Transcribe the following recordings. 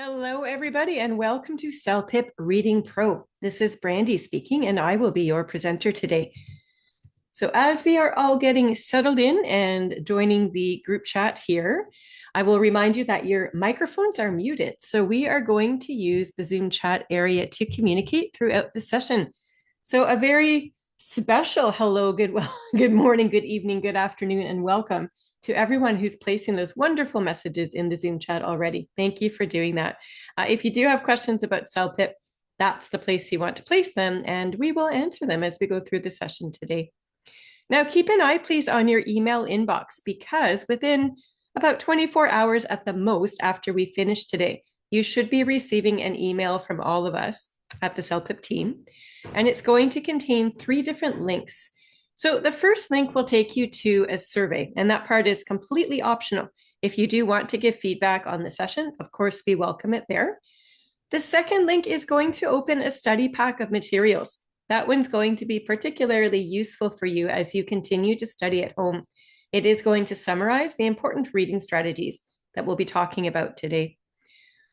Hello, everybody, and welcome to CELPIP Reading Pro. This is Brandy speaking, and I will be your presenter today. So as we are all getting settled in and joining the group chat here, I will remind you that your microphones are muted. So we are going to use the Zoom chat area to communicate throughout the session. So a very special hello, good morning, good evening, good afternoon, and welcome to everyone who's placing those wonderful messages in the Zoom chat already. Thank you for doing that. If you do have questions about CELPIP, that's the place you want to place them, and we will answer them as we go through the session today. Now, keep an eye, please, on your email inbox, because within about 24 hours at the most after we finish today, you should be receiving an email from all of us at the CELPIP team, and it's going to contain 3 different links. So the first link will take you to a survey, and that part is completely optional. If you do want to give feedback on the session, of course, we welcome it there. The second link is going to open a study pack of materials. That one's going to be particularly useful for you as you continue to study at home. It is going to summarize the important reading strategies that we'll be talking about today.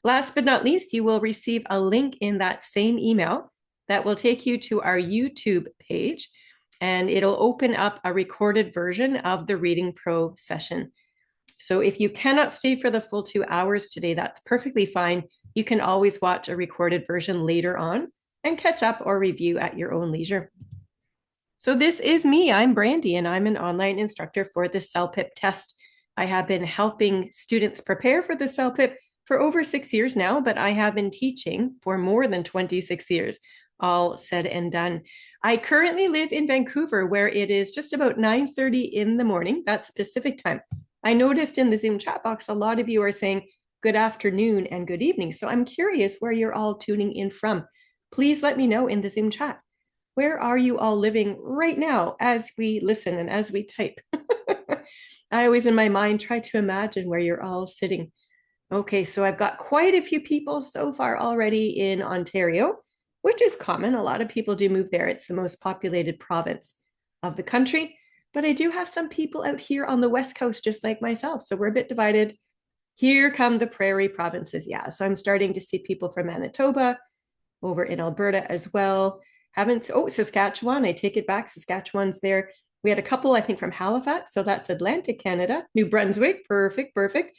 Last but not least, you will receive a link in that same email that will take you to our YouTube page, and it'll open up a recorded version of the Reading Pro session. So if you cannot stay for the full 2 hours today, that's perfectly fine. You can always watch a recorded version later on and catch up or review at your own leisure. So this is me. I'm Brandy, and I'm an online instructor for the CELPIP test. I have been helping students prepare for the CELPIP for over 6 years now, but I have been teaching for more than 26 years, all said and done. I currently live in Vancouver, where it is just about 9:30 in the morning. That's Pacific time. I noticed in the Zoom chat box, a lot of you are saying good afternoon and good evening. So I'm curious where you're all tuning in from. Please let me know in the Zoom chat. Where are you all living right now as we listen and as we type? I always in my mind try to imagine where you're all sitting. Okay, so I've got quite a few people so far already in Ontario, which is common. A lot of people do move there. It's the most populated province of the country. But I do have some people out here on the West Coast, just like myself. So we're a bit divided. Here come the prairie provinces. Yeah, so I'm starting to see people from Manitoba, over in Alberta as well. Saskatchewan. I take it back. Saskatchewan's there. We had a couple, I think, from Halifax. So that's Atlantic Canada. New Brunswick. Perfect.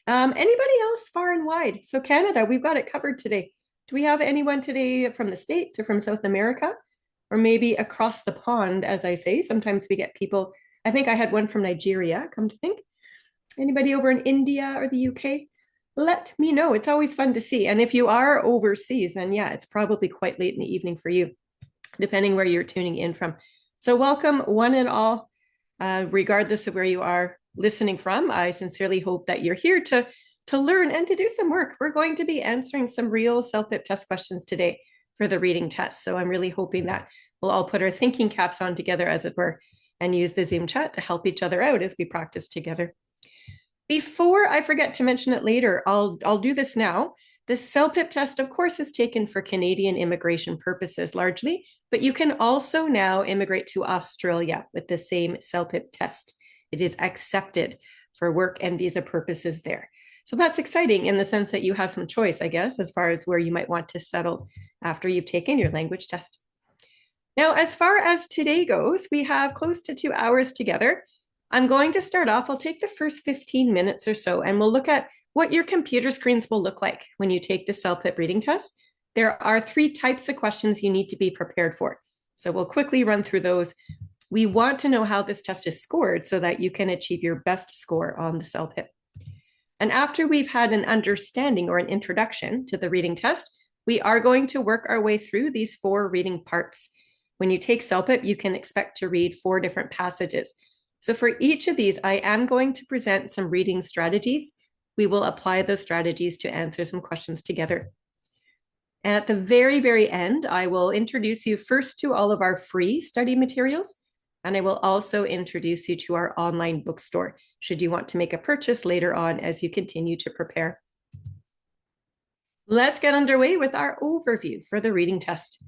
Anybody else far and wide? So Canada, we've got it covered today. Do we have anyone today from the States or from South America? Or maybe across the pond, as I say. Sometimes we get people. I think I had one from Nigeria, come to think. Anybody over in India or the UK? Let me know. It's always fun to see. And if you are overseas, then yeah, it's probably quite late in the evening for you, depending where you're tuning in from. So welcome one and all, regardless of where you are listening from. I sincerely hope that you're here to learn and to do some work. We're going to be answering some real CELPIP test questions today for the reading test. So I'm really hoping that we'll all put our thinking caps on together, as it were, and use the Zoom chat to help each other out as we practice together. Before I forget to mention it later, I'll do this now. The CELPIP test, of course, is taken for Canadian immigration purposes largely, but you can also now immigrate to Australia with the same CELPIP test. It is accepted for work and visa purposes there. So that's exciting in the sense that you have some choice, I guess, as far as where you might want to settle after you've taken your language test. Now, as far as today goes, we have close to 2 hours together. I'm going to start off. I'll take the first 15 minutes or so, and we'll look at what your computer screens will look like when you take the CELPIP reading test. There are 3 types of questions you need to be prepared for. So we'll quickly run through those. We want to know how this test is scored so that you can achieve your best score on the CELPIP. And after we've had an understanding or an introduction to the reading test, we are going to work our way through these 4 reading parts. When you take CELPIP, you can expect to read 4 different passages. So for each of these, I am going to present some reading strategies. We will apply those strategies to answer some questions together. And at the very, very end, I will introduce you first to all of our free study materials, and I will also introduce you to our online bookstore, should you want to make a purchase later on as you continue to prepare. Let's get underway with our overview for the reading test.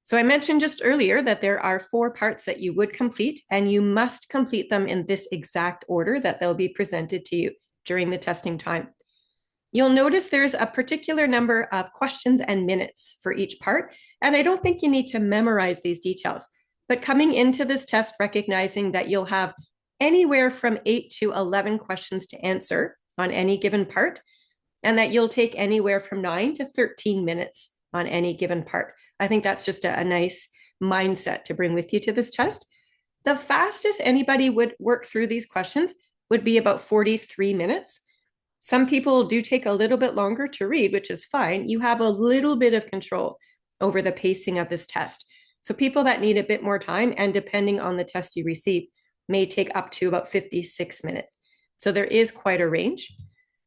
So I mentioned just earlier that there are 4 parts that you would complete, and you must complete them in this exact order that they'll be presented to you during the testing time. You'll notice there's a particular number of questions and minutes for each part, and I don't think you need to memorize these details. But coming into this test, recognizing that you'll have anywhere from 8 to 11 questions to answer on any given part, and that you'll take anywhere from 9 to 13 minutes on any given part. I think that's just a nice mindset to bring with you to this test. The fastest anybody would work through these questions would be about 43 minutes. Some people do take a little bit longer to read, which is fine. You have a little bit of control over the pacing of this test. So people that need a bit more time, and depending on the test you receive, may take up to about 56 minutes. So there is quite a range.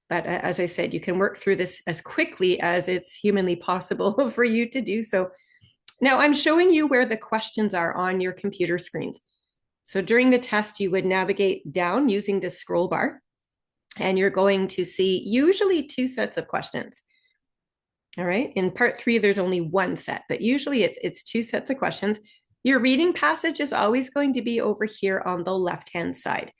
But as I said, you can work through this as quickly as it's humanly possible for you to do so. Now I'm showing you where the questions are on your computer screens. So during the test, you would navigate down using this scroll bar, and you're going to see usually 2 sets of questions. All right, in part 3, there's only 1 set, but usually it's 2 sets of questions. Your reading passage is always going to be over here on the left-hand side.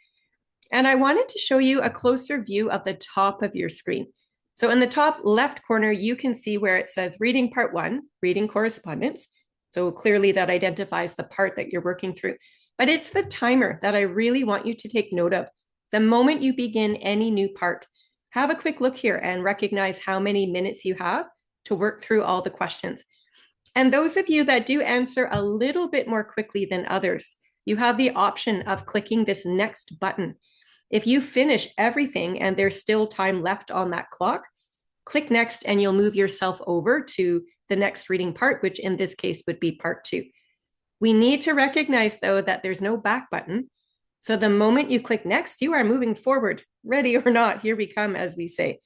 And I wanted to show you a closer view of the top of your screen. So in the top left corner, you can see where it says Reading Part 1, Reading Correspondence. So clearly that identifies the part that you're working through. But it's the timer that I really want you to take note of. The moment you begin any new part, have a quick look here and recognize how many minutes you have to work through all the questions. And those of you that do answer a little bit more quickly than others, you have the option of clicking this next button. If you finish everything and there's still time left on that clock, click next and you'll move yourself over to the next reading part, which in this case would be part 2. We need to recognize, though, that there's no back button. So the moment you click next, you are moving forward, ready or not, here we come, as we say.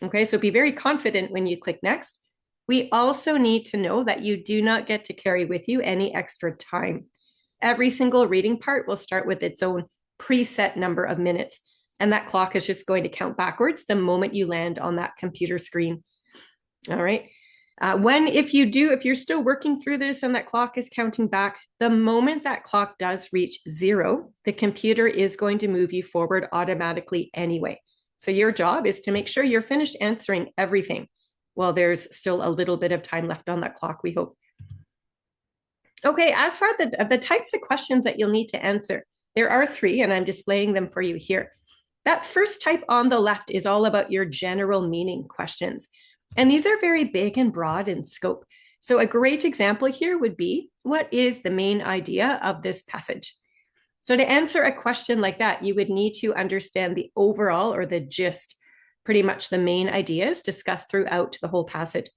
Okay, so be very confident when you click next. We also need to know that you do not get to carry with you any extra time. Every single reading part will start with its own preset number of minutes, and that clock is just going to count backwards the moment you land on that computer screen. All right. If you're still working through this and that clock is counting back, the moment that clock does reach 0, the computer is going to move you forward automatically anyway. So your job is to make sure you're finished answering everything while there's still a little bit of time left on that clock, we hope. Okay, as far as the types of questions that you'll need to answer, there are 3, and I'm displaying them for you here. That first type on the left is all about your general meaning questions. And these are very big and broad in scope. So a great example here would be, what is the main idea of this passage? So to answer a question like that, you would need to understand the overall, or the gist, pretty much the main ideas discussed throughout the whole passage.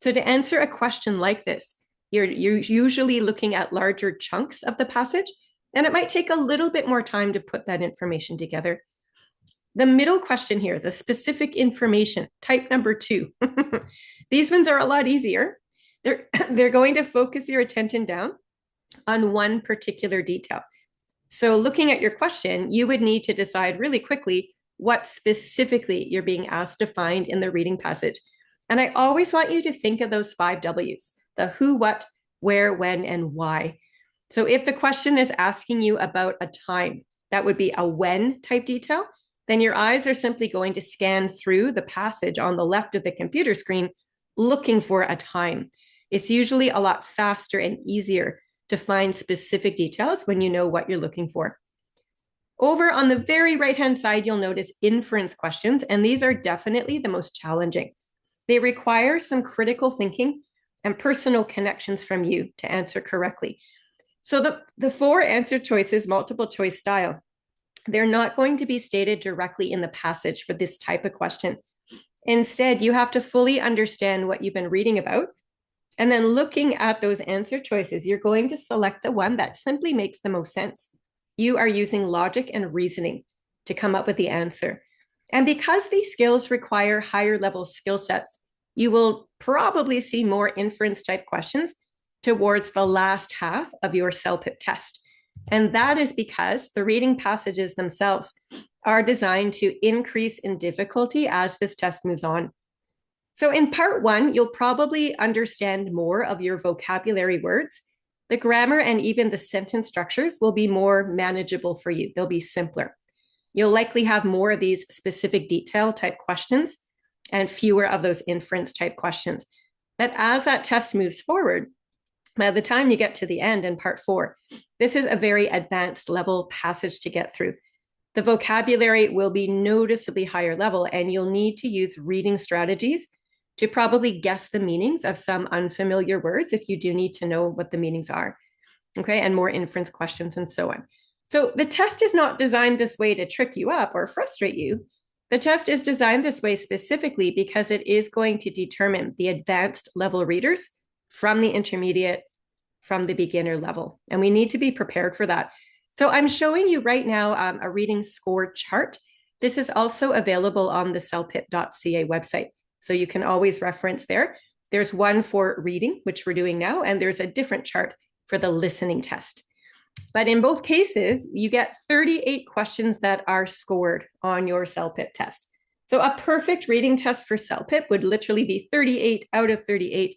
So to answer a question like this, you're usually looking at larger chunks of the passage, and it might take a little bit more time to put that information together. The middle question here, the specific information, type number 2. These ones are a lot easier. They're going to focus your attention down on one particular detail. So looking at your question, you would need to decide really quickly what specifically you're being asked to find in the reading passage. And I always want you to think of those 5 W's, the who, what, where, when, and why. So if the question is asking you about a time, that would be a when type detail. Then your eyes are simply going to scan through the passage on the left of the computer screen, looking for a time. It's usually a lot faster and easier to find specific details when you know what you're looking for. Over on the very right-hand side, you'll notice inference questions, and these are definitely the most challenging. They require some critical thinking and personal connections from you to answer correctly. So the 4 answer choices, multiple choice style, they're not going to be stated directly in the passage for this type of question. Instead, you have to fully understand what you've been reading about. And then looking at those answer choices, you're going to select the one that simply makes the most sense. You are using logic and reasoning to come up with the answer. And because these skills require higher level skill sets, you will probably see more inference type questions towards the last half of your CELPIP test. And that is because the reading passages themselves are designed to increase in difficulty as this test moves on. So in part 1, you'll probably understand more of your vocabulary words. The grammar and even the sentence structures will be more manageable for you. They'll be simpler. You'll likely have more of these specific detail type questions. and fewer of those inference type questions. But as that test moves forward, by the time you get to the end in part 4, this is a very advanced level passage to get through. The vocabulary will be noticeably higher level, and you'll need to use reading strategies to probably guess the meanings of some unfamiliar words if you do need to know what the meanings are. Okay, and more inference questions and so on. So the test is not designed this way to trick you up or frustrate you. The test is designed this way specifically because it is going to determine the advanced level readers from the intermediate, from the beginner level. And we need to be prepared for that. So I'm showing you right now a reading score chart. This is also available on the celpip.ca website. So you can always reference there. There's one for reading, which we're doing now, and there's a different chart for the listening test. But in both cases, you get 38 questions that are scored on your CELPIP test. So a perfect reading test for CELPIP would literally be 38 out of 38.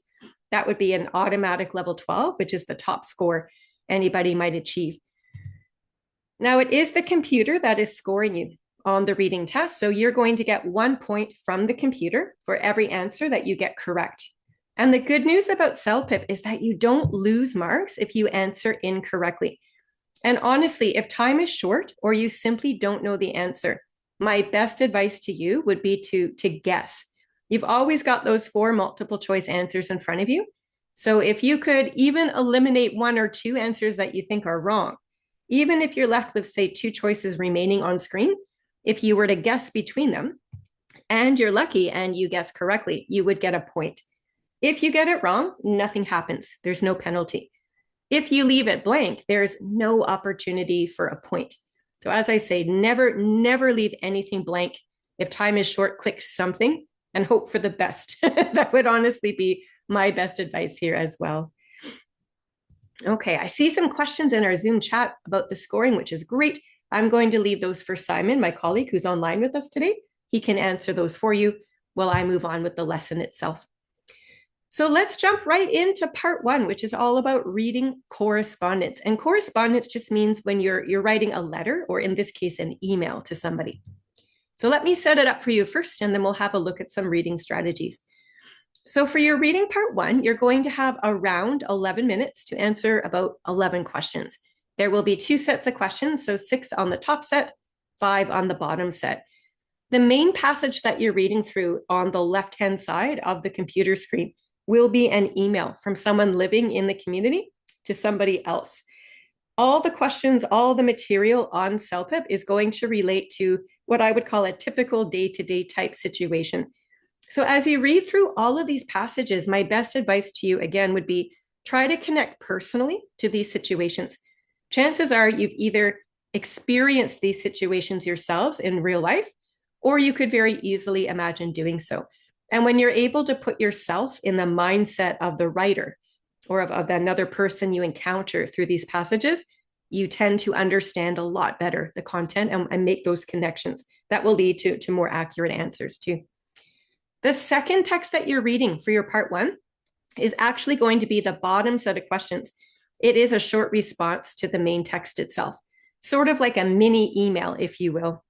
That would be an automatic level 12, which is the top score anybody might achieve. Now, it is the computer that is scoring you on the reading test. So you're going to get 1 point from the computer for every answer that you get correct. And the good news about CELPIP is that you don't lose marks if you answer incorrectly. And honestly, if time is short or you simply don't know the answer, my best advice to you would be to guess. You've always got those 4 multiple choice answers in front of you. So if you could even eliminate 1 or 2 answers that you think are wrong, even if you're left with, say, 2 choices remaining on screen, if you were to guess between them and you're lucky and you guess correctly, you would get a point. If you get it wrong, nothing happens. There's no penalty. If you leave it blank, there's no opportunity for a point. So as I say, never leave anything blank. If time is short, click something and hope for the best. That would honestly be my best advice here as well. Okay, I see some questions in our Zoom chat about the scoring, which is great. I'm going to leave those for Simon, my colleague who's online with us today. He can answer those for you while I move on with the lesson itself. So let's jump right into part 1, which is all about reading correspondence. And correspondence just means when you're writing a letter, or in this case, an email to somebody. So let me set it up for you first, and then we'll have a look at some reading strategies. So for your reading part 1, you're going to have around 11 minutes to answer about 11 questions. There will be 2 sets of questions, so 6 on the top set, 5 on the bottom set. The main passage that you're reading through on the left-hand side of the computer screen will be an email from someone living in the community to somebody else. All the questions, all the material on CELPIP is going to relate to what I would call a typical day-to-day type situation. So as you read through all of these passages, my best advice to you, again, would be try to connect personally to these situations. Chances are you've either experienced these situations yourselves in real life, or you could very easily imagine doing so. And when you're able to put yourself in the mindset of the writer or of another person you encounter through these passages, you tend to understand a lot better the content and make those connections that will lead to more accurate answers too. The second text that you're reading for your part 1 is actually going to be the bottom set of questions. It is a short response to the main text itself, sort of like a mini email, if you will.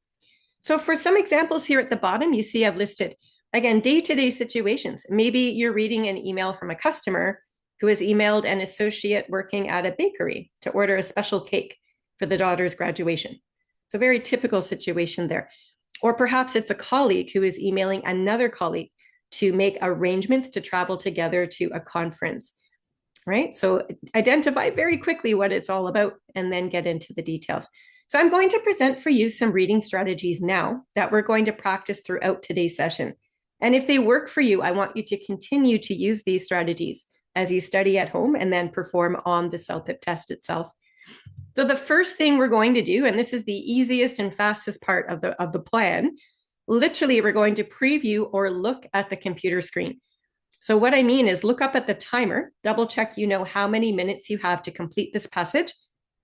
So for some examples here at the bottom, you see I've listed, again, day-to-day situations. Maybe you're reading an email from a customer who has emailed an associate working at a bakery to order a special cake for the daughter's graduation. It's a very typical situation there. Or perhaps it's a colleague who is emailing another colleague to make arrangements to travel together to a conference, right? So identify very quickly what it's all about and then get into the details. So I'm going to present for you some reading strategies now that we're going to practice throughout today's session. And if they work for you, I want you to continue to use these strategies as you study at home and then perform on the CELPIP test itself. So the first thing we're going to do, and this is the easiest and fastest part of the plan, literally we're going to preview or look at the computer screen. So what I mean is look up at the timer, double check you know how many minutes you have to complete this passage,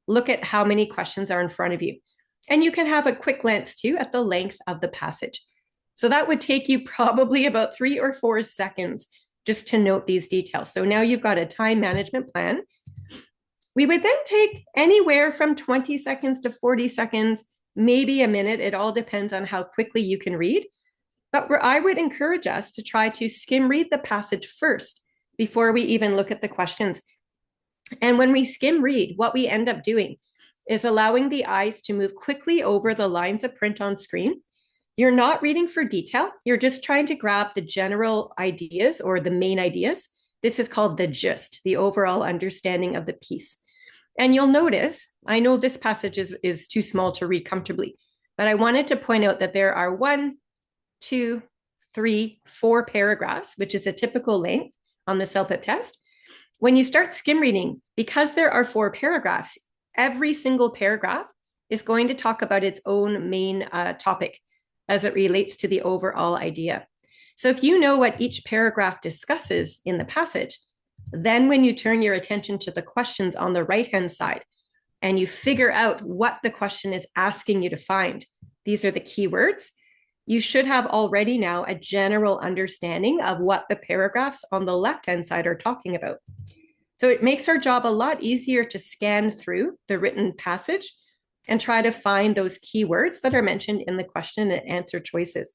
look at how many questions are in front of you. And you can have a quick glance too at the length of the passage. So that would take you probably about 3 or 4 seconds just to note these details. So now you've got a time management plan. We would then take anywhere from 20 seconds to 40 seconds, maybe a minute. It all depends on how quickly you can read But I would encourage us to try to skim read the passage first before we even look at the questions. And when we skim read, what we end up doing is allowing the eyes to move quickly over the lines of print on screen. You're not reading for detail. You're just trying to grab the general ideas or the main ideas. This is called the gist, the overall understanding of the piece. And you'll notice, I know this passage is too small to read comfortably, but I wanted to point out that there are 1, 2, 3, 4 paragraphs, which is a typical length on the CELPIP test. When you start skim reading, because there are 4 paragraphs, every single paragraph is going to talk about its own main topic as it relates to the overall idea. So if you know what each paragraph discusses in the passage, then when you turn your attention to the questions on the right-hand side and you figure out what the question is asking you to find, these are the keywords, you should have already now a general understanding of what the paragraphs on the left-hand side are talking about. So it makes our job a lot easier to scan through the written passage and try to find those keywords that are mentioned in the question and answer choices.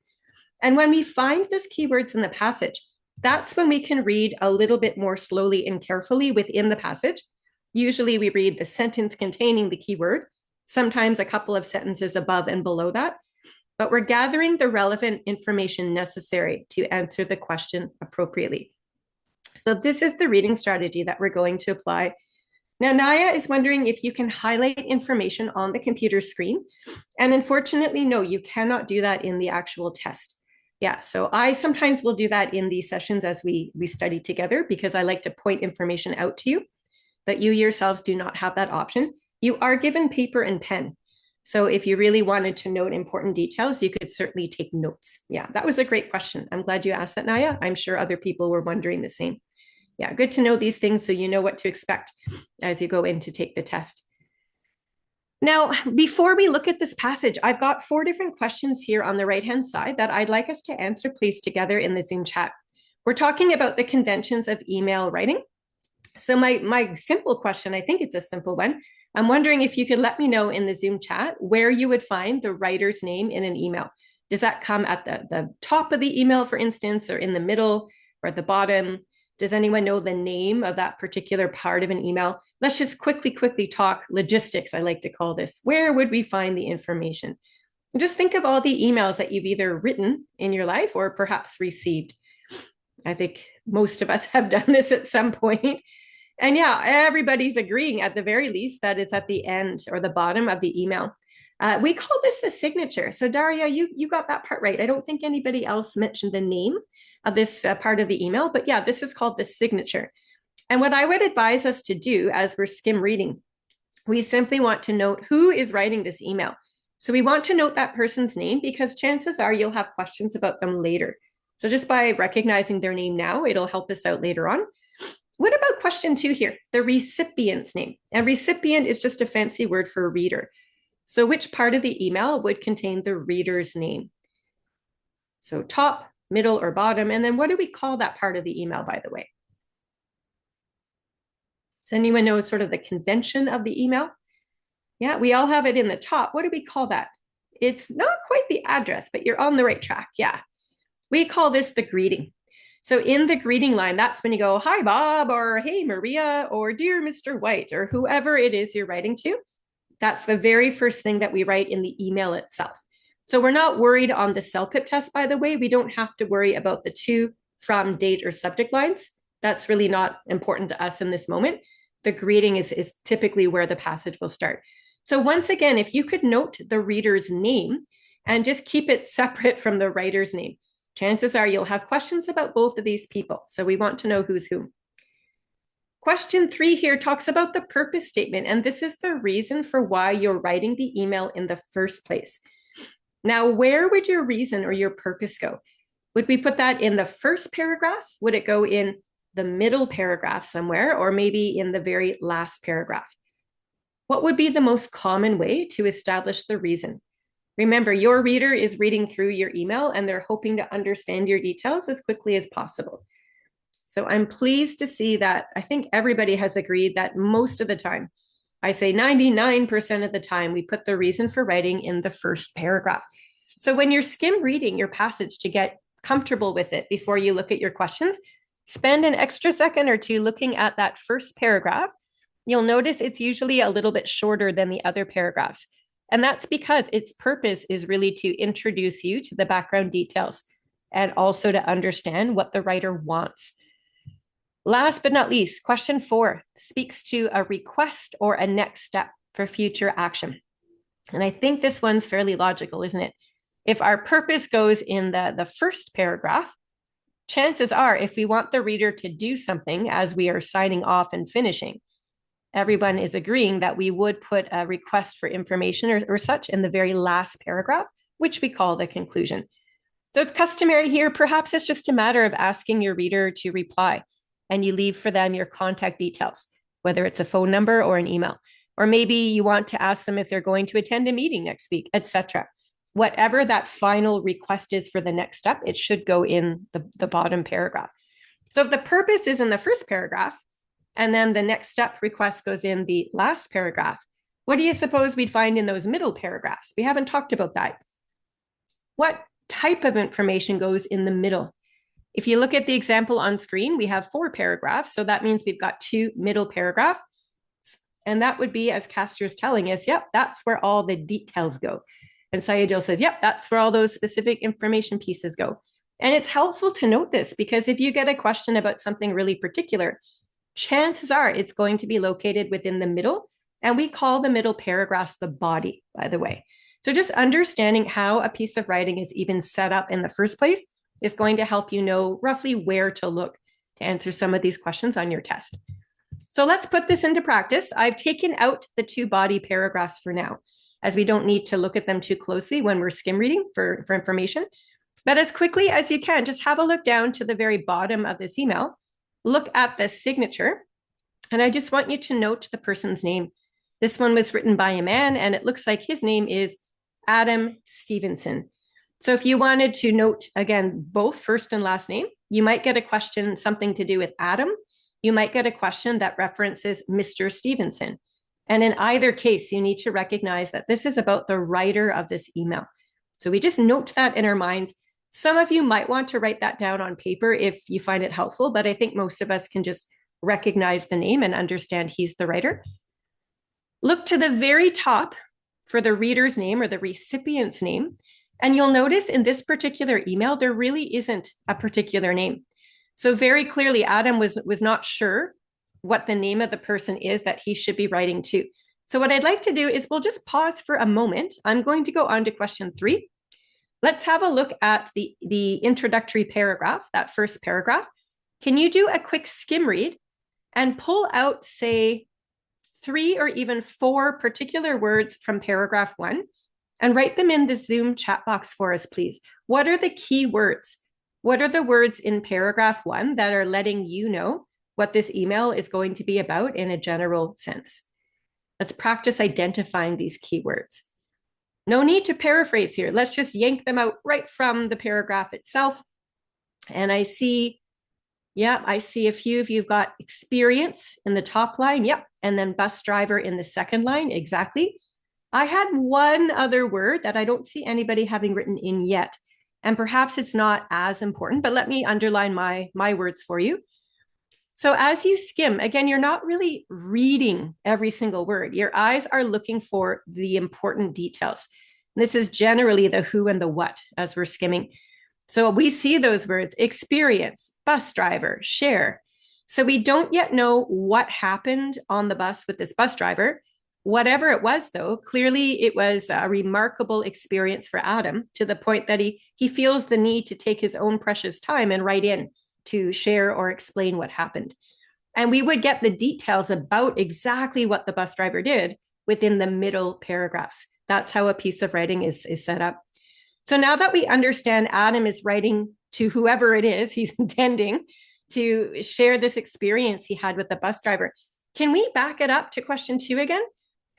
And when we find those keywords in the passage, that's when we can read a little bit more slowly and carefully within the passage. Usually we read the sentence containing the keyword, sometimes a couple of sentences above and below that, but we're gathering the relevant information necessary to answer the question appropriately. So this is the reading strategy that we're going to apply. Now, Naya is wondering if you can highlight information on the computer screen. And unfortunately, no, you cannot do that in the actual test. Yeah, so I sometimes will do that in these sessions as we study together because I like to point information out to you, but you yourselves do not have that option. You are given paper and pen. So if you really wanted to note important details, you could certainly take notes. Yeah, that was a great question. I'm glad you asked that, Naya. I'm sure other people were wondering the same. Yeah, good to know these things so you know what to expect as you go in to take the test. Now, before we look at this passage, I've got 4 different questions here on the right-hand side that I'd like us to answer, please, together in the Zoom chat. We're talking about the conventions of email writing. So my simple question, I think it's a simple one. I'm wondering if you could let me know in the Zoom chat where you would find the writer's name in an email. Does that come at the top of the email, for instance, or in the middle or at the bottom? Does anyone know the name of that particular part of an email? Let's just quickly talk logistics, I like to call this. Where would we find the information? And just think of all the emails that you've either written in your life or perhaps received. I think most of us have done this at some point. And yeah, everybody's agreeing at the very least that it's at the end or the bottom of the email. We call this a signature. So Daria, you got that part right. I don't think anybody else mentioned the name of this part of the email, but yeah, this is called the signature. And what I would advise us to do as we're skim reading, we simply want to note who is writing this email. So we want to note that person's name because chances are you'll have questions about them later. So just by recognizing their name now, it'll help us out later on. What about question 2 here? The recipient's name. And recipient is just a fancy word for reader. So which part of the email would contain the reader's name? So top, middle, or bottom. And then what do we call that part of the email, by the way? Does anyone know sort of the convention of the email? Yeah, we all have it in the top. What do we call that? It's not quite the address, but you're on the right track. Yeah. We call this the greeting. So in the greeting line, that's when you go, hi, Bob, or hey, Maria, or dear Mr. White, or whoever it is you're writing to. That's the very first thing that we write in the email itself. So we're not worried on the CELPIP test, by the way. We don't have to worry about the to, from, date, or subject lines. That's really not important to us in this moment. The greeting is typically where the passage will start. So once again, if you could note the reader's name and just keep it separate from the writer's name, chances are you'll have questions about both of these people. So we want to know who's who. Question 3 here talks about the purpose statement, and this is the reason for why you're writing the email in the first place. Now, where would your reason or your purpose go? Would we put that in the first paragraph? Would it go in the middle paragraph somewhere, or maybe in the very last paragraph? What would be the most common way to establish the reason? Remember, your reader is reading through your email and they're hoping to understand your details as quickly as possible. So I'm pleased to see that I think everybody has agreed that most of the time, I say 99% of the time, we put the reason for writing in the first paragraph. So when you're skim reading your passage to get comfortable with it before you look at your questions, spend an extra second or two looking at that first paragraph. You'll notice it's usually a little bit shorter than the other paragraphs. And that's because its purpose is really to introduce you to the background details and also to understand what the writer wants. Last but not least, question 4 speaks to a request or a next step for future action. And I think this one's fairly logical, isn't it? If our purpose goes in the first paragraph, chances are if we want the reader to do something as we are signing off and finishing, everyone is agreeing that we would put a request for information or such in the very last paragraph, which we call the conclusion. So it's customary here. Perhaps it's just a matter of asking your reader to reply, and you leave for them your contact details, whether it's a phone number or an email. Or maybe you want to ask them if they're going to attend a meeting next week, etc. Whatever that final request is for the next step, it should go in the bottom paragraph. So if the purpose is in the first paragraph, and then the next step request goes in the last paragraph, what do you suppose we'd find in those middle paragraphs? We haven't talked about that. What type of information goes in the middle? If you look at the example on screen, we have 4 paragraphs. So that means we've got 2 middle paragraphs. And that would be, as Castor's telling us, yep, that's where all the details go. And Sayajil says, yep, that's where all those specific information pieces go. And it's helpful to note this because if you get a question about something really particular, chances are it's going to be located within the middle. And we call the middle paragraphs the body, by the way. So just understanding how a piece of writing is even set up in the first place is going to help you know roughly where to look to answer some of these questions on your test. So let's put this into practice. I've taken out the 2 body paragraphs for now, as we don't need to look at them too closely when we're skim reading for information. But as quickly as you can, just have a look down to the very bottom of this email, look at the signature, and I just want you to note the person's name. This one was written by a man, and it looks like his name is Adam Stevenson. So if you wanted to note, again, both first and last name, you might get a question, something to do with Adam. You might get a question that references Mr. Stevenson. And in either case, you need to recognize that this is about the writer of this email. So we just note that in our minds. Some of you might want to write that down on paper if you find it helpful, but I think most of us can just recognize the name and understand he's the writer. Look to the very top for the reader's name or the recipient's name. And you'll notice in this particular email, there really isn't a particular name. So very clearly, Adam was not sure what the name of the person is that he should be writing to. So what I'd like to do is we'll just pause for a moment. I'm going to go on to question 3. Let's have a look at the introductory paragraph, that first paragraph. Can you do a quick skim read and pull out, say, 3 or even 4 particular words from paragraph 1 and write them in the Zoom chat box for us, please? What are the key words? What are the words in paragraph 1 that are letting you know what this email is going to be about in a general sense? Let's practice identifying these keywords. No need to paraphrase here. Let's just yank them out right from the paragraph itself. And I see a few of you've got experience in the top line. Yep. And then bus driver in the second line. Exactly. I had one other word that I don't see anybody having written in yet. And perhaps it's not as important, but let me underline my words for you. So as you skim, again, you're not really reading every single word. Your eyes are looking for the important details. And this is generally the who and the what as we're skimming. So we see those words: experience, bus driver, share. So we don't yet know what happened on the bus with this bus driver. Whatever it was, though, clearly it was a remarkable experience for Adam, to the point that he feels the need to take his own precious time and write in to share or explain what happened. And we would get the details about exactly what the bus driver did within the middle paragraphs. That's how a piece of writing is set up. So now that we understand Adam is writing to whoever it is he's intending to share this experience he had with the bus driver, can we back it up to question 2 again?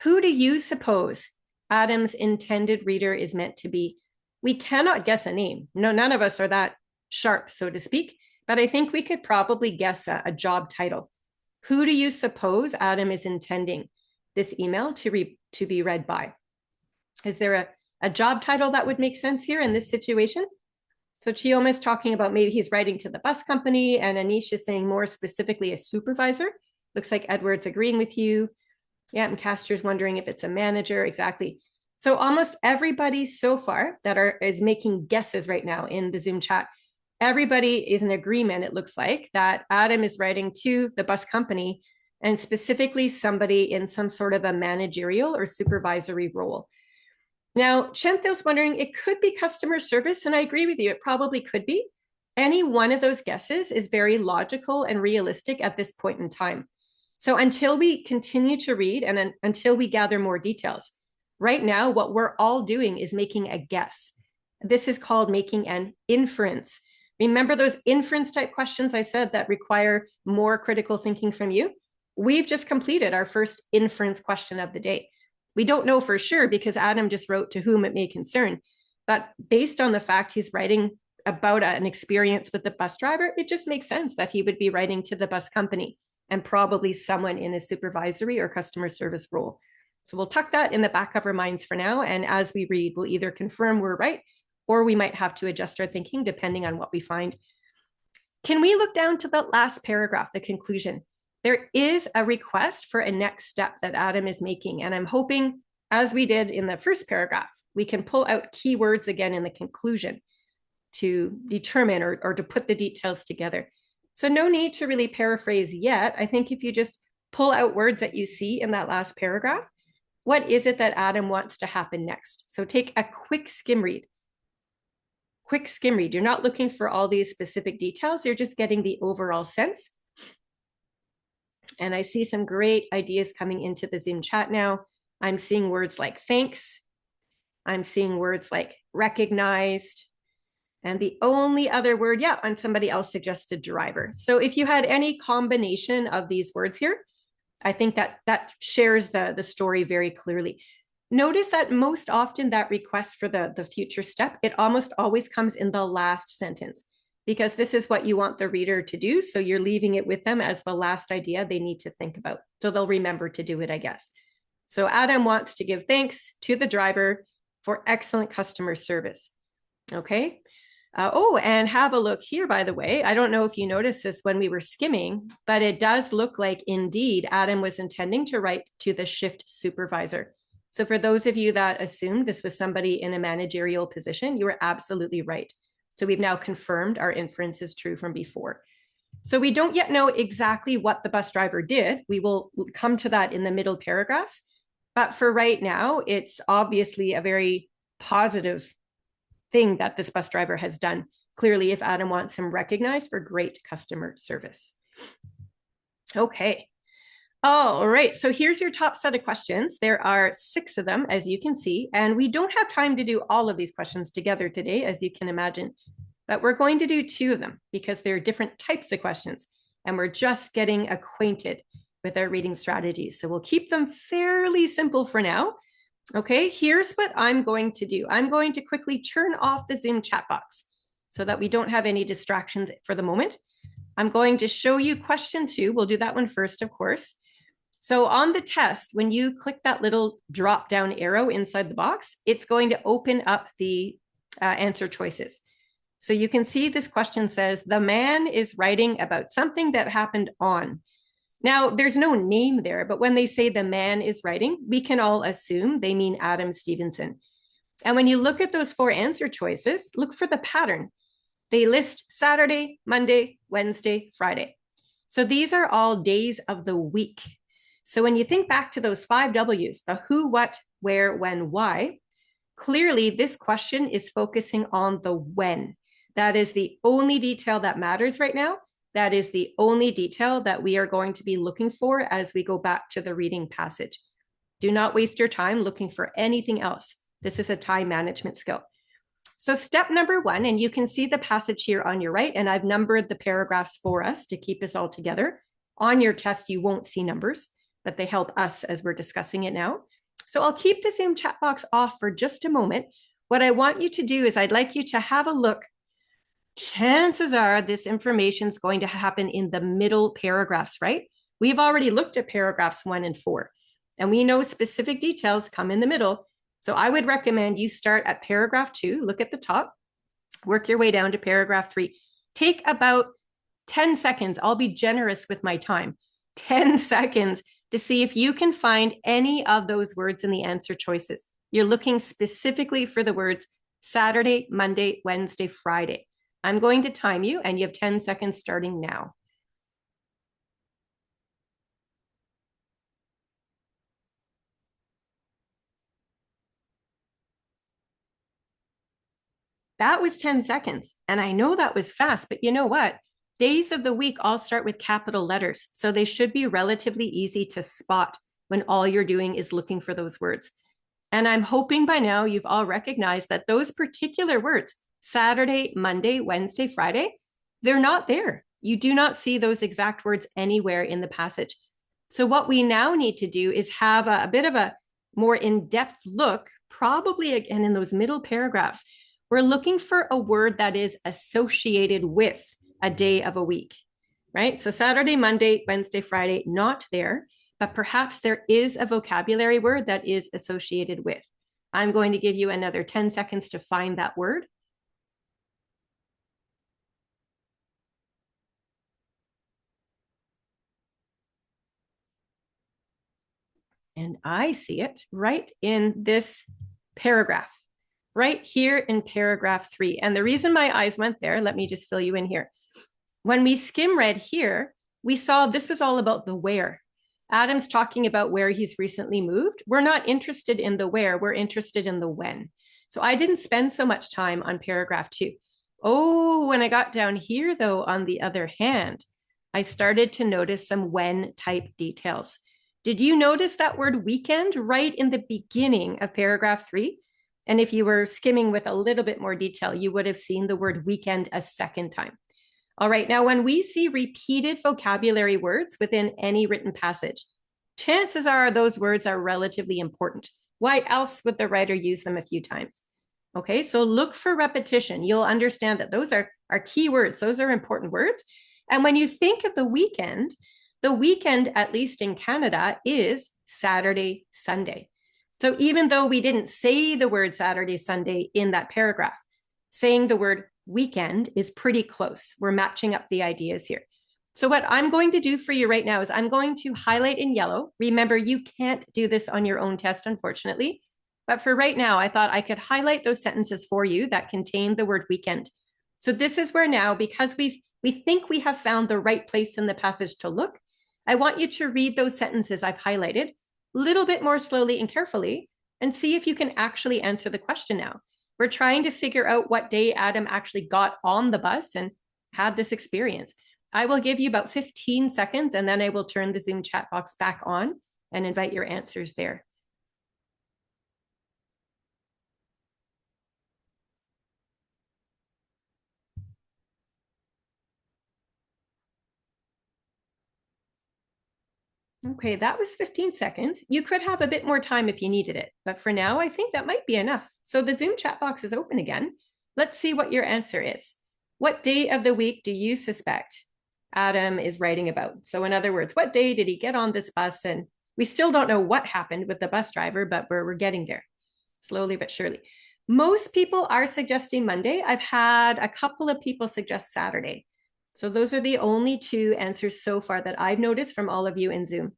Who do you suppose Adam's intended reader is meant to be? We cannot guess a name. No, none of us are that sharp, so to speak, but I think we could probably guess a job title. Who do you suppose Adam is intending this email to be read by? Is there a job title that would make sense here in this situation. So Chioma is talking about maybe he's writing to the bus company, and Anish is saying more specifically a supervisor. Looks like Edward's agreeing with you. Yeah, and Castor's wondering if it's a manager. Exactly. So almost everybody so far that is making guesses right now in the Zoom chat, everybody is in agreement, it looks like, that Adam is writing to the bus company and specifically somebody in some sort of a managerial or supervisory role. Now, Chanthel's wondering, it could be customer service, and I agree with you, it probably could be. Any one of those guesses is very logical and realistic at this point in time. So until we continue to read and until we gather more details, right now, what we're all doing is making a guess. This is called making an inference. Remember those inference type questions I said that require more critical thinking from you? We've just completed our first inference question of the day. We don't know for sure because Adam just wrote to whom it may concern, but based on the fact he's writing about an experience with the bus driver, it just makes sense that he would be writing to the bus company and probably someone in a supervisory or customer service role. So we'll tuck that in the back of our minds for now. And as we read, we'll either confirm we're right, or we might have to adjust our thinking depending on what we find. Can we look down to the last paragraph, the conclusion? There is a request for a next step that Adam is making. And I'm hoping, as we did in the first paragraph, we can pull out keywords again in the conclusion to determine or to put the details together. So no need to really paraphrase yet. I think if you just pull out words that you see in that last paragraph, what is it that Adam wants to happen next? So take a quick skim read. Quick skim read. You're not looking for all these specific details. You're just getting the overall sense. And I see some great ideas coming into the Zoom chat now. I'm seeing words like thanks. I'm seeing words like recognized. And the only other word, yeah, and somebody else suggested driver. So if you had any combination of these words here, I think that shares the story very clearly. Notice that most often that request for the future step, it almost always comes in the last sentence, because this is what you want the reader to do. So you're leaving it with them as the last idea they need to think about. So they'll remember to do it, I guess. So Adam wants to give thanks to the driver for excellent customer service. Okay. And have a look here, by the way. I don't know if you noticed this when we were skimming, but it does look like indeed Adam was intending to write to the shift supervisor. So for those of you that assumed this was somebody in a managerial position, you were absolutely right. So we've now confirmed our inference is true from before. So we don't yet know exactly what the bus driver did. We will come to that in the middle paragraphs. But for right now, it's obviously a very positive thing that this bus driver has done. Clearly, if Adam wants him recognized for great customer service. Okay. All right. So here's your top set of questions. There are 6 of them, as you can see, and we don't have time to do all of these questions together today, as you can imagine, but we're going to do 2 of them because they're different types of questions, and we're just getting acquainted with our reading strategies. So we'll keep them fairly simple for now. Okay, here's what I'm going to do. I'm going to quickly turn off the Zoom chat box so that we don't have any distractions for the moment. I'm going to show you question 2. We'll do that one first, of course. So on the test, when you click that little drop down arrow inside the box, it's going to open up the answer choices. So you can see this question says, the man is writing about something that happened on. Now, there's no name there, but when they say the man is writing, we can all assume they mean Adam Stevenson. And when you look at those 4 answer choices, look for the pattern. They list Saturday, Monday, Wednesday, Friday. So these are all days of the week. So when you think back to those 5 W's, the who, what, where, when, why, clearly this question is focusing on the when. That is the only detail that matters right now. That is the only detail that we are going to be looking for as we go back to the reading passage. Do not waste your time looking for anything else. This is a time management skill. So step number 1, and you can see the passage here on your right, and I've numbered the paragraphs for us to keep us all together. On your test, you won't see numbers, but they help us as we're discussing it now. So I'll keep the Zoom chat box off for just a moment. What I want you to do is I'd like you to have a look. Chances are this information is going to happen in the middle paragraphs, right? We've already looked at paragraphs 1 and 4, and we know specific details come in the middle. So I would recommend you start at paragraph 2, look at the top, work your way down to paragraph 3. Take about 10 seconds. I'll be generous with my time. 10 seconds to see if you can find any of those words in the answer choices. You're looking specifically for the words Saturday, Monday, Wednesday, Friday. I'm going to time you, and you have 10 seconds starting now. That was 10 seconds. And I know that was fast, but you know what? Days of the week all start with capital letters. So they should be relatively easy to spot when all you're doing is looking for those words. And I'm hoping by now you've all recognized that those particular words, Saturday, Monday, Wednesday, Friday, they're not there. You do not see those exact words anywhere in the passage. So what we now need to do is have a bit of a more in-depth look, probably again in those middle paragraphs. We're looking for a word that is associated with a day of a week, right? So Saturday, Monday, Wednesday, Friday, not there, but perhaps there is a vocabulary word that is associated with. I'm going to give you another 10 seconds to find that word. And I see it right in this paragraph, right here in paragraph 3. And the reason my eyes went there, let me just fill you in here. When we skim read here, we saw this was all about the where. Adam's talking about where he's recently moved. We're not interested in the where, we're interested in the when. So I didn't spend so much time on paragraph 2. Oh, when I got down here though, on the other hand, I started to notice some when type details. Did you notice that word weekend right in the beginning of paragraph 3? And if you were skimming with a little bit more detail, you would have seen the word weekend a second time. All right, now when we see repeated vocabulary words within any written passage, chances are those words are relatively important. Why else would the writer use them a few times? Okay, so look for repetition. You'll understand that those are key words. Those are important words. And when you think of the weekend, at least in Canada, is Saturday, Sunday. So even though we didn't say the word Saturday, Sunday in that paragraph, saying the word weekend is pretty close. We're matching up the ideas here. So what I'm going to do for you right now is I'm going to highlight in yellow. Remember, you can't do this on your own test, unfortunately. But for right now, I thought I could highlight those sentences for you that contain the word weekend. So this is where now, because we think we have found the right place in the passage to look, I want you to read those sentences I've highlighted a little bit more slowly and carefully and see if you can actually answer the question now. We're trying to figure out what day Adam actually got on the bus and had this experience. I will give you about 15 seconds and then I will turn the Zoom chat box back on and invite your answers there. Okay, that was 15 seconds. You could have a bit more time if you needed it, but for now, I think that might be enough. So the Zoom chat box is open again. Let's see what your answer is. What day of the week do you suspect Adam is writing about? So in other words, what day did he get on this bus? And we still don't know what happened with the bus driver, but we're getting there slowly but surely. Most people are suggesting Monday. I've had a couple of people suggest Saturday. So those are the only two answers so far that I've noticed from all of you in Zoom.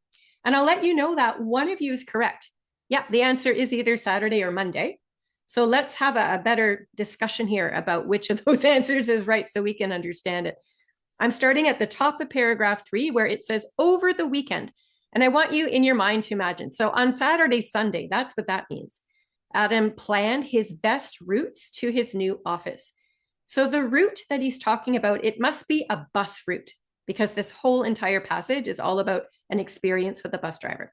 And I'll let you know that one of you is correct. Yeah, the answer is either Saturday or Monday. So let's have a better discussion here about which of those answers is right so we can understand it. I'm starting at the top of paragraph 3 where it says over the weekend. And I want you in your mind to imagine. So on Saturday, Sunday, that's what that means. Adam planned his best routes to his new office. So the route that he's talking about, it must be a bus route because this whole entire passage is all about an experience with a bus driver.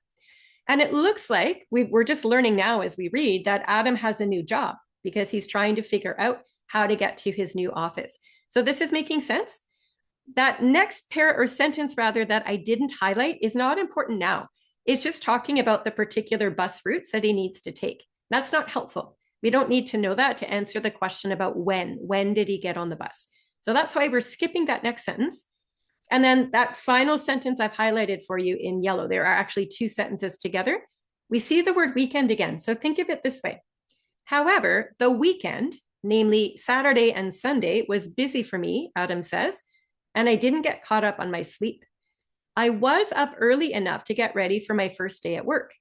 And it looks like we're just learning now as we read that Adam has a new job because he's trying to figure out how to get to his new office. So this is making sense. That next sentence rather that I didn't highlight is not important now. It's just talking about the particular bus routes that he needs to take. That's not helpful. We don't need to know that to answer the question about when. When did he get on the bus? So that's why we're skipping that next sentence. And then that final sentence I've highlighted for you in yellow. There are actually two sentences together. We see the word weekend again. So think of it this way. However, the weekend, namely Saturday and Sunday, was busy for me, Adam says, and I didn't get caught up on my sleep. I was up early enough to get ready for my first day at work.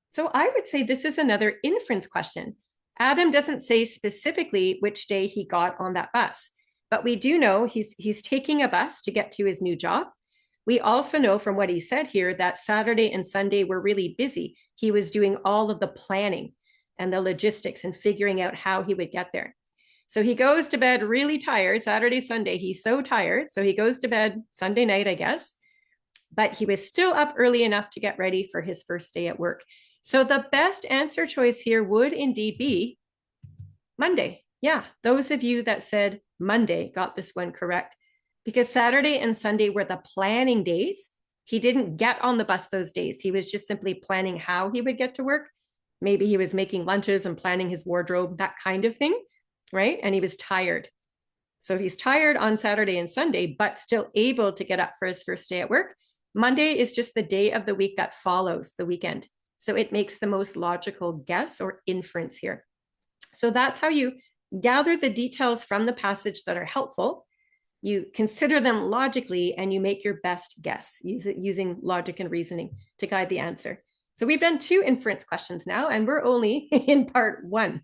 So I would say this is another inference question. Adam doesn't say specifically which day he got on that bus, but we do know he's taking a bus to get to his new job. We also know from what he said here that Saturday and Sunday were really busy. He was doing all of the planning and the logistics and figuring out how he would get there. So he goes to bed really tired. Saturday, Sunday, he's so tired. So he goes to bed Sunday night, I guess. But he was still up early enough to get ready for his first day at work. So the best answer choice here would indeed be Monday. Yeah, those of you that said Monday got this one correct, because Saturday and Sunday were the planning days. He didn't get on the bus those days. He was just simply planning how he would get to work. Maybe he was making lunches and planning his wardrobe, that kind of thing, right? And he was tired. So he's tired on Saturday and Sunday, but still able to get up for his first day at work. Monday is just the day of the week that follows the weekend. So it makes the most logical guess or inference here. So that's how you gather the details from the passage that are helpful. You consider them logically and you make your best guess using logic and reasoning to guide the answer. So we've done 2 inference questions now, and we're only in part 1.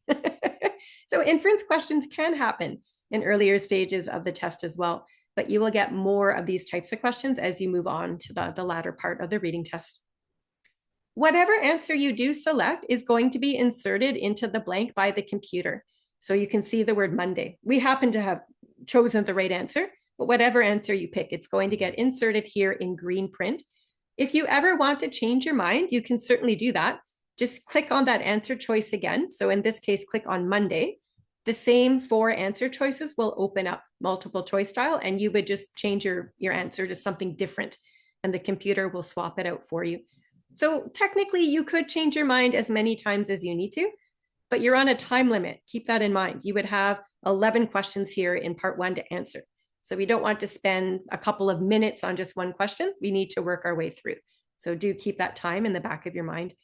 So inference questions can happen in earlier stages of the test as well, but you will get more of these types of questions as you move on to the latter part of the reading test. Whatever answer you do select is going to be inserted into the blank by the computer. So you can see the word Monday. We happen to have chosen the right answer, but whatever answer you pick, it's going to get inserted here in green print. If you ever want to change your mind, you can certainly do that. Just click on that answer choice again. So in this case, click on Monday. The same 4 answer choices will open up multiple choice style, and you would just change your answer to something different, and the computer will swap it out for you. So technically, you could change your mind as many times as you need to, but you're on a time limit. Keep that in mind. You would have 11 questions here in part 1 to answer. So we don't want to spend a couple of minutes on just one question. We need to work our way through. So do keep that time in the back of your mind.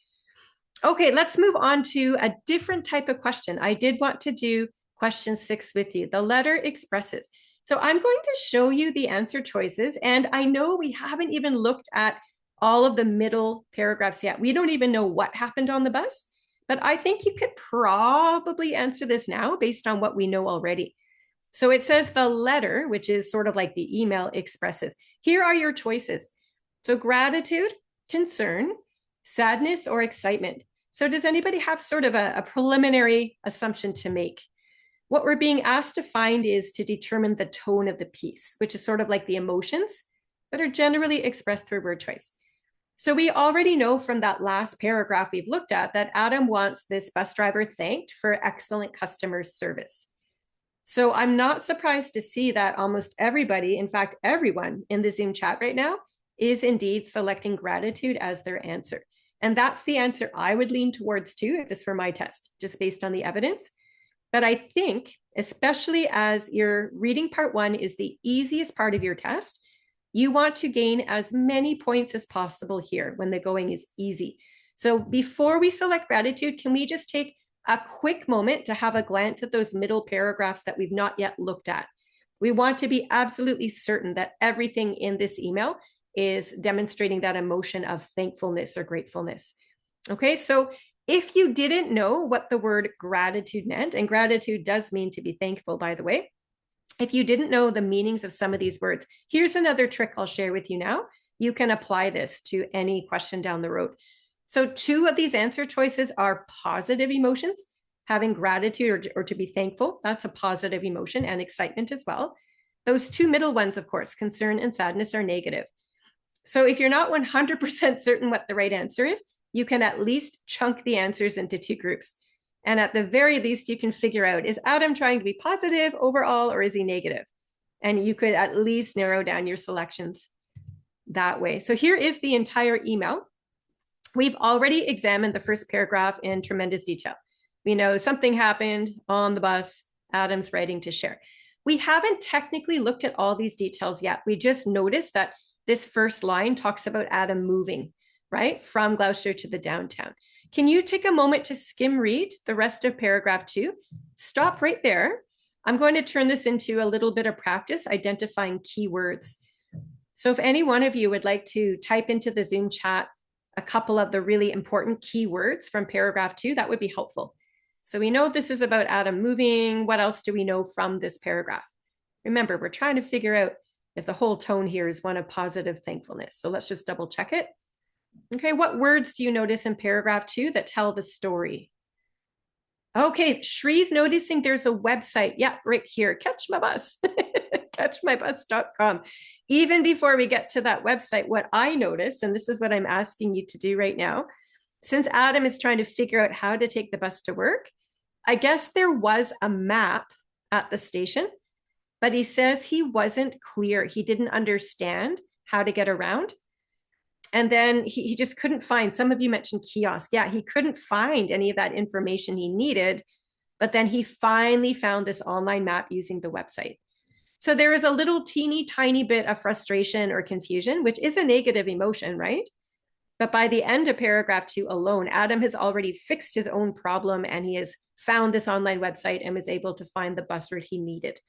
Okay, let's move on to a different type of question. I did want to do question 6 with you. The letter expresses. So I'm going to show you the answer choices. And I know we haven't even looked at all of the middle paragraphs yet. We don't even know what happened on the bus, but I think you could probably answer this now based on what we know already. So it says the letter, which is sort of like the email, expresses. Here are your choices. So gratitude, concern, sadness, or excitement. So does anybody have sort of a preliminary assumption to make? What we're being asked to find is to determine the tone of the piece, which is sort of like the emotions that are generally expressed through word choice. So we already know from that last paragraph we've looked at that Adam wants this bus driver thanked for excellent customer service. So I'm not surprised to see that almost everybody, in fact, everyone in the Zoom chat right now is indeed selecting gratitude as their answer. And that's the answer I would lean towards too, if this were my test, just based on the evidence. But I think, especially as your reading part 1 is the easiest part of your test, you want to gain as many points as possible here when the going is easy. So before we select gratitude, can we just take a quick moment to have a glance at those middle paragraphs that we've not yet looked at? We want to be absolutely certain that everything in this email is demonstrating that emotion of thankfulness or gratefulness. Okay, so if you didn't know what the word gratitude meant, and gratitude does mean to be thankful, by the way, if you didn't know the meanings of some of these words, here's another trick I'll share with you now. You can apply this to any question down the road. So 2 of these answer choices are positive emotions. Having gratitude or to be thankful, that's a positive emotion, and excitement as well. Those 2 middle ones, of course, concern and sadness, are negative. So if you're not 100% certain what the right answer is, you can at least chunk the answers into 2 groups. And at the very least, you can figure out, is Adam trying to be positive overall, or is he negative? And you could at least narrow down your selections that way. So here is the entire email. We've already examined the first paragraph in tremendous detail. We know something happened on the bus, Adam's writing to share. We haven't technically looked at all these details yet. We just noticed that this first line talks about Adam moving, right, from Gloucester to the downtown. Can you take a moment to skim read the rest of paragraph 2? Stop right there. I'm going to turn this into a little bit of practice identifying keywords. So if any one of you would like to type into the Zoom chat a couple of the really important keywords from paragraph 2, that would be helpful. So we know this is about Adam moving. What else do we know from this paragraph? Remember, we're trying to figure out if the whole tone here is one of positive thankfulness. So let's just double check it. Okay, what words do you notice in paragraph 2 that tell the story? Okay, Shree's noticing there's a website. Yeah, right here, Catch My Bus, catchmybus.com. Even before we get to that website, what I notice, and this is what I'm asking you to do right now, since Adam is trying to figure out how to take the bus to work, I guess there was a map at the station, but he says he wasn't clear. He didn't understand how to get around. And then he just couldn't find, some of you mentioned kiosk. Yeah, he couldn't find any of that information he needed, but then he finally found this online map using the website. So there is a little teeny tiny bit of frustration or confusion, which is a negative emotion, right? But by the end of paragraph 2 alone, Adam has already fixed his own problem and he has found this online website and was able to find the bus route he needed.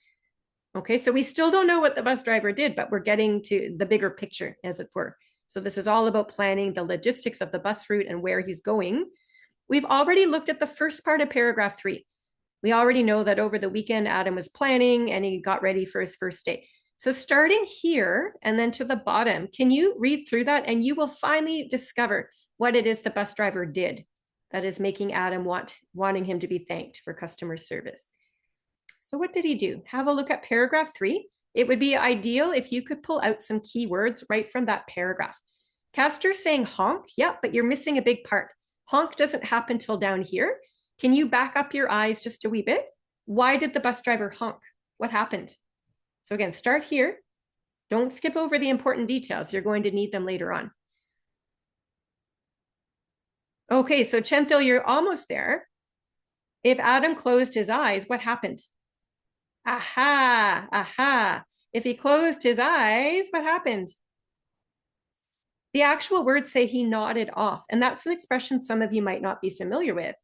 Okay, so we still don't know what the bus driver did, but we're getting to the bigger picture, as it were. So this is all about planning the logistics of the bus route and where he's going. We've already looked at the first part of paragraph 3. We already know that over the weekend, Adam was planning and he got ready for his first day. So starting here and then to the bottom, can you read through that and you will finally discover what it is the bus driver did that is making Adam wanting him to be thanked for customer service. So what did he do? Have a look at paragraph 3. It would be ideal if you could pull out some keywords right from that paragraph. Castor's saying honk. Yeah, but you're missing a big part. Honk doesn't happen till down here. Can you back up your eyes just a wee bit? Why did the bus driver honk? What happened? So again, start here. Don't skip over the important details. You're going to need them later on. Okay, so Chenthil, you're almost there. If Adam closed his eyes, what happened? Aha, aha. If he closed his eyes, what happened? The actual words say he nodded off, and that's an expression some of you might not be familiar with.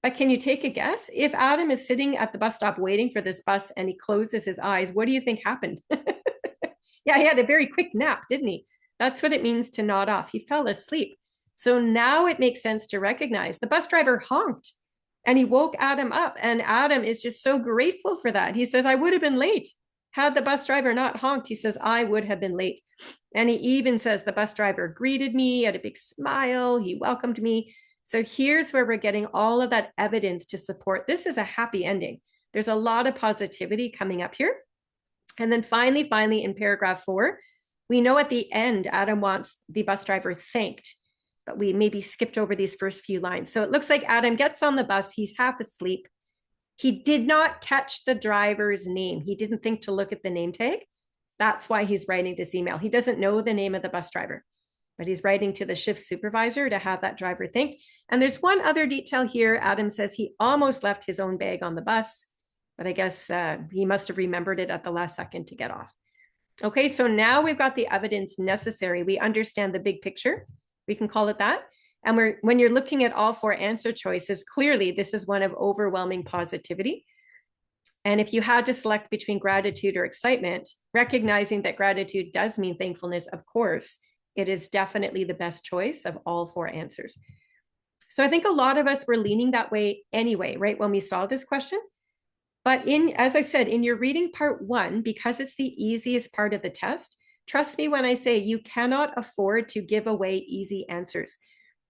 But can you take a guess? If Adam is sitting at the bus stop waiting for this bus and he closes his eyes, what do you think happened? Yeah, he had a very quick nap, didn't he? That's what it means to nod off. He fell asleep. So now it makes sense to recognize the bus driver honked and he woke Adam up. And Adam is just so grateful for that. He says, I would have been late. Had the bus driver not honked, he says, I would have been late. And he even says the bus driver greeted me, had a big smile. He welcomed me. So here's where we're getting all of that evidence to support this is a happy ending. There's a lot of positivity coming up here. And then finally, in paragraph 4, we know at the end, Adam wants the bus driver thanked, but we maybe skipped over these first few lines. So it looks like Adam gets on the bus. He's half asleep. He did not catch the driver's name. He didn't think to look at the name tag. That's why he's writing this email. He doesn't know the name of the bus driver, but he's writing to the shift supervisor to have that driver thanked. And there's one other detail here. Adam says he almost left his own bag on the bus, but I guess he must have remembered it at the last second to get off. Okay, so now we've got the evidence necessary. We understand the big picture. We can call it that. And when you're looking at all 4 answer choices, clearly this is one of overwhelming positivity. And if you had to select between gratitude or excitement, recognizing that gratitude does mean thankfulness, of course, it is definitely the best choice of all 4 answers. So I think a lot of us were leaning that way anyway, right, when we saw this question. But as I said, in your reading part 1, because it's the easiest part of the test, trust me when I say you cannot afford to give away easy answers.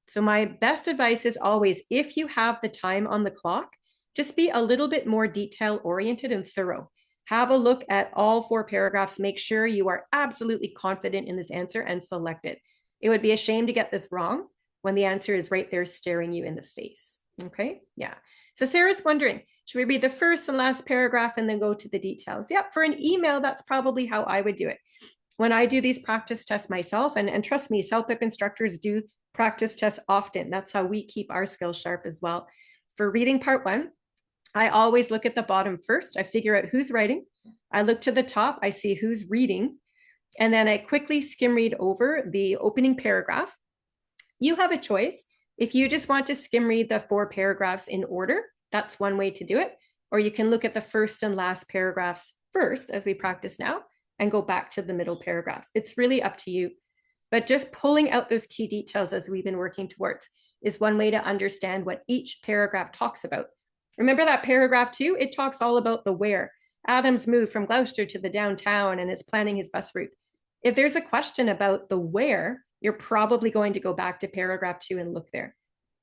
So my best advice is always, if you have the time on the clock, just be a little bit more detail oriented and thorough. Have a look at all 4 paragraphs. Make sure you are absolutely confident in this answer and select it. It would be a shame to get this wrong when the answer is right there staring you in the face. Okay, yeah. So Sarah's wondering, should we read the first and last paragraph and then go to the details? Yep, for an email, that's probably how I would do it. When I do these practice tests myself, and trust me, CELPIP instructors do practice tests often. That's how we keep our skills sharp as well. For reading part 1, I always look at the bottom first. I figure out who's writing. I look to the top. I see who's reading. And then I quickly skim read over the opening paragraph. You have a choice. If you just want to skim read the 4 paragraphs in order, that's one way to do it. Or you can look at the first and last paragraphs first, as we practice now, and go back to the middle paragraphs. It's really up to you. But just pulling out those key details as we've been working towards is one way to understand what each paragraph talks about. Remember that paragraph 2? It talks all about the where. Adam's moved from Gloucester to the downtown and is planning his bus route. If there's a question about the where, you're probably going to go back to paragraph 2 and look there.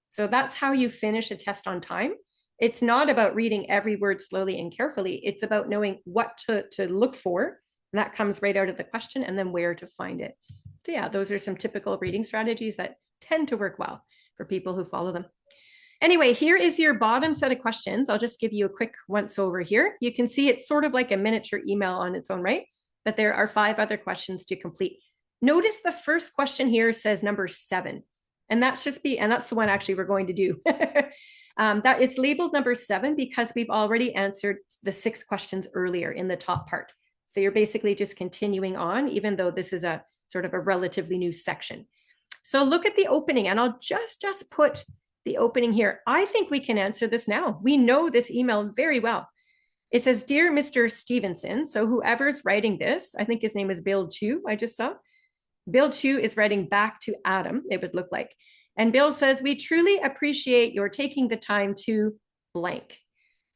So that's how you finish a test on time. It's not about reading every word slowly and carefully. It's about knowing what to look for. And that comes right out of the question, and then where to find it. So yeah, those are some typical reading strategies that tend to work well for people who follow them. Anyway, here is your bottom set of questions. I'll just give you a quick once over here. You can see it's sort of like a miniature email on its own right, but there are 5 other questions to complete. Notice the first question here says number 7, and that's the one actually we're going to do. That it's labeled number 7 because we've already answered the 6 questions earlier in the top part. So you're basically just continuing on, even though this is a sort of a relatively new section. So look at the opening, and I'll just put the opening here. I think we can answer this now. We know this email very well. It says, "Dear Mr. Stevenson," so whoever's writing this, I think his name is Bill 2, I just saw. Bill 2 is writing back to Adam, it would look like. And Bill says, "We truly appreciate your taking the time to blank."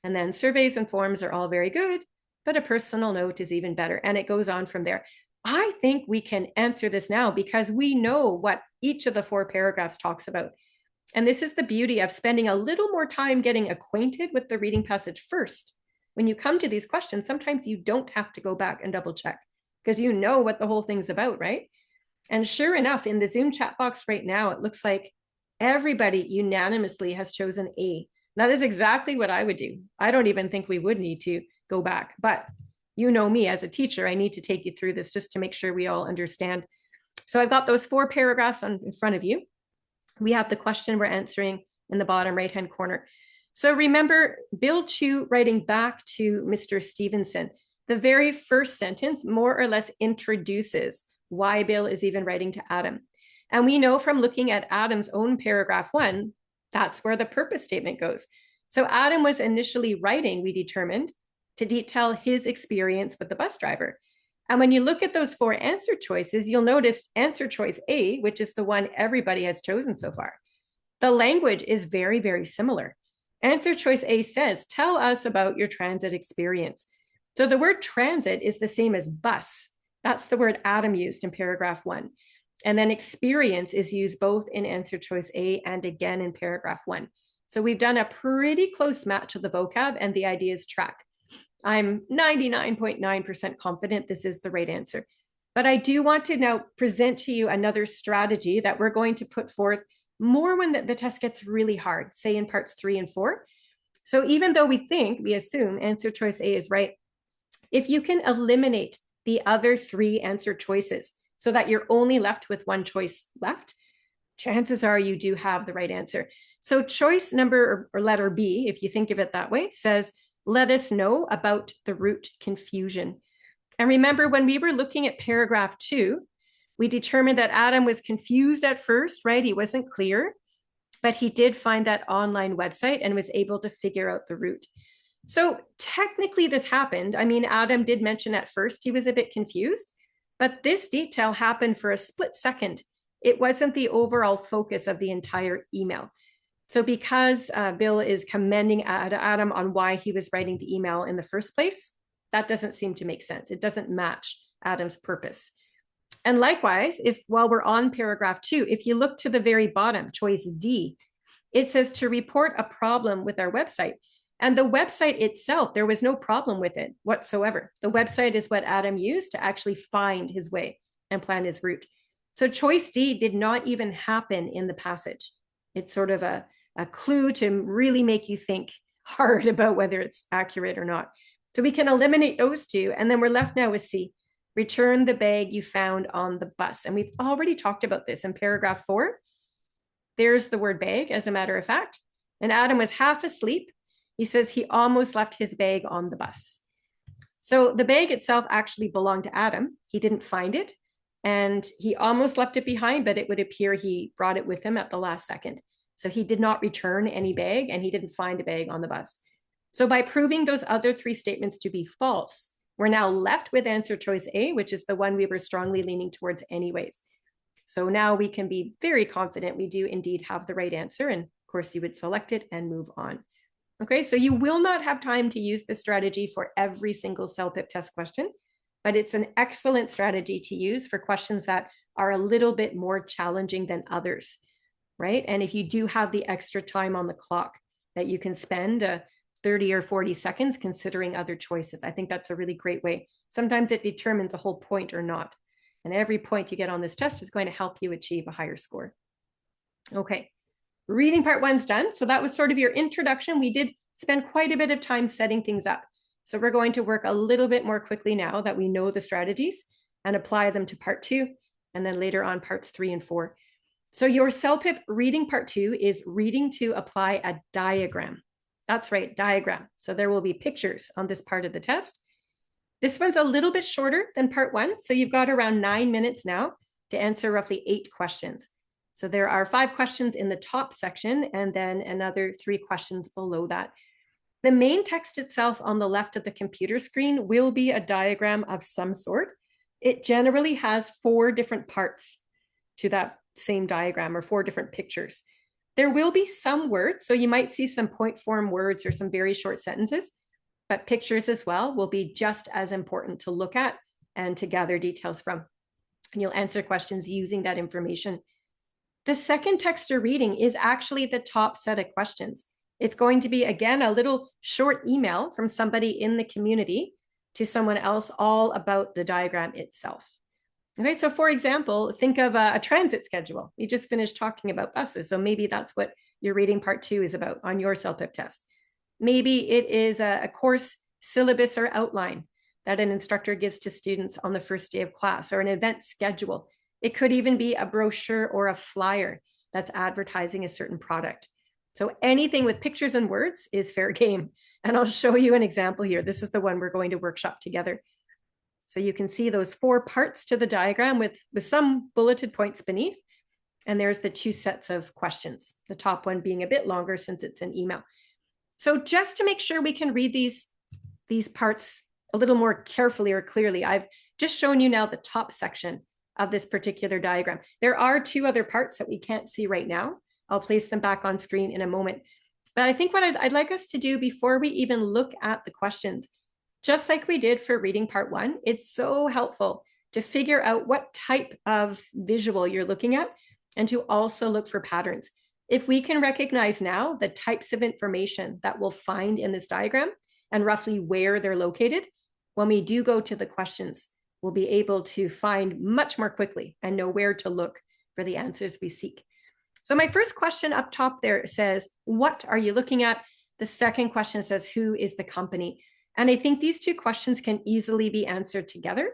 And then surveys and forms are all very good, but a personal note is even better. And it goes on from there. I think we can answer this now because we know what each of the 4 paragraphs talks about. And this is the beauty of spending a little more time getting acquainted with the reading passage first. When you come to these questions, sometimes you don't have to go back and double check because you know what the whole thing's about, right? And sure enough, in the Zoom chat box right now, it looks like everybody unanimously has chosen A. That is exactly what I would do. I don't even think we would need to go back, but you know me as a teacher, I need to take you through this just to make sure we all understand. So I've got those 4 paragraphs in front of you. We have the question we're answering in the bottom right-hand corner. So remember, Bill 2 writing back to Mr. Stevenson. The very first sentence more or less introduces why Bill is even writing to Adam. And we know from looking at Adam's own paragraph 1, that's where the purpose statement goes. So Adam was initially writing, we determined, to detail his experience with the bus driver. And when you look at those 4 answer choices, you'll notice answer choice A, which is the one everybody has chosen so far. The language is very, very similar. Answer choice A says, "Tell us about your transit experience." So the word transit is the same as bus. That's the word Adam used in paragraph 1. And then experience is used both in answer choice A and again in paragraph 1. So we've done a pretty close match of the vocab, and the ideas track. I'm 99.9% confident this is the right answer. But I do want to now present to you another strategy that we're going to put forth more when the test gets really hard, say in parts 3 and 4. So even though we assume answer choice A is right, if you can eliminate the other 3 answer choices so that you're only left with 1 choice left, chances are you do have the right answer. So choice number or letter B, if you think of it that way, says, "Let us know about the route confusion." And remember, when we were looking at paragraph 2, we determined that Adam was confused at first, right? He wasn't clear, but he did find that online website and was able to figure out the route. So technically this happened. I mean, Adam did mention at first he was a bit confused, but this detail happened for a split second. It wasn't the overall focus of the entire email. So because Bill is commending Adam on why he was writing the email in the first place, that doesn't seem to make sense. It doesn't match Adam's purpose. And likewise, while we're on paragraph 2, if you look to the very bottom, choice D, it says to report a problem with our website. And the website itself, there was no problem with it whatsoever. The website is what Adam used to actually find his way and plan his route. So choice D did not even happen in the passage. It's sort of a clue to really make you think hard about whether it's accurate or not. So we can eliminate those 2. And then we're left now with C, return the bag you found on the bus. And we've already talked about this in paragraph 4. There's the word bag, as a matter of fact. And Adam was half asleep. He says he almost left his bag on the bus. So the bag itself actually belonged to Adam. He didn't find it, and he almost left it behind, but it would appear he brought it with him at the last second. So he did not return any bag and he didn't find a bag on the bus. So by proving those other three statements to be false, we're now left with answer choice A, which is the one we were strongly leaning towards anyways. So now we can be very confident we do indeed have the right answer. And of course, you would select it and move on. Okay, so you will not have time to use this strategy for every single CELPIP test question, but it's an excellent strategy to use for questions that are a little bit more challenging than others, right? And if you do have the extra time on the clock that you can spend 30 or 40 seconds considering other choices, I think that's a really great way. Sometimes it determines a whole point or not. And every point you get on this test is going to help you achieve a higher score. Okay, reading part one's done. So that was sort of your introduction. We did spend quite a bit of time setting things up. So we're going to work a little bit more quickly now that we know the strategies and apply them to part two, and then later on parts 3 and 4. So your CELPIP reading part 2 is reading to apply a diagram. That's right, diagram. So there will be pictures on this part of the test. This one's a little bit shorter than part 1. So you've got around 9 minutes now to answer roughly 8 questions. So there are 5 questions in the top section and then another 3 questions below that. The main text itself on the left of the computer screen will be a diagram of some sort. It generally has 4 different parts to that same diagram, or 4 different pictures. There will be some words, so you might see some point form words or some very short sentences, but pictures as well will be just as important to look at and to gather details from. And you'll answer questions using that information. The second text or reading is actually the top set of questions. It's going to be, again, a little short email from somebody in the community to someone else all about the diagram itself. Okay, so for example, think of a transit schedule. We just finished talking about buses, so maybe that's what your reading part 2 is about on your CELPIP test. Maybe it is a course syllabus or outline that an instructor gives to students on the first day of class, or an event schedule. It could even be a brochure or a flyer that's advertising a certain product. So anything with pictures and words is fair game. And I'll show you an example here. This is the one we're going to workshop together. So you can see those 4 parts to the diagram with some bulleted points beneath. And there's the 2 sets of questions, the top one being a bit longer since it's an email. So just to make sure we can read these parts a little more carefully or clearly, I've just shown you now the top section of this particular diagram. There are 2 other parts that we can't see right now. I'll place them back on screen in a moment. But I think what I'd like us to do before we even look at the questions, just like we did for reading part 1, it's so helpful to figure out what type of visual you're looking at and to also look for patterns. If we can recognize now the types of information that we'll find in this diagram and roughly where they're located, when we do go to the questions, we'll be able to find much more quickly and know where to look for the answers we seek. So my first question up top there says, what are you looking at? The second question says, who is the company? And I think these 2 questions can easily be answered together.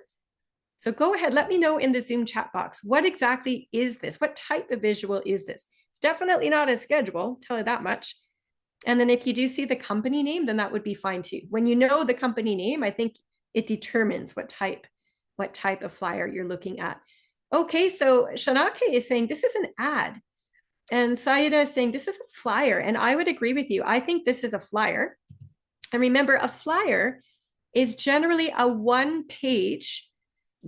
So go ahead, let me know in the Zoom chat box, what exactly is this? What type of visual is this? It's definitely not a schedule, tell you that much. And then if you do see the company name, then that would be fine too. When you know the company name, I think it determines what type of flyer you're looking at. Okay, so Shanake is saying this is an ad. And Saida is saying this is a flyer. And I would agree with you. I think this is a flyer. And remember, a flyer is generally a 1-page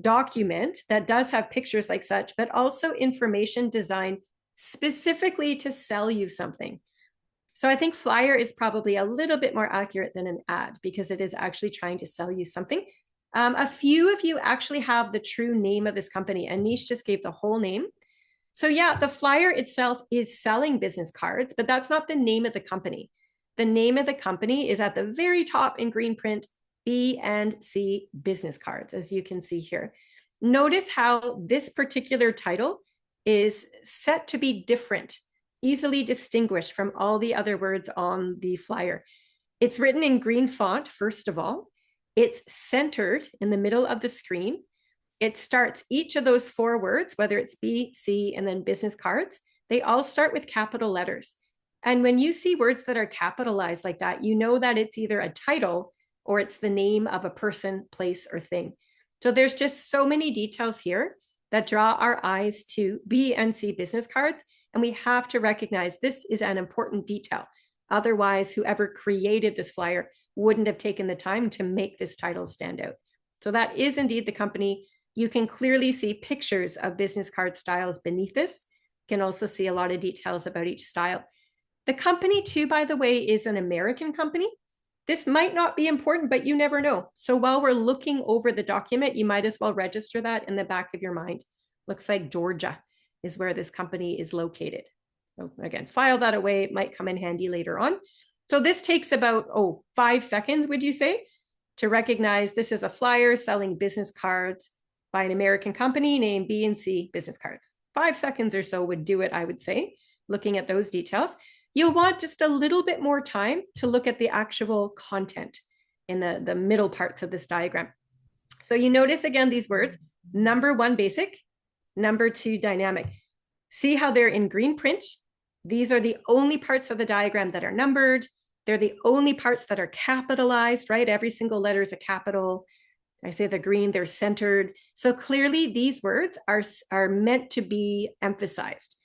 document that does have pictures like such, but also information designed specifically to sell you something. So I think flyer is probably a little bit more accurate than an ad because it is actually trying to sell you something. A few of you actually have the true name of this company, and Nish just gave the whole name. So yeah, the flyer itself is selling business cards, but that's not the name of the company. The name of the company is at the very top in green print, B&C business cards, as you can see here. Notice how this particular title is set to be different, easily distinguished from all the other words on the flyer. It's written in green font, first of all. It's centered in the middle of the screen. It starts each of those 4 words, whether it's B, C, and then business cards, they all start with capital letters. And when you see words that are capitalized like that, you know that it's either a title or it's the name of a person, place, or thing. So there's just so many details here that draw our eyes to B and C business cards. And we have to recognize this is an important detail. Otherwise, whoever created this flyer wouldn't have taken the time to make this title stand out. So that is indeed the company. You can clearly see pictures of business card styles beneath this. You can also see a lot of details about each style. The company too, by the way, is an American company. This might not be important, but you never know. So while we're looking over the document, you might as well register that in the back of your mind. Looks like Georgia is where this company is located. So again, file that away. It might come in handy later on. So this takes about, 5 seconds, would you say, to recognize this is a flyer selling business cards by an American company named B&C Business Cards. 5 seconds or so would do it, I would say, looking at those details. You'll want just a little bit more time to look at the actual content in the middle parts of this diagram. So you notice again these words, number 1 basic, number 2 dynamic. See how they're in green print? These are the only parts of the diagram that are numbered. They're the only parts that are capitalized, right? Every single letter is a capital. I say the green, they're centered. So clearly these words are meant to be emphasized.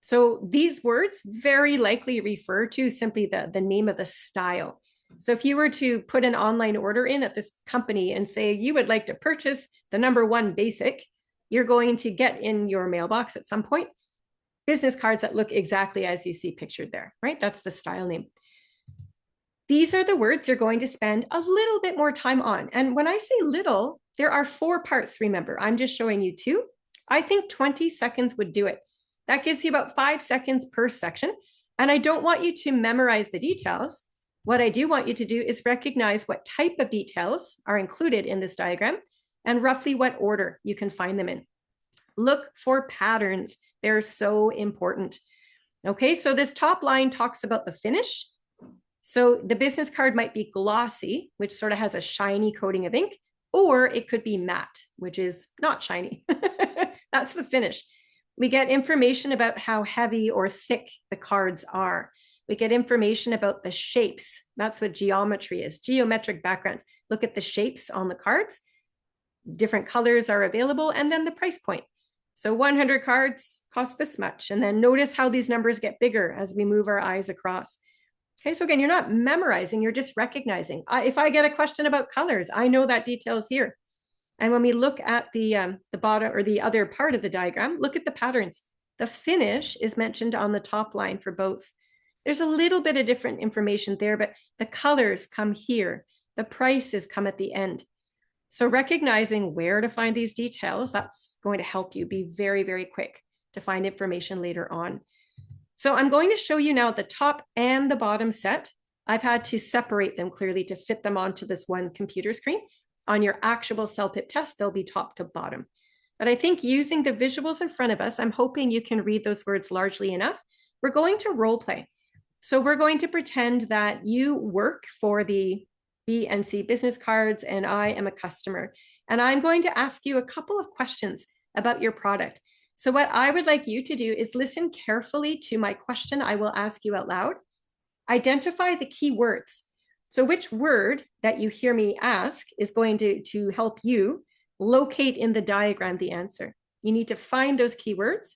So these words very likely refer to simply the name of the style. So if you were to put an online order in at this company and say you would like to purchase the number 1 basic, you're going to get in your mailbox at some point business cards that look exactly as you see pictured there, right? That's the style name. These are the words you're going to spend a little bit more time on. And when I say little, there are 4 parts, remember. I'm just showing you 2. I think 20 seconds would do it. That gives you about 5 seconds per section. And I don't want you to memorize the details. What I do want you to do is recognize what type of details are included in this diagram and roughly what order you can find them in. Look for patterns. They're so important. Okay, so this top line talks about the finish. So the business card might be glossy, which sort of has a shiny coating of ink, or it could be matte, which is not shiny. That's the finish. We get information about how heavy or thick the cards are. We get information about the shapes. That's what geometry is, geometric backgrounds. Look at the shapes on the cards. Different colors are available, and then the price point. So 100 cards cost this much. And then notice how these numbers get bigger as we move our eyes across. Okay, so again, you're not memorizing, you're just recognizing. If I get a question about colors, I know that detail is here. And when we look at the bottom or the other part of the diagram, look at the patterns. The finish is mentioned on the top line for both. There's a little bit of different information there, but the colors come here. The prices come at the end. So recognizing where to find these details, that's going to help you be very, very quick to find information later on. So I'm going to show you now the top and the bottom set. I've had to separate them clearly to fit them onto this one computer screen. On your actual CELPIP test, they'll be top to bottom. But I think using the visuals in front of us, I'm hoping you can read those words largely enough. We're going to role play. So we're going to pretend that you work for the B&C business cards and I am a customer. And I'm going to ask you a couple of questions about your product. So what I would like you to do is listen carefully to my question I will ask you out loud. Identify the key words. So which word that you hear me ask is going to help you locate in the diagram the answer. You need to find those keywords.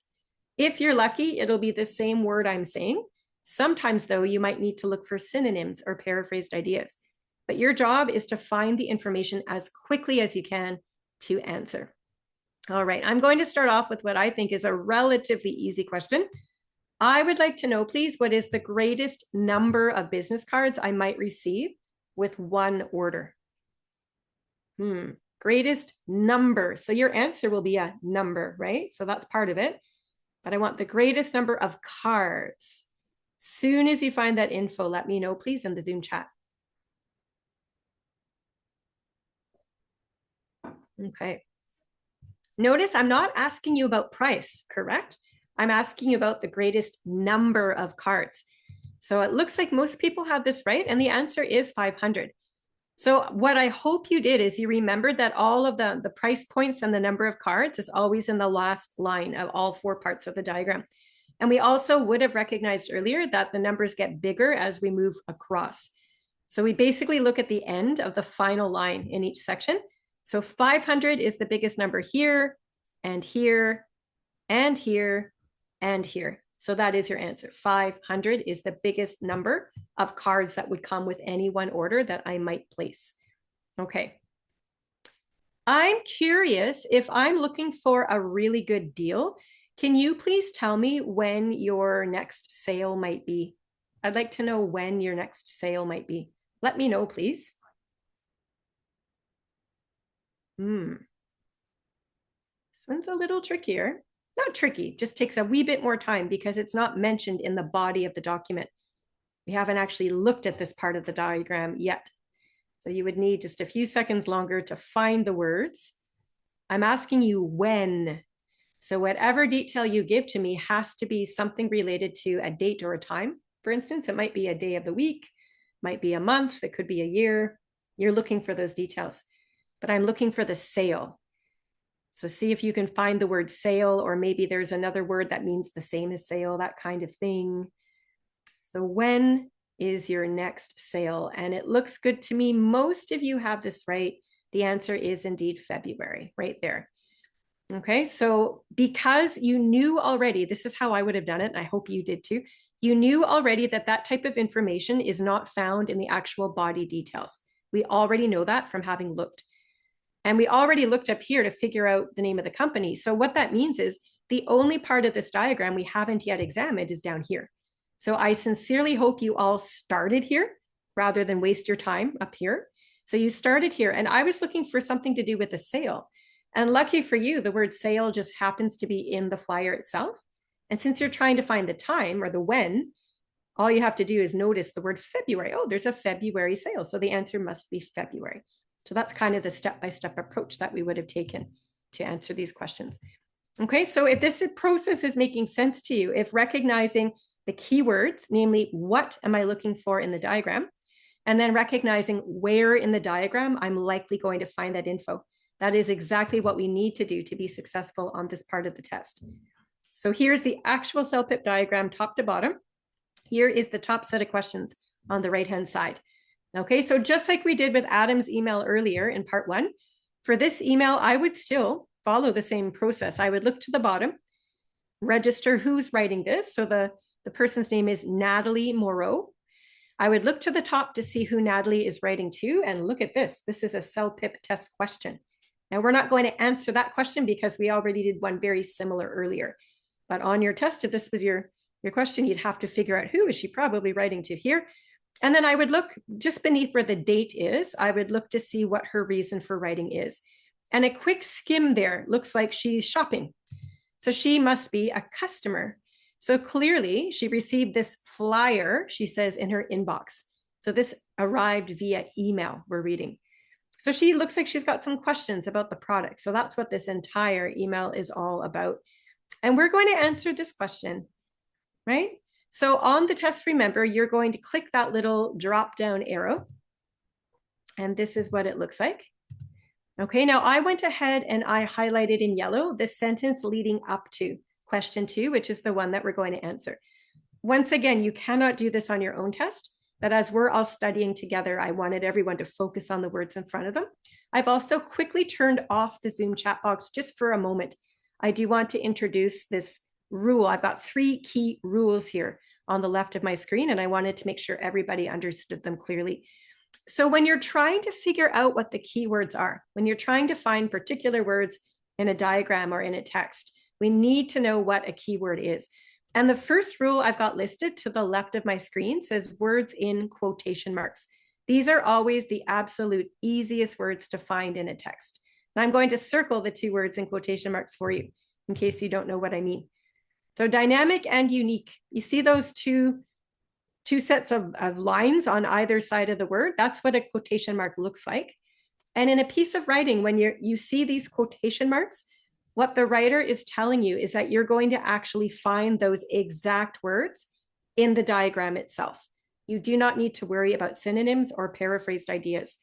If you're lucky, it'll be the same word I'm saying. Sometimes though, you might need to look for synonyms or paraphrased ideas. But your job is to find the information as quickly as you can to answer. All right, I'm going to start off with what I think is a relatively easy question. I would like to know, please, what is the greatest number of business cards I might receive with one order? Greatest number. So your answer will be a number, right? So that's part of it. But I want the greatest number of cards. Soon as you find that info, let me know, please, in the Zoom chat. Okay. Notice I'm not asking you about price, correct? I'm asking you about the greatest number of cards. So it looks like most people have this right, and the answer is 500. So what I hope you did is you remembered that all of the price points and the number of cards is always in the last line of all 4 parts of the diagram. And we also would have recognized earlier that the numbers get bigger as we move across. So we basically look at the end of the final line in each section. So 500 is the biggest number here, and here, and here, and here. So that is your answer. 500 is the biggest number of cards that would come with any one order that I might place. Okay. I'm curious, if I'm looking for a really good deal, can you please tell me when your next sale might be? I'd like to know when your next sale might be. Let me know, please. This one's a little trickier. Not tricky, just takes a wee bit more time because it's not mentioned in the body of the document. We haven't actually looked at this part of the diagram yet. So you would need just a few seconds longer to find the words. I'm asking you when. So whatever detail you give to me has to be something related to a date or a time. For instance, it might be a day of the week, might be a month, it could be a year. You're looking for those details, but I'm looking for the sale. So see if you can find the word sale, or maybe there's another word that means the same as sale, that kind of thing. So when is your next sale? And it looks good to me. Most of you have this right. The answer is indeed February, right there. Okay, so because you knew already, this is how I would have done it, and I hope you did too. You knew already that that type of information is not found in the actual body details. We already know that from having looked. And we already looked up here to figure out the name of the company. So what that means is the only part of this diagram we haven't yet examined is down here. So I sincerely hope you all started here rather than waste your time up here. So you started here, and I was looking for something to do with a sale. And lucky for you, the word sale just happens to be in the flyer itself. And since you're trying to find the time or the when, all you have to do is notice the word February. Oh, there's a February sale. So the answer must be February. So that's kind of the step-by-step approach that we would have taken to answer these questions. Okay, so if this process is making sense to you, if recognizing the keywords, namely, what am I looking for in the diagram, and then recognizing where in the diagram I'm likely going to find that info, that is exactly what we need to do to be successful on this part of the test. So here's the actual CELPIP diagram, top to bottom. Here is the top set of questions on the right-hand side. Okay, so just like we did with Adam's email earlier in part 1, for this email, I would still follow the same process. I would look to the bottom, register who's writing this. So the person's name is Natalie Moreau. I would look to the top to see who Natalie is writing to, and look at this. This is a CELPIP test question. Now, we're not going to answer that question because we already did one very similar earlier. But on your test, if this was your question, you'd have to figure out who is she probably writing to here. And then I would look just beneath where the date is. I would look to see what her reason for writing is. And a quick skim there looks like she's shopping. So she must be a customer. So clearly she received this flyer, she says, in her inbox. So this arrived via email, we're reading. So she looks like she's got some questions about the product. So that's what this entire email is all about. And we're going to answer this question, right? So on the test, remember, you're going to click that little drop down arrow. And this is what it looks like. Okay, now I went ahead and I highlighted in yellow the sentence leading up to question 2, which is the one that we're going to answer. Once again, you cannot do this on your own test, but as we're all studying together, I wanted everyone to focus on the words in front of them. I've also quickly turned off the Zoom chat box just for a moment. I do want to introduce this rule. I've got 3 key rules here on the left of my screen, and I wanted to make sure everybody understood them clearly. So when you're trying to figure out what the keywords are, when you're trying to find particular words in a diagram or in a text, we need to know what a keyword is. And the first rule I've got listed to the left of my screen says words in quotation marks. These are always the absolute easiest words to find in a text. And I'm going to circle the 2 words in quotation marks for you in case you don't know what I mean. So dynamic and unique. You see those two sets of lines on either side of the word? That's what a quotation mark looks like. And in a piece of writing, when you see these quotation marks, what the writer is telling you is that you're going to actually find those exact words in the diagram itself. You do not need to worry about synonyms or paraphrased ideas.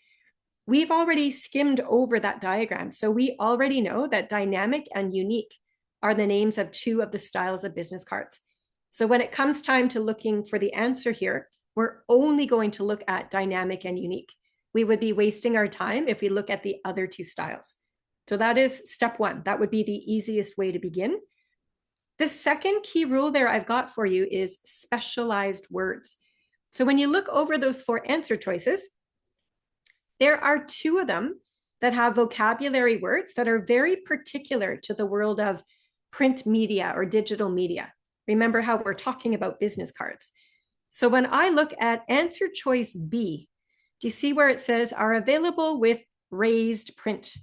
We've already skimmed over that diagram, so we already know that dynamic and unique are the names of 2 of the styles of business cards. So when it comes time to looking for the answer here, we're only going to look at dynamic and unique. We would be wasting our time if we look at the other 2 styles. So that is step 1. That would be the easiest way to begin. The second key rule there I've got for you is specialized words. So when you look over those 4 answer choices, there are 2 of them that have vocabulary words that are very particular to the world of print media or digital media. Remember how we're talking about business cards. So when I look at answer choice B, do you see where it says are available with raised print?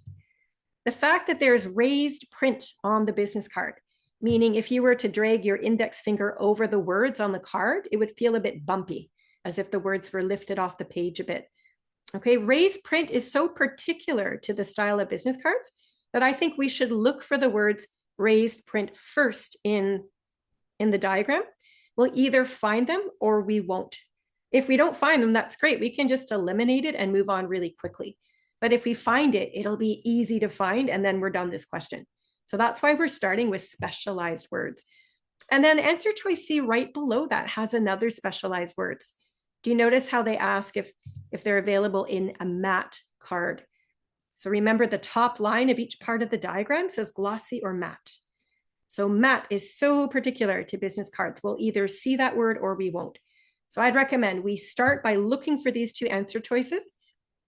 The fact that there's raised print on the business card, meaning if you were to drag your index finger over the words on the card, it would feel a bit bumpy, as if the words were lifted off the page a bit. Okay, raised print is so particular to the style of business cards that I think we should look for the words raised print first in the diagram. We'll either find them or we won't. If we don't find them, that's great. We can just eliminate it and move on really quickly. But if we find it, it'll be easy to find, and then we're done this question. So that's why we're starting with specialized words. And then answer choice C right below that has another specialized words. Do you notice how they ask if they're available in a matte card? So remember, the top line of each part of the diagram says glossy or matte. So matte is so particular to business cards. We'll either see that word or we won't. So I'd recommend we start by looking for these 2 answer choices.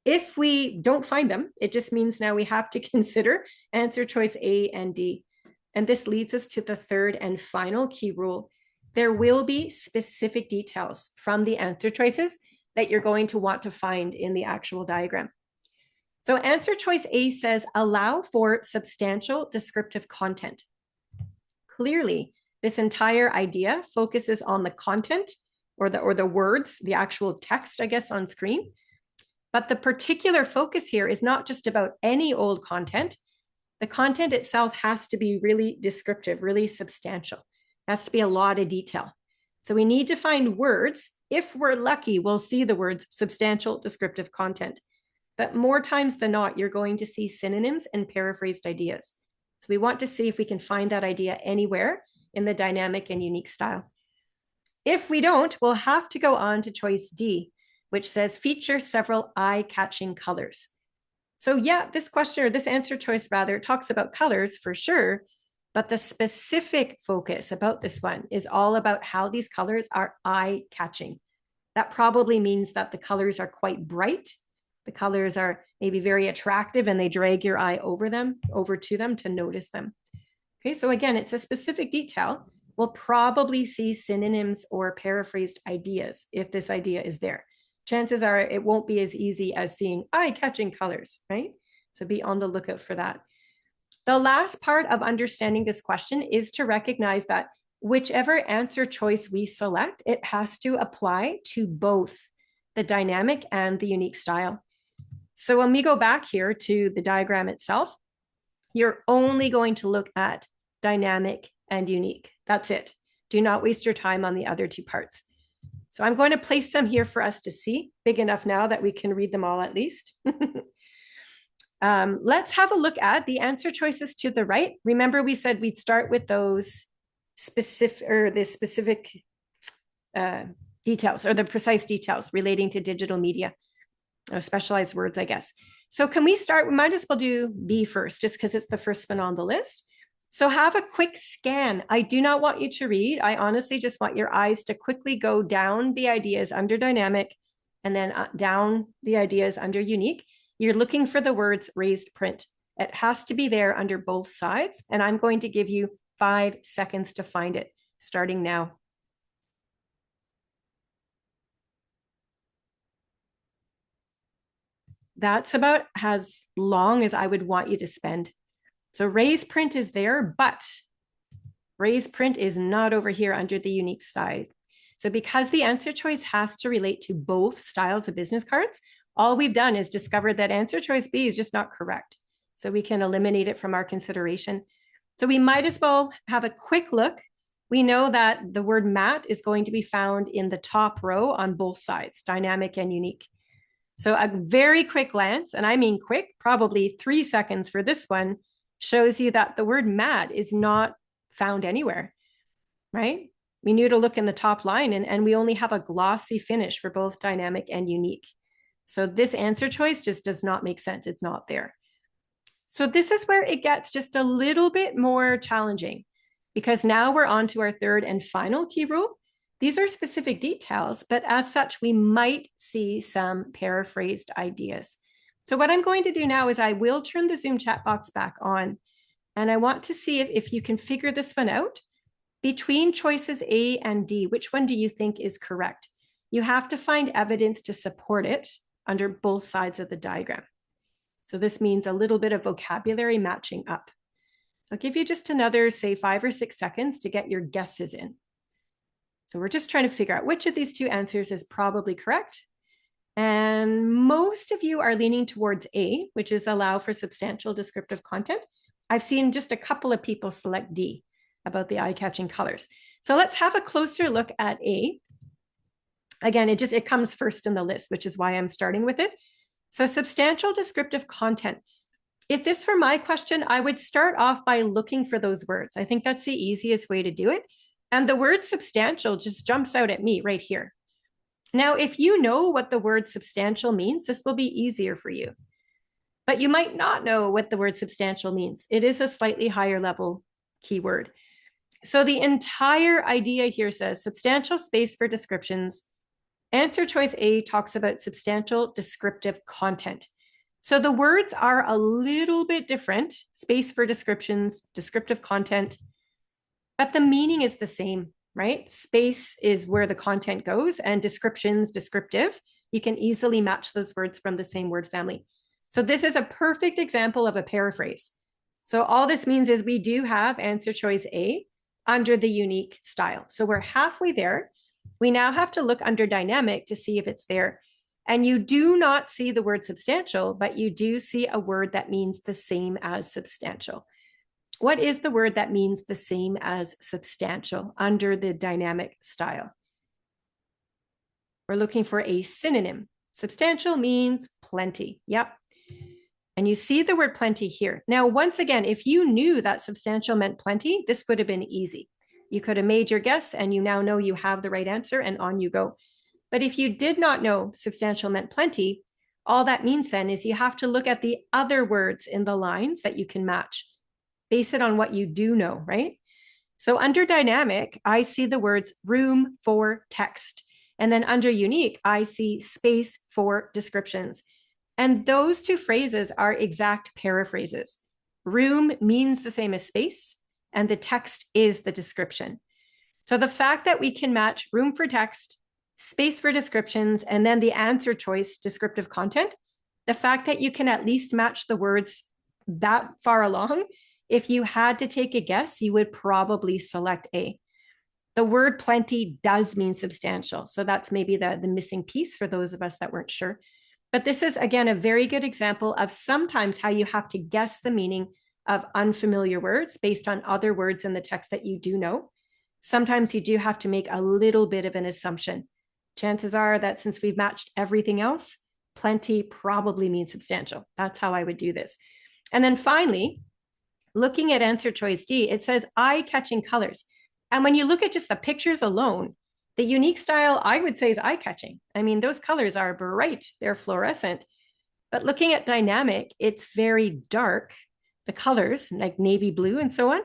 If we don't find them, it just means now we have to consider answer choice A and D. And this leads us to the third and final key rule. There will be specific details from the answer choices that you're going to want to find in the actual diagram. So answer choice A says, allow for substantial descriptive content. Clearly, this entire idea focuses on the content or the words, the actual text, I guess, on screen. But the particular focus here is not just about any old content. The content itself has to be really descriptive, really substantial. It has to be a lot of detail. So we need to find words. If we're lucky, we'll see the words substantial descriptive content. But more times than not, you're going to see synonyms and paraphrased ideas. So we want to see if we can find that idea anywhere in the dynamic and unique style. If we don't, we'll have to go on to choice D, which says feature several eye-catching colors. So yeah, this question, or this answer choice rather, talks about colors for sure, but the specific focus about this one is all about how these colors are eye-catching. That probably means that the colors are quite bright. The colors are maybe very attractive and they drag your eye over to them to notice them. Okay, so again, it's a specific detail. We'll probably see synonyms or paraphrased ideas if this idea is there. Chances are it won't be as easy as seeing eye-catching colors, right? So be on the lookout for that. The last part of understanding this question is to recognize that whichever answer choice we select, it has to apply to both the dynamic and the unique style. So when we go back here to the diagram itself, you're only going to look at dynamic and unique. That's it. Do not waste your time on the other 2 parts. So I'm going to place them here for us to see, big enough now that we can read them all at least. Let's have a look at the answer choices to the right. Remember, we said we'd start with those specific details, or the precise details relating to digital media, or specialized words, I guess. So can we start? We might as well do B first, just because it's the first one on the list. So have a quick scan. I do not want you to read. I honestly just want your eyes to quickly go down the ideas under dynamic and then down the ideas under unique. You're looking for the words raised print. It has to be there under both sides. And I'm going to give you 5 seconds to find it, starting now. That's about as long as I would want you to spend. So raised print is there, but raised print is not over here under the unique side. So because the answer choice has to relate to both styles of business cards, all we've done is discovered that answer choice B is just not correct. So we can eliminate it from our consideration. So we might as well have a quick look. We know that the word matte is going to be found in the top row on both sides, dynamic and unique. So a very quick glance, and I mean quick, probably 3 seconds for this one, shows you that the word matte is not found anywhere, right? We knew to look in the top line, and we only have a glossy finish for both dynamic and unique. So this answer choice just does not make sense. It's not there. So this is where it gets just a little bit more challenging. because now we're on to our third and final key rule. These are specific details, but as such, we might see some paraphrased ideas. So what I'm going to do now is I will turn the Zoom chat box back on, and I want to see if you can figure this one out. Between choices A and D, which one do you think is correct? You have to find evidence to support it under both sides of the diagram. So this means a little bit of vocabulary matching up. So I'll give you just another, say, 5 or 6 seconds to get your guesses in. So we're just trying to figure out which of these two answers is probably correct. And most of you are leaning towards A, which is allow for substantial descriptive content. I've seen just a couple of people select D, about the eye-catching colors. So let's have a closer look at A. Again, it comes first in the list, which is why I'm starting with it. So substantial descriptive content. If this were my question, I would start off by looking for those words. I think that's the easiest way to do it. And the word substantial just jumps out at me right here. Now, if you know what the word substantial means, this will be easier for you. But you might not know what the word substantial means. It is a slightly higher level keyword. So the entire idea here says substantial space for descriptions. Answer choice A talks about substantial descriptive content. So the words are a little bit different, space for descriptions, descriptive content, but the meaning is the same, right? Space is where the content goes, and descriptions, descriptive. You can easily match those words from the same word family. So this is a perfect example of a paraphrase. So all this means is we do have answer choice A under the unique style. So we're halfway there. We now have to look under dynamic to see if it's there. And you do not see the word substantial, but you do see a word that means the same as substantial. What is the word that means the same as substantial under the dynamic style? We're looking for a synonym. Substantial means plenty. Yep. And you see the word plenty here. Now, once again, if you knew that substantial meant plenty, this would have been easy. You could have made your guess and you now know you have the right answer and on you go. But if you did not know substantial meant plenty, all that means then is you have to look at the other words in the lines that you can match. Base it on what you do know, right? So under dynamic, I see the words room for text. And then under unique, I see space for descriptions. And those two phrases are exact paraphrases. Room means the same as space, and the text is the description. So the fact that we can match room for text, space for descriptions, and then the answer choice, descriptive content, the fact that you can at least match the words that far along, if you had to take a guess, you would probably select A. The word plenty does mean substantial. So that's maybe the missing piece for those of us that weren't sure. But this is, again, a very good example of sometimes how you have to guess the meaning of unfamiliar words based on other words in the text that you do know. Sometimes you do have to make a little bit of an assumption. Chances are that since we've matched everything else, plenty probably means substantial. That's how I would do this. And then finally, looking at answer choice D, it says eye-catching colors. And when you look at just the pictures alone, the unique style, I would say, is eye-catching. I mean, those colors are bright, they're fluorescent. But looking at dynamic, it's very dark. The colors, like navy blue and so on.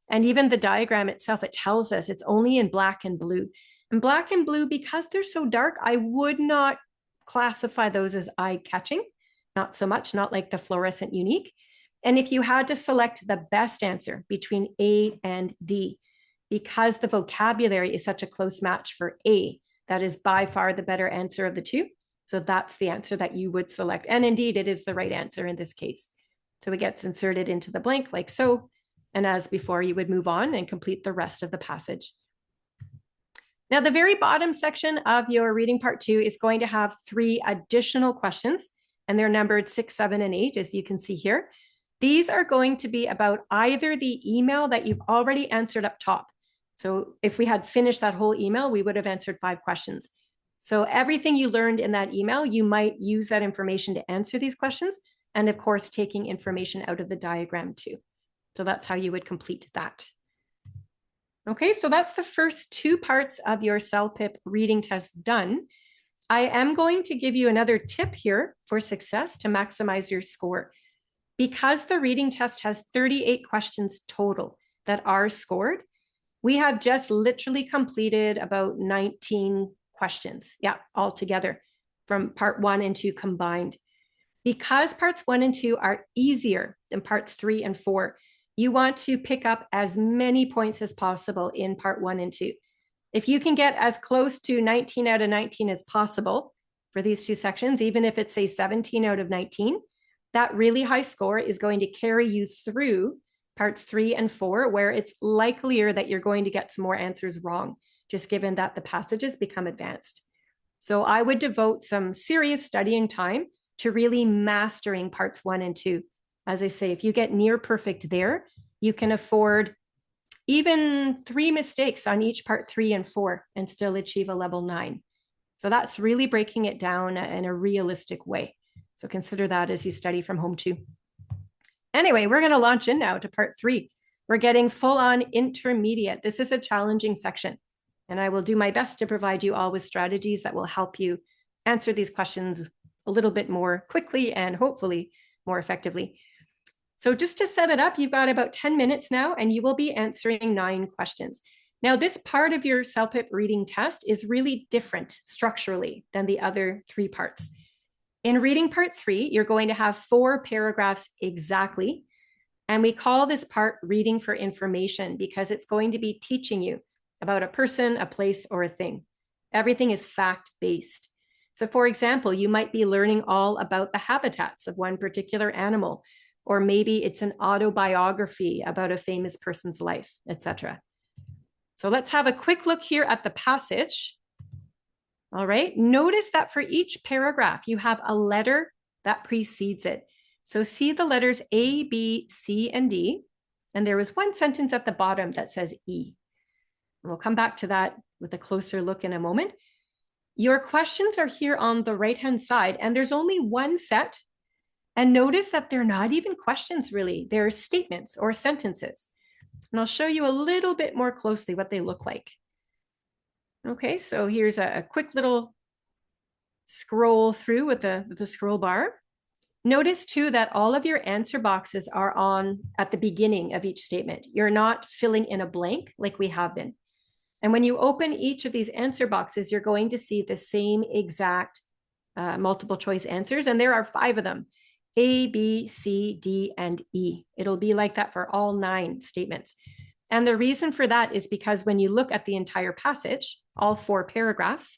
And even the diagram itself, it tells us it's only in black and blue. And black and blue, because they're so dark, I would not classify those as eye-catching. Not so much, not like the fluorescent unique. And if you had to select the best answer between A and D, because the vocabulary is such a close match for A, that is by far the better answer of the two. So that's the answer that you would select. And indeed, it is the right answer in this case. So it gets inserted into the blank like so. And as before, you would move on and complete the rest of the passage. Now, the very bottom section of your reading part 2 is going to have 3 additional questions, and they're numbered 6, 7, and 8, as you can see here. These are going to be about either the email that you've already answered up top. So if we had finished that whole email, we would have answered 5 questions. So everything you learned in that email, you might use that information to answer these questions. And of course, taking information out of the diagram too. So that's how you would complete that. Okay, so that's the first 2 parts of your CELPIP reading test done. I am going to give you another tip here for success to maximize your score. Because the reading test has 38 questions total that are scored, We have just literally completed about 19 questions, yeah, altogether from part 1 and 2 combined. Because parts 1 and 2 are easier than parts 3 and 4, you want to pick up as many points as possible in part 1 and 2. If you can get as close to 19 out of 19 as possible for these two sections, even if it's say 17 out of 19, that really high score is going to carry you through parts 3 and 4, where it's likelier that you're going to get some more answers wrong, just given that the passages become advanced. So I would devote some serious studying time to really mastering parts 1 and 2. As I say, if you get near perfect there, you can afford even 3 mistakes on each part 3 and 4 and still achieve a level 9. So that's really breaking it down in a realistic way. So consider that as you study from home too. Anyway, we're going to launch in now to part 3. We're getting full on intermediate. This is a challenging section, and I will do my best to provide you all with strategies that will help you answer these questions a little bit more quickly and hopefully more effectively. So just to set it up, you've got about 10 minutes now, and you will be answering 9 questions. Now, this part of your CELPIP reading test is really different structurally than the other 3 parts. In reading part 3, you're going to have 4 paragraphs exactly. And we call this part reading for information because it's going to be teaching you about a person, a place, or a thing. Everything is fact-based. So for example, you might be learning all about the habitats of one particular animal, or maybe it's an autobiography about a famous person's life, etc. So let's have a quick look here at the passage. All right, notice that for each paragraph, you have a letter that precedes it. So see the letters A, B, C, and D. And there was one sentence at the bottom that says E. And we'll come back to that with a closer look in a moment. Your questions are here on the right-hand side, and there's only one set. And notice that they're not even questions, really. They're statements or sentences. And I'll show you a little bit more closely what they look like. Okay, so here's a quick little scroll through with the scroll bar. Notice too that all of your answer boxes are on at the beginning of each statement. You're not filling in a blank like we have been. And when you open each of these answer boxes, you're going to see the same exact multiple choice answers. And there are 5 of them: A, B, C, D, and E. It'll be like that for all 9 statements. And the reason for that is because when you look at the entire passage, all 4 paragraphs,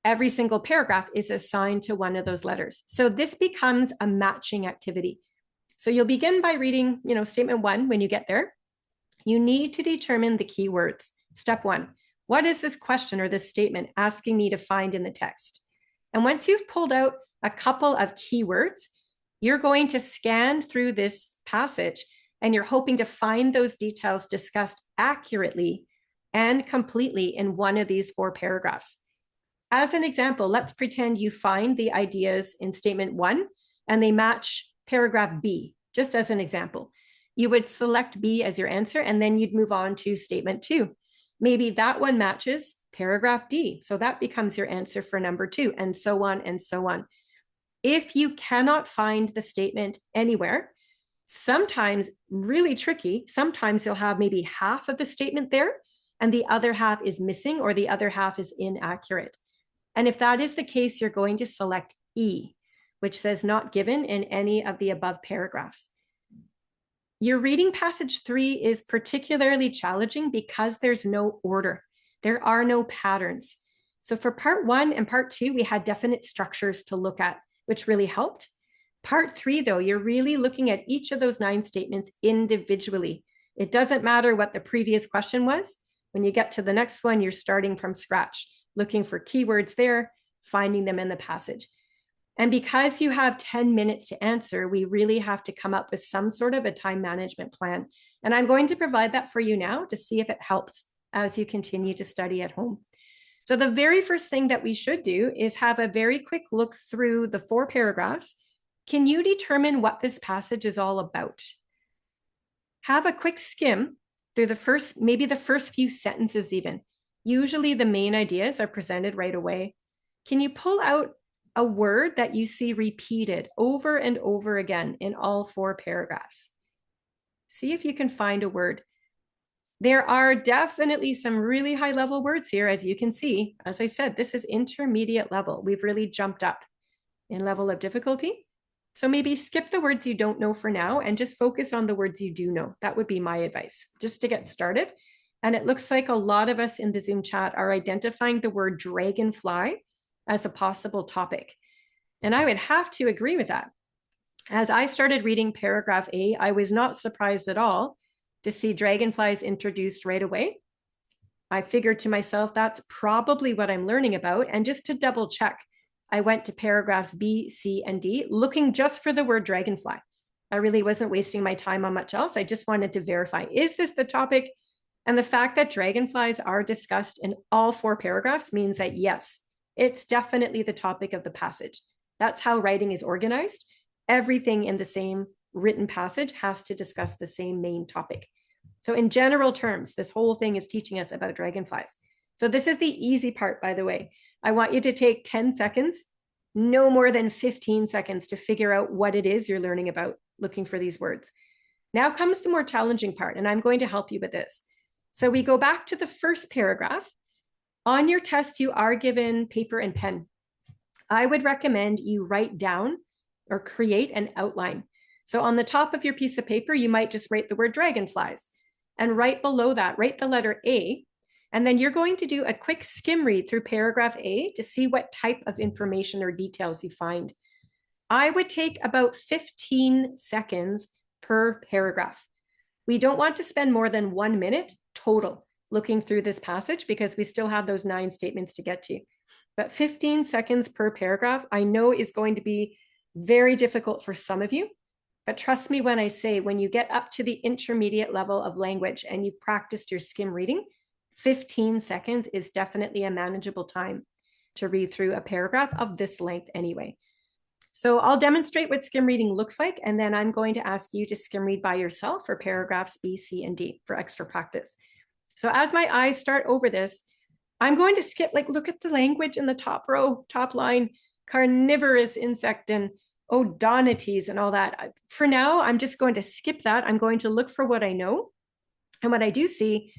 every single paragraph is assigned to one of those letters. So this becomes a matching activity. So you'll begin by reading, statement 1 when you get there. You need to determine the keywords. Step 1, what is this question or this statement asking me to find in the text? And once you've pulled out a couple of keywords, you're going to scan through this passage and you're hoping to find those details discussed accurately and completely in one of these 4 paragraphs. As an example, let's pretend you find the ideas in statement 1 and they match paragraph B, just as an example. You would select B as your answer, and then you'd move on to statement 2. Maybe that one matches paragraph D, so that becomes your answer for number 2, and so on and so on. If you cannot find the statement anywhere, sometimes really tricky, sometimes you'll have maybe half of the statement there, and the other half is missing, or the other half is inaccurate. And if that is the case, you're going to select E, which says not given in any of the above paragraphs. Your reading passage 3 is particularly challenging because there's no order. There are no patterns. So for part 1 and part 2, we had definite structures to look at, which really helped. Part 3, though, you're really looking at each of those 9 statements individually. It doesn't matter what the previous question was. When you get to the next one, you're starting from scratch, looking for keywords there, finding them in the passage. And because you have 10 minutes to answer, we really have to come up with some sort of a time management plan. And I'm going to provide that for you now to see if it helps as you continue to study at home. So the very first thing that we should do is have a very quick look through the 4 paragraphs. Can you determine what this passage is all about? Have a quick skim through maybe the first few sentences even. Usually the main ideas are presented right away. Can you pull out a word that you see repeated over and over again in all 4 paragraphs? See if you can find a word. There are definitely some really high level words here, as you can see. As I said, this is intermediate level. We've really jumped up in level of difficulty. So maybe skip the words you don't know for now and just focus on the words you do know. That would be my advice, just to get started. And it looks like a lot of us in the Zoom chat are identifying the word dragonfly as a possible topic. And I would have to agree with that. As I started reading paragraph A, I was not surprised at all to see dragonflies introduced right away. I figured to myself, that's probably what I'm learning about. And just to double check, I went to paragraphs B, C, and D, looking just for the word dragonfly. I really wasn't wasting my time on much else. I just wanted to verify, is this the topic? And the fact that dragonflies are discussed in all 4 paragraphs means that yes, it's definitely the topic of the passage. That's how writing is organized. Everything in the same written passage has to discuss the same main topic. So in general terms, this whole thing is teaching us about dragonflies. So this is the easy part, by the way. I want you to take 10 seconds, no more than 15 seconds to figure out what it is you're learning about, looking for these words. Now comes the more challenging part, and I'm going to help you with this. So we go back to the first paragraph. On your test, you are given paper and pen. I would recommend you write down or create an outline. So on the top of your piece of paper, you might just write the word dragonflies. And right below that, write the letter A. And then you're going to do a quick skim read through paragraph A to see what type of information or details you find. I would take about 15 seconds per paragraph. We don't want to spend more than 1 minute total looking through this passage because we still have those 9 statements to get to. But 15 seconds per paragraph, I know is going to be very difficult for some of you. But trust me when I say, when you get up to the intermediate level of language and you've practiced your skim reading, 15 seconds is definitely a manageable time to read through a paragraph of this length anyway. So I'll demonstrate what skim reading looks like, and then I'm going to ask you to skim read by yourself for paragraphs B, C, and D for extra practice. So as my eyes start over this, I'm going to skip, look at the language in the top row, top line, carnivorous insect and Odonites and all that. For now, I'm just going to skip that. I'm going to look for what I know. And what I do see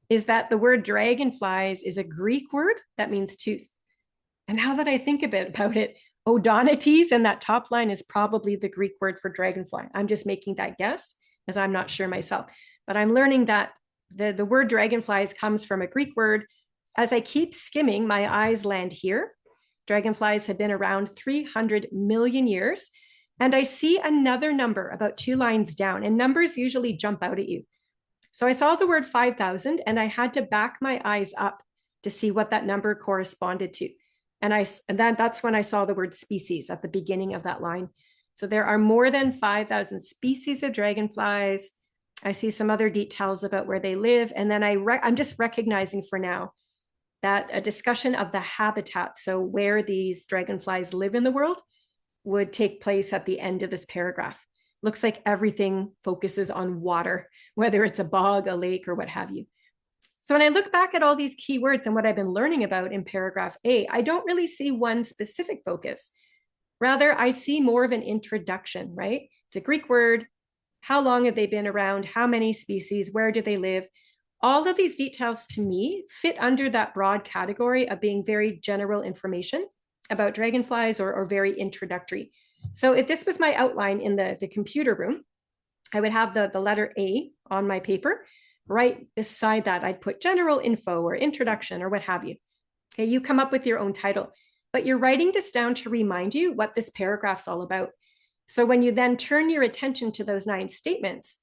is that the word dragonflies is a Greek word that means tooth. And now that I think about it, Odonites and that top line is probably the Greek word for dragonfly. I'm just making that guess as I'm not sure myself. But I'm learning that the word dragonflies comes from a Greek word. As I keep skimming, my eyes land here. Dragonflies have been around 300 million years. And I see another number about 2 lines down, and numbers usually jump out at you. So I saw the word 5,000 and I had to back my eyes up to see what that number corresponded to. And that's when I saw the word species at the beginning of that line. So there are more than 5,000 species of dragonflies. I see some other details about where they live. And then I'm just recognizing for now that a discussion of the habitat, so where these dragonflies live in the world, would take place at the end of this paragraph. Looks like everything focuses on water, whether it's a bog, a lake, or what have you. So when I look back at all these keywords and what I've been learning about in paragraph A, I don't really see one specific focus. Rather, I see more of an introduction, right? It's a Greek word. How long have they been around? How many species? Where do they live? All of these details to me fit under that broad category of being very general information about dragonflies or very introductory. So if this was my outline in the computer room, I would have the letter A on my paper. Right beside that, I'd put general info or introduction or what have you. Okay, you come up with your own title, but you're writing this down to remind you what this paragraph's all about. So when you then turn your attention to those 9 statements,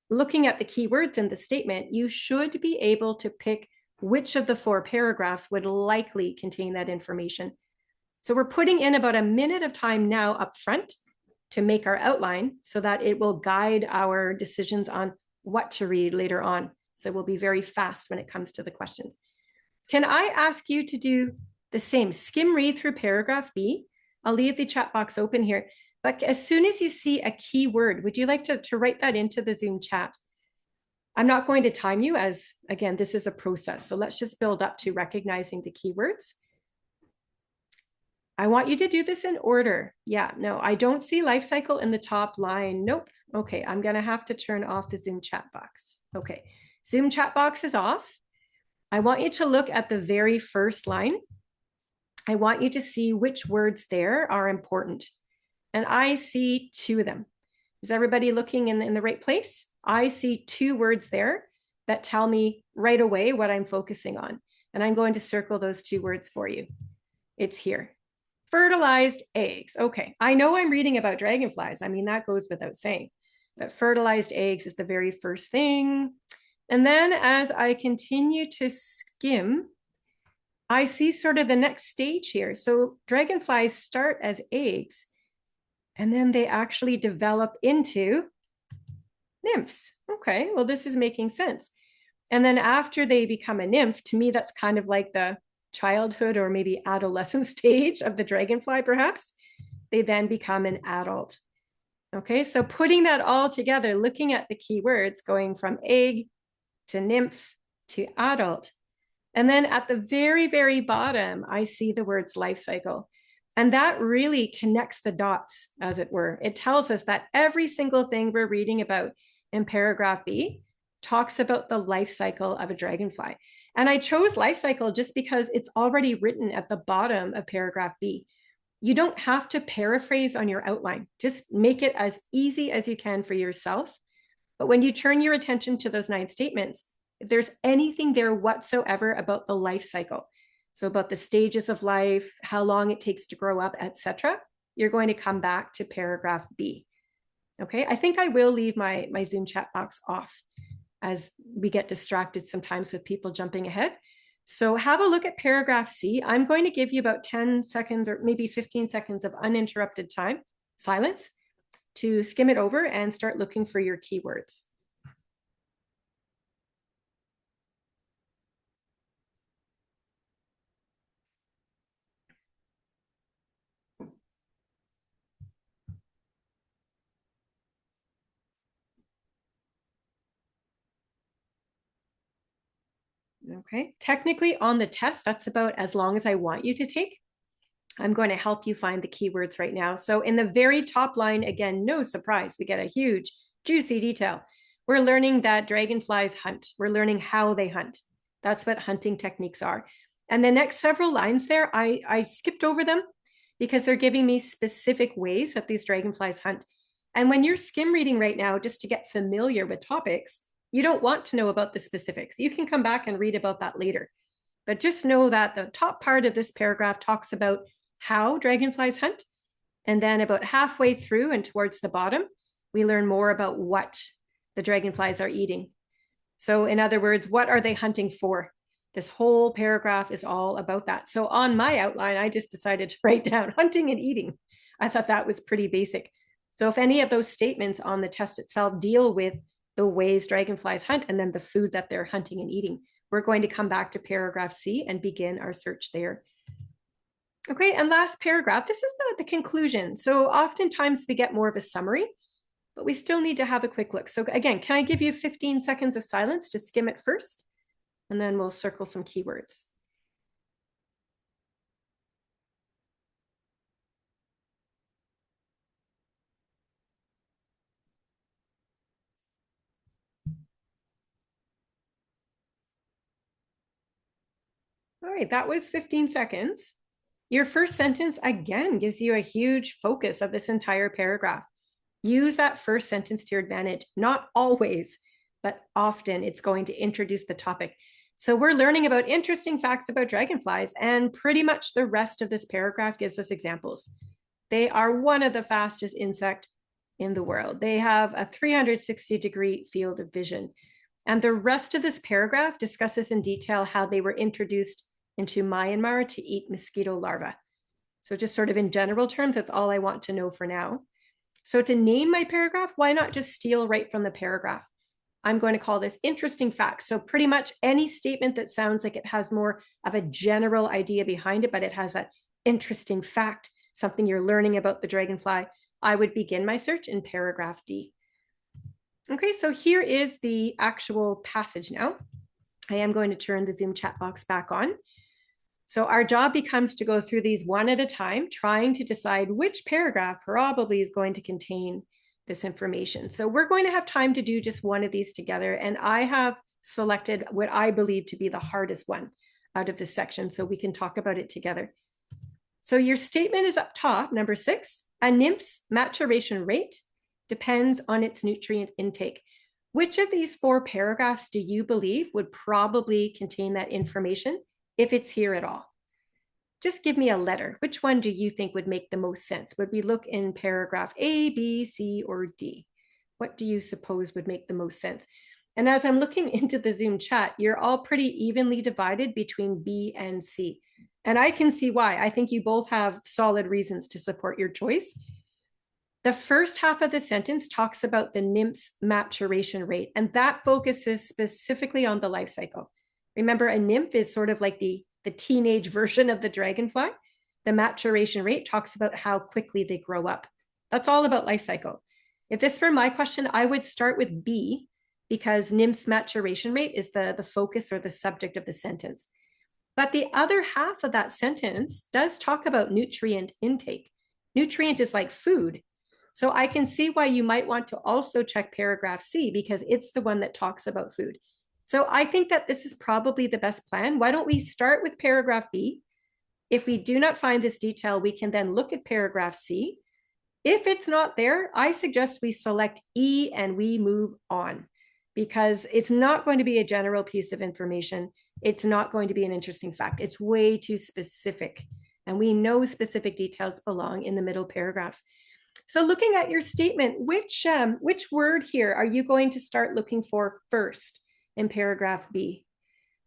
looking at the keywords in the statement, you should be able to pick which of the 4 paragraphs would likely contain that information. So we're putting in about a minute of time now up front to make our outline so that it will guide our decisions on what to read later on. So we'll be very fast when it comes to the questions. Can I ask you to do the same? Skim read through paragraph B. I'll leave the chat box open here. But as soon as you see a key word, would you like to write that into the Zoom chat? I'm not going to time you as, again, this is a process. So let's just build up to recognizing the keywords. I want you to do this in order. Yeah, no, I don't see life cycle in the top line. Nope. Okay, I'm going to have to turn off the Zoom chat box. Okay, Zoom chat box is off. I want you to look at the very first line. I want you to see which words there are important. And I see 2 of them. Is everybody looking in the right place? I see 2 words there that tell me right away what I'm focusing on. And I'm going to circle those 2 words for you. It's here. Fertilized eggs. Okay, I know I'm reading about dragonflies. I mean, that goes without saying. But fertilized eggs is the very first thing. And then as I continue to skim, I see sort of the next stage here. So dragonflies start as eggs, and then they actually develop into nymphs. Okay, well, this is making sense. And then after they become a nymph, to me, that's kind of like the childhood or maybe adolescent stage of the dragonfly, perhaps. They then become an adult. Okay, so putting that all together, looking at the keywords, going from egg to nymph to adult. And then at the very, very bottom, I see the words life cycle. And that really connects the dots, as it were. It tells us that every single thing we're reading about in paragraph B talks about the life cycle of a dragonfly. And I chose life cycle just because it's already written at the bottom of paragraph B. You don't have to paraphrase on your outline. Just make it as easy as you can for yourself. But when you turn your attention to those 9 statements, if there's anything there whatsoever about the life cycle, so about the stages of life, how long it takes to grow up, etc., you're going to come back to paragraph B. Okay, I think I will leave my Zoom chat box off as we get distracted sometimes with people jumping ahead. So have a look at paragraph C. I'm going to give you about 10 seconds or maybe 15 seconds of uninterrupted time, silence, to skim it over and start looking for your keywords. Okay, technically on the test, that's about as long as I want you to take. I'm going to help you find the keywords right now. So in the very top line, again, no surprise, we get a huge, juicy detail. We're learning that dragonflies hunt. We're learning how they hunt. That's what hunting techniques are. And the next several lines there, I skipped over them because they're giving me specific ways that these dragonflies hunt. And when you're skim reading right now, just to get familiar with topics, you don't want to know about the specifics. You can come back and read about that later. But just know that the top part of this paragraph talks about how dragonflies hunt. And then about halfway through and towards the bottom, we learn more about what the dragonflies are eating. So in other words, what are they hunting for? This whole paragraph is all about that. So on my outline, I just decided to write down hunting and eating. I thought that was pretty basic. So if any of those statements on the test itself deal with the ways dragonflies hunt and then the food that they're hunting and eating, we're going to come back to paragraph C and begin our search there. Okay, and last paragraph, this is the conclusion. So oftentimes we get more of a summary, but we still need to have a quick look. So again, can I give you 15 seconds of silence to skim it first? And then we'll circle some keywords. All right, that was 15 seconds. Your first sentence, again, gives you a huge focus of this entire paragraph. Use that first sentence to your advantage. Not always, but often it's going to introduce the topic. So we're learning about interesting facts about dragonflies, and pretty much the rest of this paragraph gives us examples. They are one of the fastest insects in the world. They have a 360-degree field of vision. And the rest of this paragraph discusses in detail how they were introduced into Myanmar to eat mosquito larvae. So just sort of in general terms, that's all I want to know for now. So to name my paragraph, why not just steal right from the paragraph? I'm going to call this interesting facts. So pretty much any statement that sounds like it has more of a general idea behind it, but it has that interesting fact, something you're learning about the dragonfly, I would begin my search in paragraph D. Okay, so here is the actual passage now. I am going to turn the Zoom chat box back on. So our job becomes to go through these one at a time, trying to decide which paragraph probably is going to contain this information. So we're going to have time to do just one of these together. And I have selected what I believe to be the hardest one out of this section, so we can talk about it together. So your statement is up top, number 6. A nymph's maturation rate depends on its nutrient intake. Which of these 4 paragraphs do you believe would probably contain that information if it's here at all? Just give me a letter. Which one do you think would make the most sense? Would we look in paragraph A, B, C, or D? What do you suppose would make the most sense? And as I'm looking into the Zoom chat, you're all pretty evenly divided between B and C. And I can see why. I think you both have solid reasons to support your choice. The first half of the sentence talks about the nymph's maturation rate, and that focuses specifically on the life cycle. Remember, a nymph is sort of like the teenage version of the dragonfly. The maturation rate talks about how quickly they grow up. That's all about life cycle. If this were my question, I would start with B, because nymph's maturation rate is the focus or the subject of the sentence. But the other half of that sentence does talk about nutrient intake. Nutrient is like food. So I can see why you might want to also check paragraph C, because it's the one that talks about food. So I think that this is probably the best plan. Why don't we start with paragraph B? If we do not find this detail, we can then look at paragraph C. If it's not there, I suggest we select E and we move on, because it's not going to be a general piece of information. It's not going to be an interesting fact. It's way too specific. And we know specific details belong in the middle paragraphs. So looking at your statement, which word here are you going to start looking for first in paragraph B?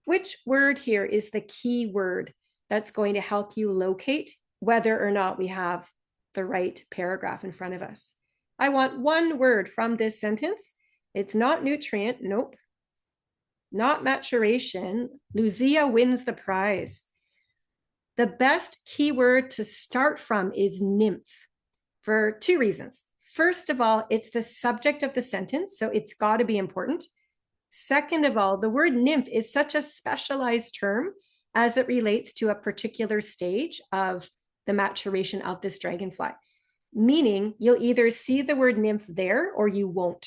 Which word here is the key word that's going to help you locate whether or not we have the right paragraph in front of us? I want one word from this sentence. It's not nutrient, nope. Not maturation. Lucia wins the prize. The best keyword to start from is nymph for 2 reasons. First of all, it's the subject of the sentence, so it's got to be important. Second of all, the word nymph is such a specialized term as it relates to a particular stage of the maturation of this dragonfly, meaning you'll either see the word nymph there or you won't,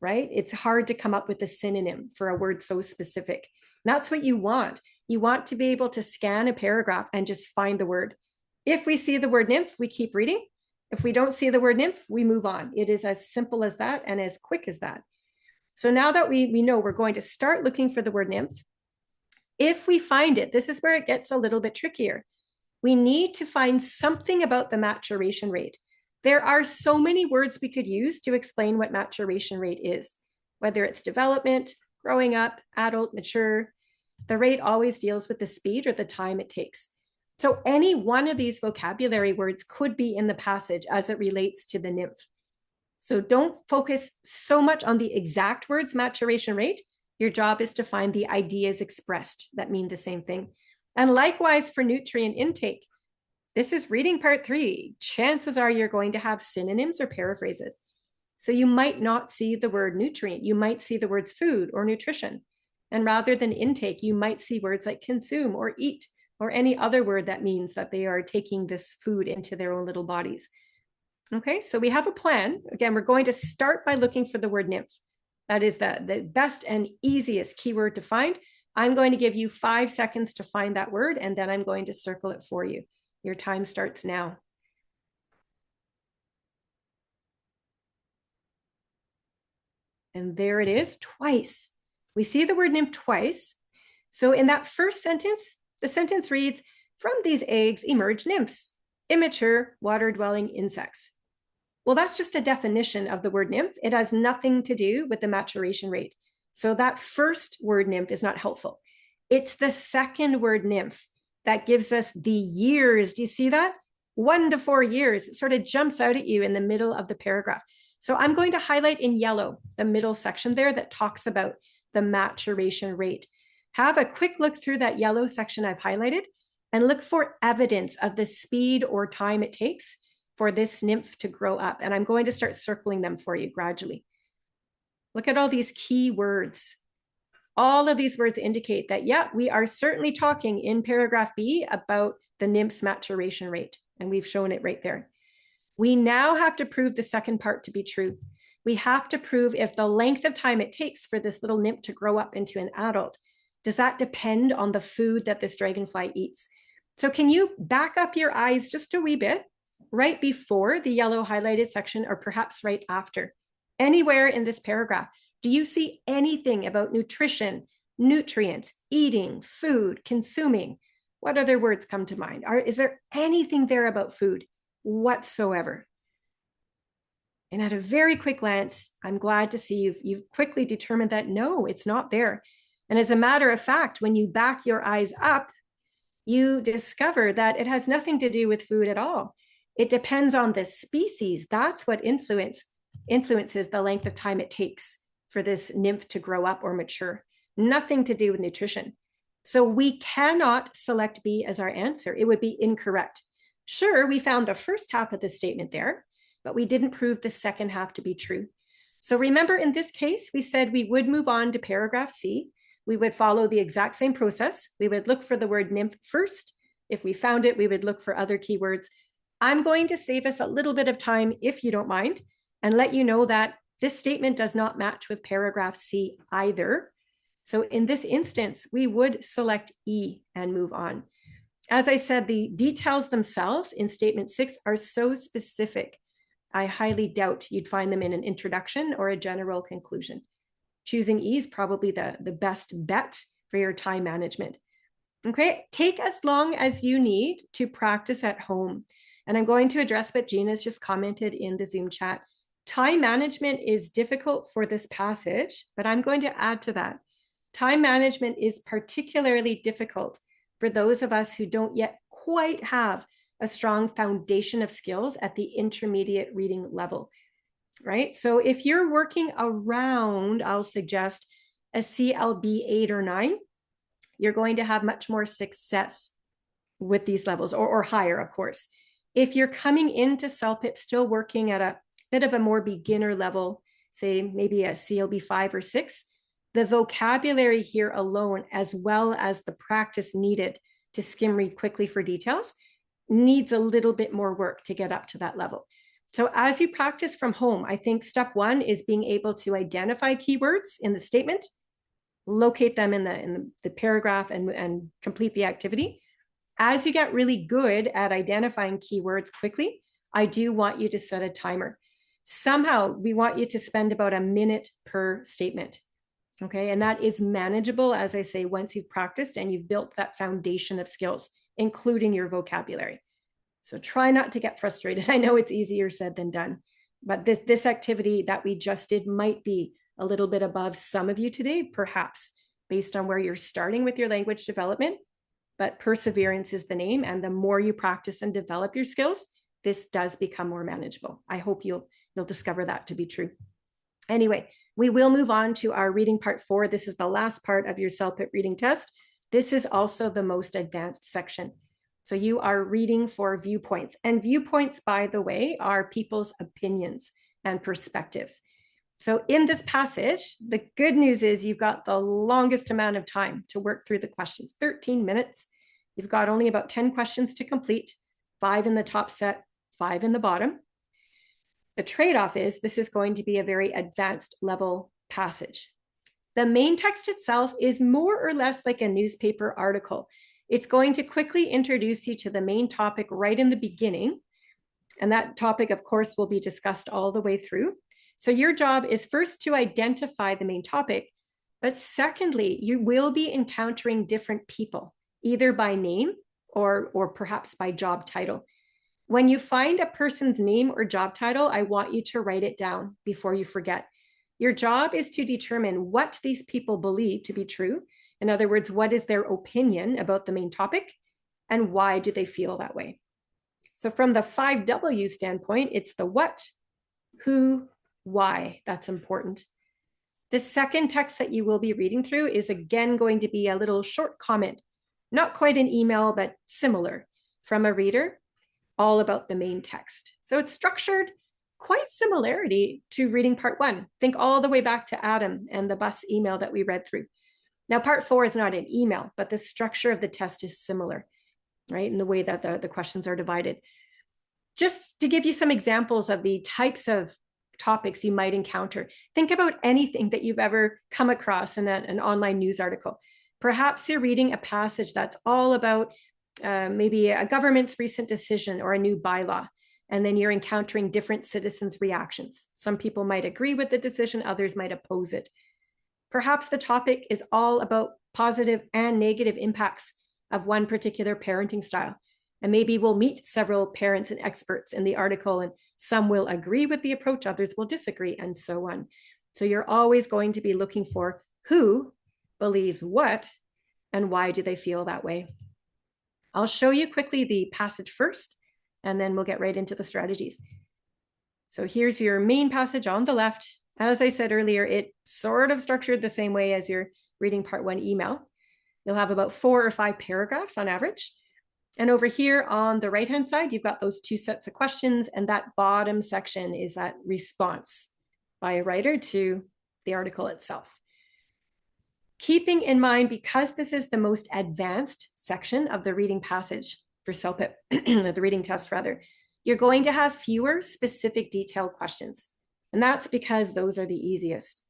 right? It's hard to come up with a synonym for a word so specific. And that's what you want. You want to be able to scan a paragraph and just find the word. If we see the word nymph, we keep reading. If we don't see the word nymph, we move on. It is as simple as that and as quick as that. So now that we know we're going to start looking for the word nymph, if we find it, this is where it gets a little bit trickier. We need to find something about the maturation rate. There are so many words we could use to explain what maturation rate is, whether it's development, growing up, adult, mature. The rate always deals with the speed or the time it takes. So any one of these vocabulary words could be in the passage as it relates to the nymph. So don't focus so much on the exact words maturation rate. Your job is to find the ideas expressed that mean the same thing. And likewise for nutrient intake, this is reading part 3. Chances are you're going to have synonyms or paraphrases. So you might not see the word nutrient. You might see the words food or nutrition. And rather than intake, you might see words like consume or eat or any other word that means that they are taking this food into their own little bodies. Okay, so we have a plan. Again, we're going to start by looking for the word nymph. That is the best and easiest keyword to find. I'm going to give you 5 seconds to find that word, and then I'm going to circle it for you. Your time starts now. And there it is, twice. We see the word nymph twice. So in that first sentence, the sentence reads, from these eggs emerge nymphs, immature water-dwelling insects. Well, that's just a definition of the word nymph. It has nothing to do with the maturation rate. So that first word nymph is not helpful. It's the second word nymph that gives us the years. Do you see that? 1 to 4 years. It sort of jumps out at you in the middle of the paragraph. So I'm going to highlight in yellow the middle section there that talks about the maturation rate. Have a quick look through that yellow section I've highlighted and look for evidence of the speed or time it takes for this nymph to grow up. And I'm going to start circling them for you gradually. Look at all these key words. All of these words indicate that, yeah, we are certainly talking in paragraph B about the nymph's maturation rate. And we've shown it right there. We now have to prove the second part to be true. We have to prove if the length of time it takes for this little nymph to grow up into an adult, does that depend on the food that this dragonfly eats? So can you back up your eyes just a wee bit, right before the yellow highlighted section, or perhaps right after? Anywhere in this paragraph, do you see anything about nutrition, nutrients, eating, food, consuming? What other words come to mind? Is there anything there about food whatsoever? And at a very quick glance, I'm glad to see you've quickly determined that no, it's not there. And as a matter of fact, when you back your eyes up, you discover that it has nothing to do with food at all. It depends on the species. That's what influences the length of time it takes for this nymph to grow up or mature. Nothing to do with nutrition. So we cannot select B as our answer. It would be incorrect. Sure, we found the first half of the statement there, but we didn't prove the second half to be true. So remember, in this case, we said we would move on to paragraph C. We would follow the exact same process. We would look for the word nymph first. If we found it, we would look for other keywords. I'm going to save us a little bit of time, if you don't mind, and let you know that this statement does not match with paragraph C either. So in this instance, we would select E and move on. As I said, the details themselves in statement 6 are so specific, I highly doubt you'd find them in an introduction or a general conclusion. Choosing E is probably the best bet for your time management. Okay, take as long as you need to practice at home. And I'm going to address what Gina's just commented in the Zoom chat. Time management is difficult for this passage, but I'm going to add to that. Time management is particularly difficult for those of us who don't yet quite have a strong foundation of skills at the intermediate reading level, right? So if you're working around, I'll suggest a CLB 8 or 9, you're going to have much more success with these levels, or higher, of course. If you're coming into CELPIP still working at a bit of a more beginner level, say maybe a CLB 5 or 6, the vocabulary here alone, as well as the practice needed to skim read quickly for details, needs a little bit more work to get up to that level. So as you practice from home, I think step 1 is being able to identify keywords in the statement, locate them in the paragraph, and complete the activity. As you get really good at identifying keywords quickly, I do want you to set a timer. Somehow we want you to spend about a minute per statement. Okay, and that is manageable, as I say, once you've practiced and you've built that foundation of skills, including your vocabulary. So try not to get frustrated. I know it's easier said than done, but this activity that we just did might be a little bit above some of you today, perhaps based on where you're starting with your language development, but perseverance is the name. And the more you practice and develop your skills, this does become more manageable. I hope you'll discover that to be true. Anyway, we will move on to our reading part 4. This is the last part of your CELPIP reading test. This is also the most advanced section. So you are reading for viewpoints. And viewpoints, by the way, are people's opinions and perspectives. So in this passage, the good news is you've got the longest amount of time to work through the questions, 13 minutes. You've got only about 10 questions to complete, 5 in the top set, 5 in the bottom. The trade-off is this is going to be a very advanced level passage. The main text itself is more or less like a newspaper article. It's going to quickly introduce you to the main topic right in the beginning. And that topic, of course, will be discussed all the way through. So your job is first to identify the main topic, but secondly, you will be encountering different people, either by name or perhaps by job title. When you find a person's name or job title, I want you to write it down before you forget. Your job is to determine what these people believe to be true. In other words, what is their opinion about the main topic and why do they feel that way? So from the 5W standpoint, it's the what, who, why. That's important. The second text that you will be reading through is again going to be a little short comment, not quite an email, but similar from a reader, all about the main text. So it's structured quite similarity to reading part 1. Think all the way back to Adam and the bus email that we read through. Now, part 4 is not an email, but the structure of the test is similar, right? In the way that the questions are divided. Just to give you some examples of the types of topics you might encounter. Think about anything that you've ever come across in an online news article. Perhaps you're reading a passage that's all about maybe a government's recent decision or a new bylaw, and then you're encountering different citizens' reactions. Some people might agree with the decision, others might oppose it. Perhaps the topic is all about positive and negative impacts of one particular parenting style. And maybe we'll meet several parents and experts in the article, and some will agree with the approach, others will disagree, and so on. So you're always going to be looking for who believes what and why do they feel that way. I'll show you quickly the passage first, and then we'll get right into the strategies. So here's your main passage on the left. As I said earlier, it's sort of structured the same way as your reading part 1 email. You'll have about 4 or 5 paragraphs on average. And over here on the right-hand side, you've got those 2 sets of questions, and that bottom section is that response by a writer to the article itself. Keeping in mind, because this is the most advanced section of the reading passage for CELPIP, the reading test rather, you're going to have fewer specific detailed questions. And that's because those are the easiest.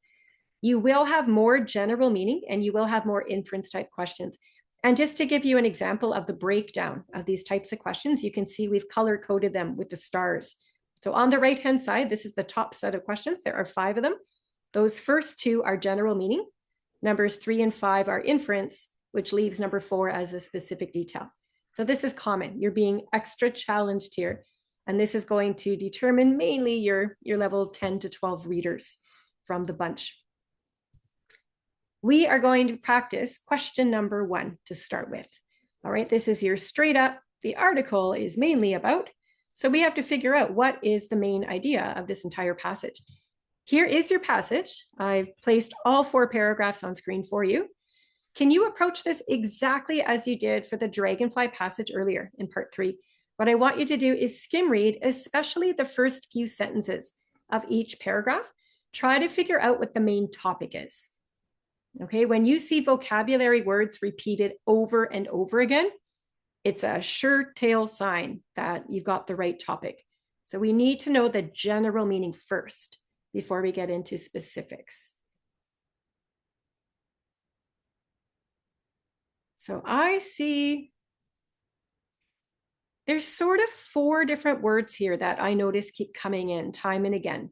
You will have more general meaning and you will have more inference type questions. And just to give you an example of the breakdown of these types of questions, you can see we've color coded them with the stars. So on the right-hand side, this is the top set of questions. There are 5 of them. Those first 2 are general meaning. Numbers 3 and 5 are inference, which leaves number 4 as a specific detail. So this is common. You're being extra challenged here. And this is going to determine mainly your level 10 to 12 readers from the bunch. We are going to practice question number 1 to start with. All right, this is your straight up, the article is mainly about. So we have to figure out what is the main idea of this entire passage. Here is your passage. I've placed all 4 paragraphs on screen for you. Can you approach this exactly as you did for the dragonfly passage earlier in part 3? What I want you to do is skim read, especially the first few sentences of each paragraph. Try to figure out what the main topic is. Okay, when you see vocabulary words repeated over and over again, it's a sure tale sign that you've got the right topic. So we need to know the general meaning first before we get into specifics. So I see there's sort of 4 different words here that I notice keep coming in time and again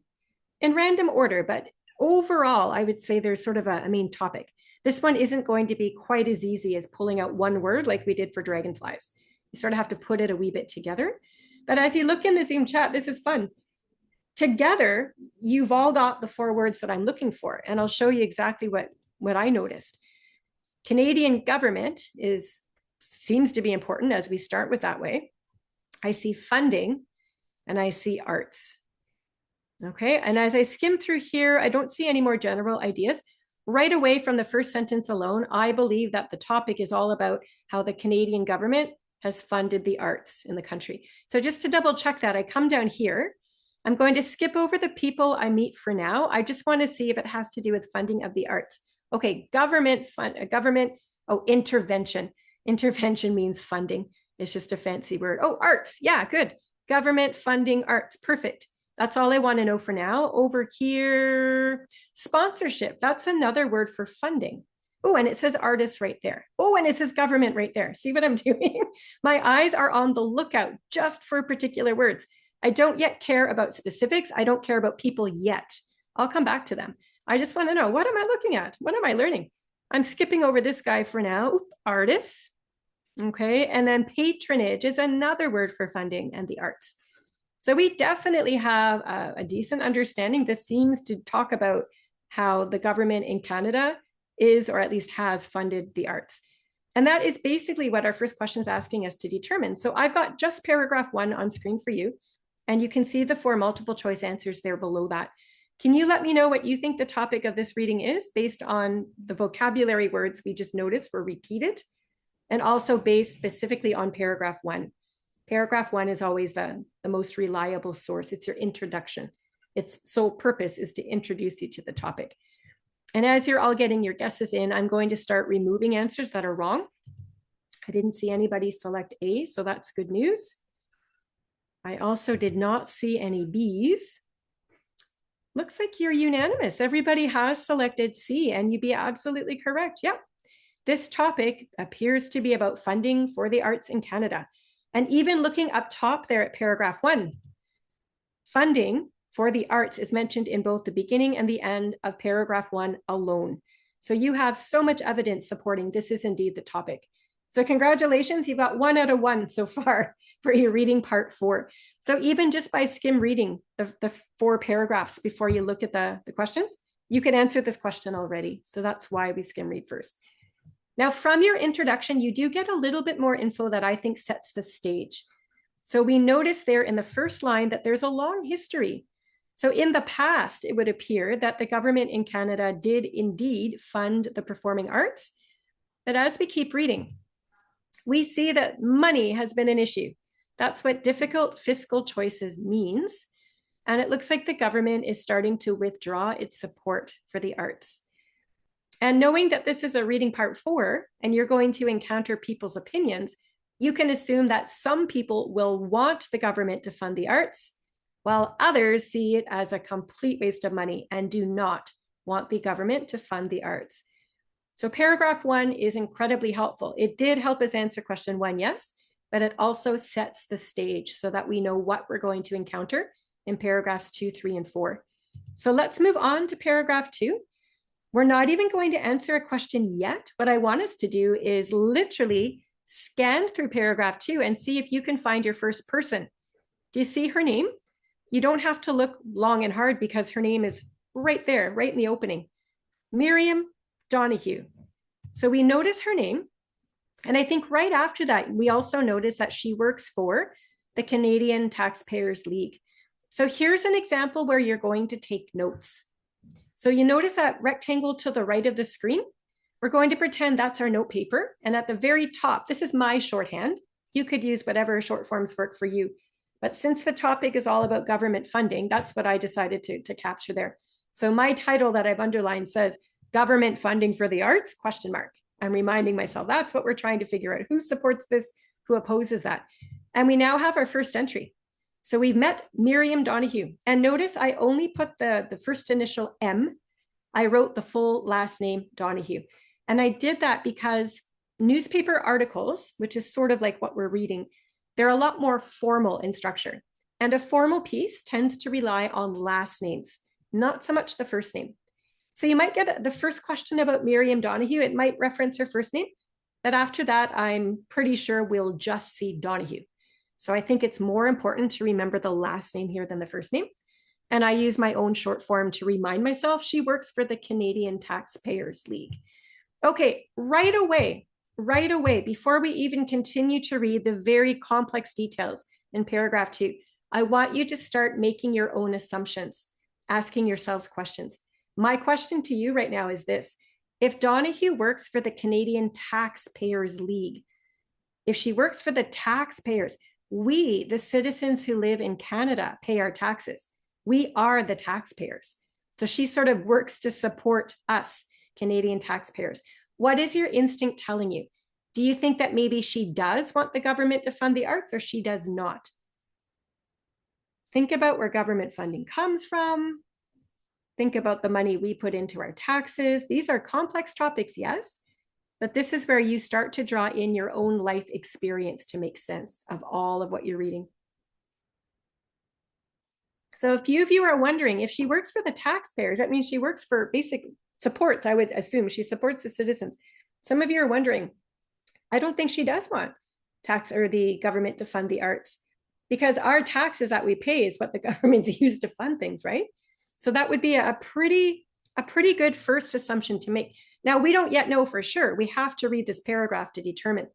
in random order, but overall, I would say there's sort of a main topic. This one isn't going to be quite as easy as pulling out one word like we did for dragonflies. You sort of have to put it a wee bit together. But as you look in the Zoom chat, this is fun. Together, you've all got the 4 words that I'm looking for, and I'll show you exactly what I noticed. Canadian government seems to be important as we start with that way. I see funding and I see arts. Okay, and as I skim through here, I don't see any more general ideas. Right away from the first sentence alone, I believe that the topic is all about how the Canadian government has funded the arts in the country. So just to double check that, I come down here. I'm going to skip over the people I meet for now. I just want to see if it has to do with funding of the arts. Okay, intervention. Intervention means funding. It's just a fancy word. Oh, arts. Yeah, good. Government funding arts. Perfect. That's all I want to know for now. Over here, sponsorship. That's another word for funding. Oh, and it says artists right there. Oh, and it says government right there. See what I'm doing? My eyes are on the lookout just for particular words. I don't yet care about specifics. I don't care about people yet. I'll come back to them. I just want to know, what am I looking at? What am I learning? I'm skipping over this guy for now. Artists. Okay, and then patronage is another word for funding and the arts. So we definitely have a decent understanding. This seems to talk about how the government in Canada is, or at least has, funded the arts. And that is basically what our first question is asking us to determine. So I've got just paragraph 1 on screen for you, and you can see the 4 multiple choice answers there below that. Can you let me know what you think the topic of this reading is based on the vocabulary words we just noticed were repeated, and also based specifically on paragraph 1. Paragraph 1 is always the most reliable source. It's your introduction. Its sole purpose is to introduce you to the topic. And as you're all getting your guesses in, I'm going to start removing answers that are wrong. I didn't see anybody select A, so that's good news. I also did not see any Bs. Looks like you're unanimous. Everybody has selected C, and you'd be absolutely correct. Yep. This topic appears to be about funding for the arts in Canada. And even looking up top there at paragraph 1, funding for the arts is mentioned in both the beginning and the end of paragraph 1 alone. So you have so much evidence supporting this is indeed the topic. So congratulations, you've got 1 out of 1 so far for your reading part 4. So even just by skim reading the 4 paragraphs before you look at the questions, you can answer this question already. So that's why we skim read first. Now, from your introduction, you do get a little bit more info that I think sets the stage. So we notice there in the first line that there's a long history. So in the past, it would appear that the government in Canada did indeed fund the performing arts. But as we keep reading, we see that money has been an issue. That's what difficult fiscal choices means. And it looks like the government is starting to withdraw its support for the arts. And knowing that this is a reading part 4, and you're going to encounter people's opinions, you can assume that some people will want the government to fund the arts, while others see it as a complete waste of money and do not want the government to fund the arts. So paragraph 1 is incredibly helpful. It did help us answer question 1, yes, but it also sets the stage so that we know what we're going to encounter in paragraphs 2, 3, and 4. So let's move on to paragraph 2. We're not even going to answer a question yet. What I want us to do is literally scan through paragraph 2 and see if you can find your first person. Do you see her name? You don't have to look long and hard because her name is right there, right in the opening. Miriam Donahue. So we notice her name. And I think right after that, we also notice that she works for the Canadian Taxpayers League. So here's an example where you're going to take notes. So you notice that rectangle to the right of the screen? We're going to pretend that's our note paper. And at the very top, this is my shorthand. You could use whatever short forms work for you. But since the topic is all about government funding, that's what I decided to capture there. So my title that I've underlined says, Government Funding for the Arts, ? I'm reminding myself that's what we're trying to figure out. Who supports this? Who opposes that? And we now have our first entry. So we've met Miriam Donahue. And notice I only put the first initial M. I wrote the full last name Donahue. And I did that because newspaper articles, which is sort of like what we're reading, they're a lot more formal in structure. And a formal piece tends to rely on last names, not so much the first name. So you might get the first question about Miriam Donahue. It might reference her first name, but after that, I'm pretty sure we'll just see Donahue. So I think it's more important to remember the last name here than the first name. And I use my own short form to remind myself she works for the Canadian Taxpayers League. Okay, right away, before we even continue to read the very complex details in paragraph 2, I want you to start making your own assumptions, asking yourselves questions. My question to you right now is this. If Donahue works for the Canadian Taxpayers League, if she works for the taxpayers, we, the citizens who live in Canada, pay our taxes. We are the taxpayers. So she sort of works to support us, Canadian taxpayers. What is your instinct telling you? Do you think that maybe she does want the government to fund the arts or she does not? Think about where government funding comes from. Think about the money we put into our taxes. These are complex topics, yes, but this is where you start to draw in your own life experience to make sense of all of what you're reading. So a few of you are wondering if she works for the taxpayers, that means she works for basic supports, I would assume. She supports the citizens. Some of you are wondering, I don't think she does want tax or the government to fund the arts because our taxes that we pay is what the government's used to fund things, right? So that would be a pretty good first assumption to make. Now, we don't yet know for sure. We have to read this paragraph to determine.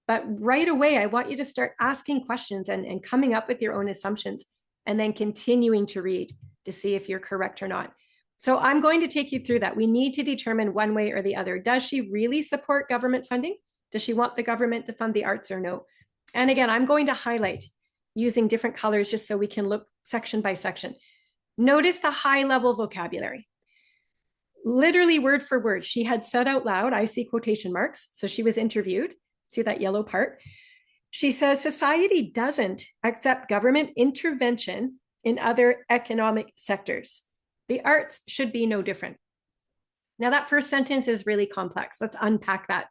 But right away, I want you to start asking questions and coming up with your own assumptions and then continuing to read to see if you're correct or not. So I'm going to take you through that. We need to determine one way or the other. Does she really support government funding? Does she want the government to fund the arts or no? And again, I'm going to highlight using different colors just so we can look section by section. Notice the high level vocabulary. Literally word for word, she had said out loud, I see quotation marks, so she was interviewed. See that yellow part? She says, society doesn't accept government intervention in other economic sectors. The arts should be no different. Now, that first sentence is really complex. Let's unpack that.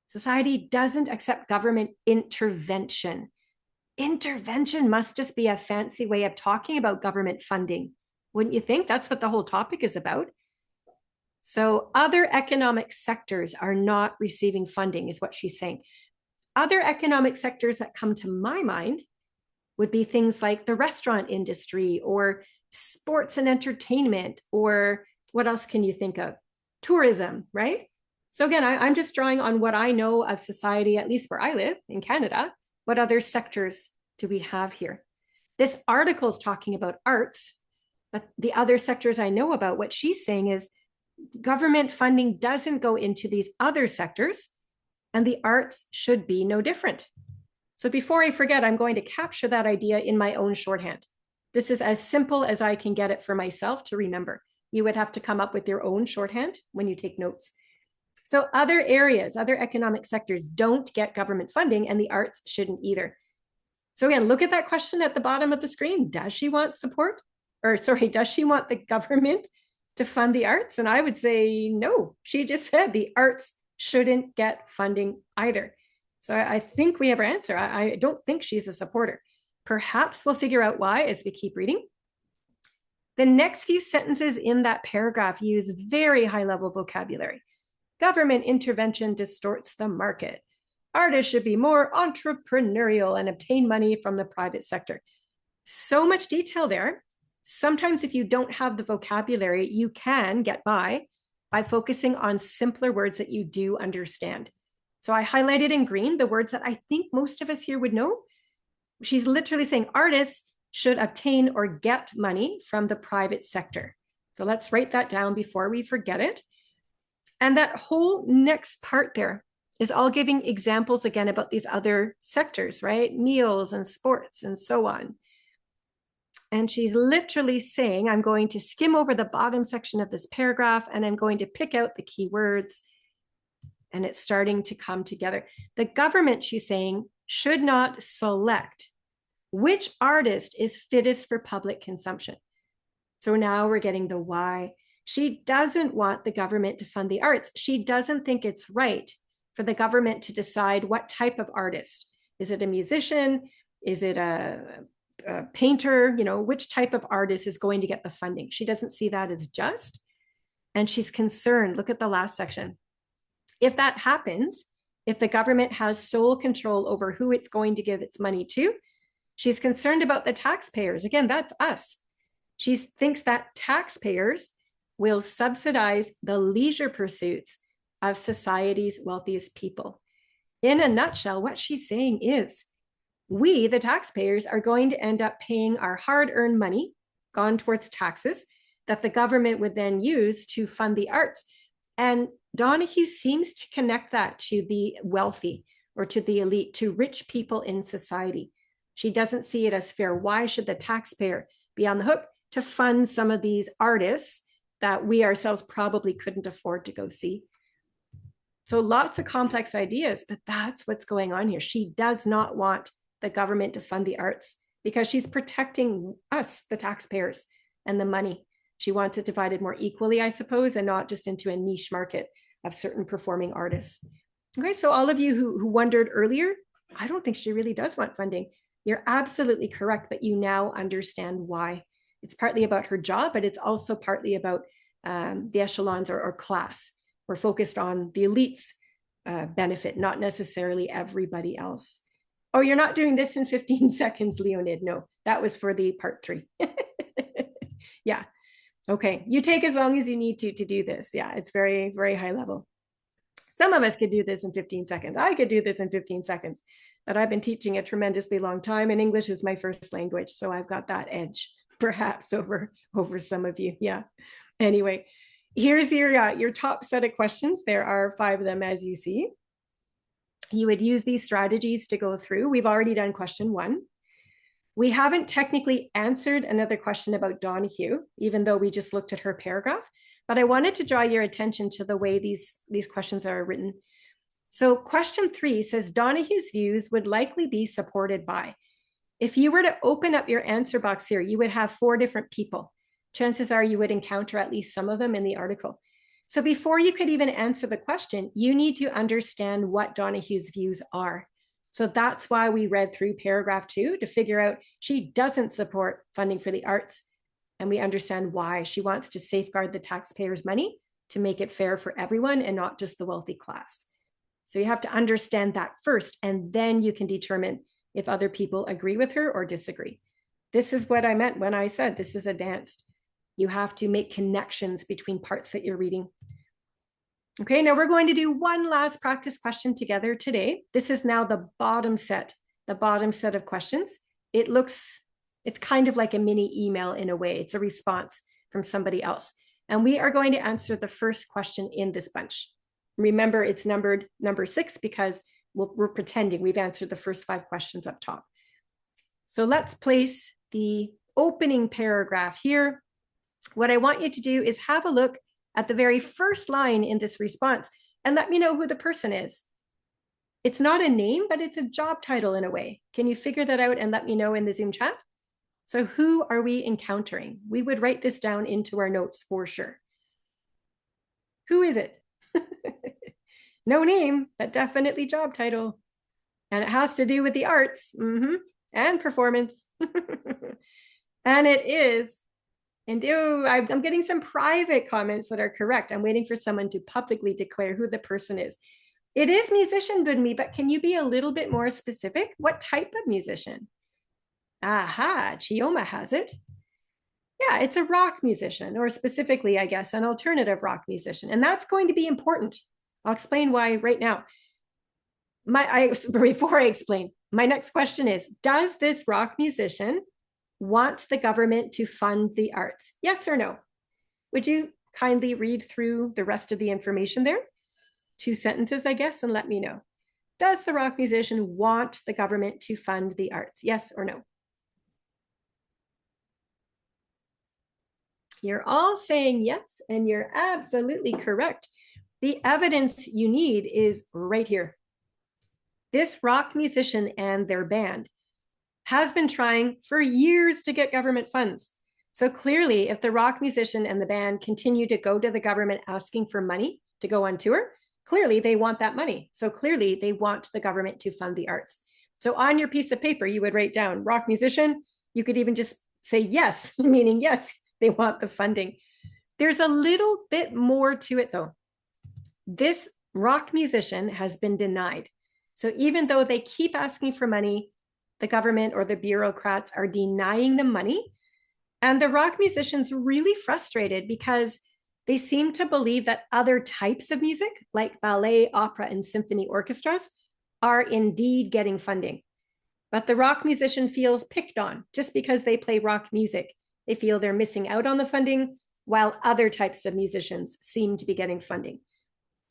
Society doesn't accept government intervention. Intervention must just be a fancy way of talking about government funding. Wouldn't you think? That's what the whole topic is about. So other economic sectors are not receiving funding, is what she's saying. Other economic sectors that come to my mind would be things like the restaurant industry or sports and entertainment, or what else can you think of? Tourism, right? So again, I'm just drawing on what I know of society, at least where I live in Canada. What other sectors do we have here? This article is talking about arts, but the other sectors I know about, what she's saying is government funding doesn't go into these other sectors, and the arts should be no different. So before I forget, I'm going to capture that idea in my own shorthand. This is as simple as I can get it for myself to remember. You would have to come up with your own shorthand when you take notes. So other areas, other economic sectors don't get government funding, and the arts shouldn't either. So again, look at that question at the bottom of the screen. Does she want support? Or sorry, does she want the government to fund the arts? And I would say no. She just said the arts shouldn't get funding either. So I think we have our answer. I don't think she's a supporter. Perhaps we'll figure out why as we keep reading. The next few sentences in that paragraph use very high-level vocabulary. Government intervention distorts the market. Artists should be more entrepreneurial and obtain money from the private sector. So much detail there. Sometimes if you don't have the vocabulary, you can get by focusing on simpler words that you do understand. So I highlighted in green the words that I think most of us here would know. She's literally saying artists should obtain or get money from the private sector. So let's write that down before we forget it. And that whole next part there is all giving examples again about these other sectors, right? Meals and sports and so on. And she's literally saying, I'm going to skim over the bottom section of this paragraph and I'm going to pick out the key words. And it's starting to come together. The government, she's saying, should not select which artist is fittest for public consumption. So now we're getting the why. She doesn't want the government to fund the arts. She doesn't think it's right for the government to decide what type of artist. Is it a musician? Is it a painter? You know, which type of artist is going to get the funding? She doesn't see that as just. And she's concerned. Look at the last section. If that happens, if the government has sole control over who it's going to give its money to, she's concerned about the taxpayers. Again, that's us. She thinks that taxpayers will subsidize the leisure pursuits of society's wealthiest people. In a nutshell, what she's saying is, we, the taxpayers, are going to end up paying our hard-earned money, gone towards taxes, that the government would then use to fund the arts. And Donahue seems to connect that to the wealthy or to the elite, to rich people in society. She doesn't see it as fair. Why should the taxpayer be on the hook to fund some of these artists that we ourselves probably couldn't afford to go see? So lots of complex ideas, but that's what's going on here. She does not want the government to fund the arts because she's protecting us, the taxpayers, and the money. She wants it divided more equally, I suppose, and not just into a niche market of certain performing artists. Okay, so all of you who wondered earlier, I don't think she really does want funding. You're absolutely correct, but you now understand why. It's partly about her job, but it's also partly about the echelons or class. We're focused on the elites benefit, not necessarily everybody else. Oh, you're not doing this in 15 seconds, Leonid. No, that was for the part 3. Yeah. Okay, you take as long as you need to do this. Yeah, it's very, very high level. Some of us could do this in 15 seconds. I could do this in 15 seconds, but I've been teaching a tremendously long time, and English is my first language, so I've got that edge, perhaps over some of you. Yeah. Anyway, here's your top set of questions. There are 5 of them, as you see. You would use these strategies to go through. We've already done question 1. We haven't technically answered another question about Donahue, even though we just looked at her paragraph, but I wanted to draw your attention to the way these questions are written. So question 3 says, Donahue's views would likely be supported by. If you were to open up your answer box here, you would have 4 different people. chances are you would encounter at least some of them in the article. So before you could even answer the question, you need to understand what Donahue's views are. So that's why we read through paragraph 2 to figure out she doesn't support funding for the arts. And we understand why. She wants to safeguard the taxpayers' money to make it fair for everyone and not just the wealthy class. So you have to understand that first, and then you can determine if other people agree with her or disagree. This is what I meant when I said this is advanced. You have to make connections between parts that you're reading. Okay, now we're going to do one last practice question together today. This is now the bottom set of questions. It's kind of like a mini email in a way. It's a response from somebody else. And we are going to answer the first question in this bunch. Remember, it's numbered number 6 because we're pretending we've answered the first 5 questions up top. So let's place the opening paragraph here. What I want you to do is have a look at the very first line in this response and let me know who the person is. It's not a name, but it's a job title in a way. Can you figure that out and let me know in the Zoom chat? So who are we encountering? We would write this down into our notes for sure. Who is it? No name, but definitely job title. And it has to do with the arts and performance. And it is, and I'm getting some private comments that are correct. I'm waiting for someone to publicly declare who the person is. It is musician, Bunmi, but can you be a little bit more specific? What type of musician? Aha, Chioma has it. Yeah, it's a rock musician, or specifically, I guess, an alternative rock musician. And that's going to be important. I'll explain why right now. Before I explain, my next question is, does this rock musician want the government to fund the arts? Yes or no? Would you kindly read through the rest of the information there? 2 sentences, I guess, and let me know. Does the rock musician want the government to fund the arts? Yes or no? You're all saying yes, and you're absolutely correct. The evidence you need is right here. This rock musician and their band has been trying for years to get government funds. So clearly, if the rock musician and the band continue to go to the government asking for money to go on tour, clearly they want that money. So clearly they want the government to fund the arts. So on your piece of paper, you would write down rock musician. You could even just say yes, meaning yes, they want the funding. There's a little bit more to it though. This rock musician has been denied. So even though they keep asking for money, the government or the bureaucrats are denying them money. And the rock musician's really frustrated because they seem to believe that other types of music, like ballet, opera, and symphony orchestras, are indeed getting funding. But the rock musician feels picked on just because they play rock music. They feel they're missing out on the funding, while other types of musicians seem to be getting funding.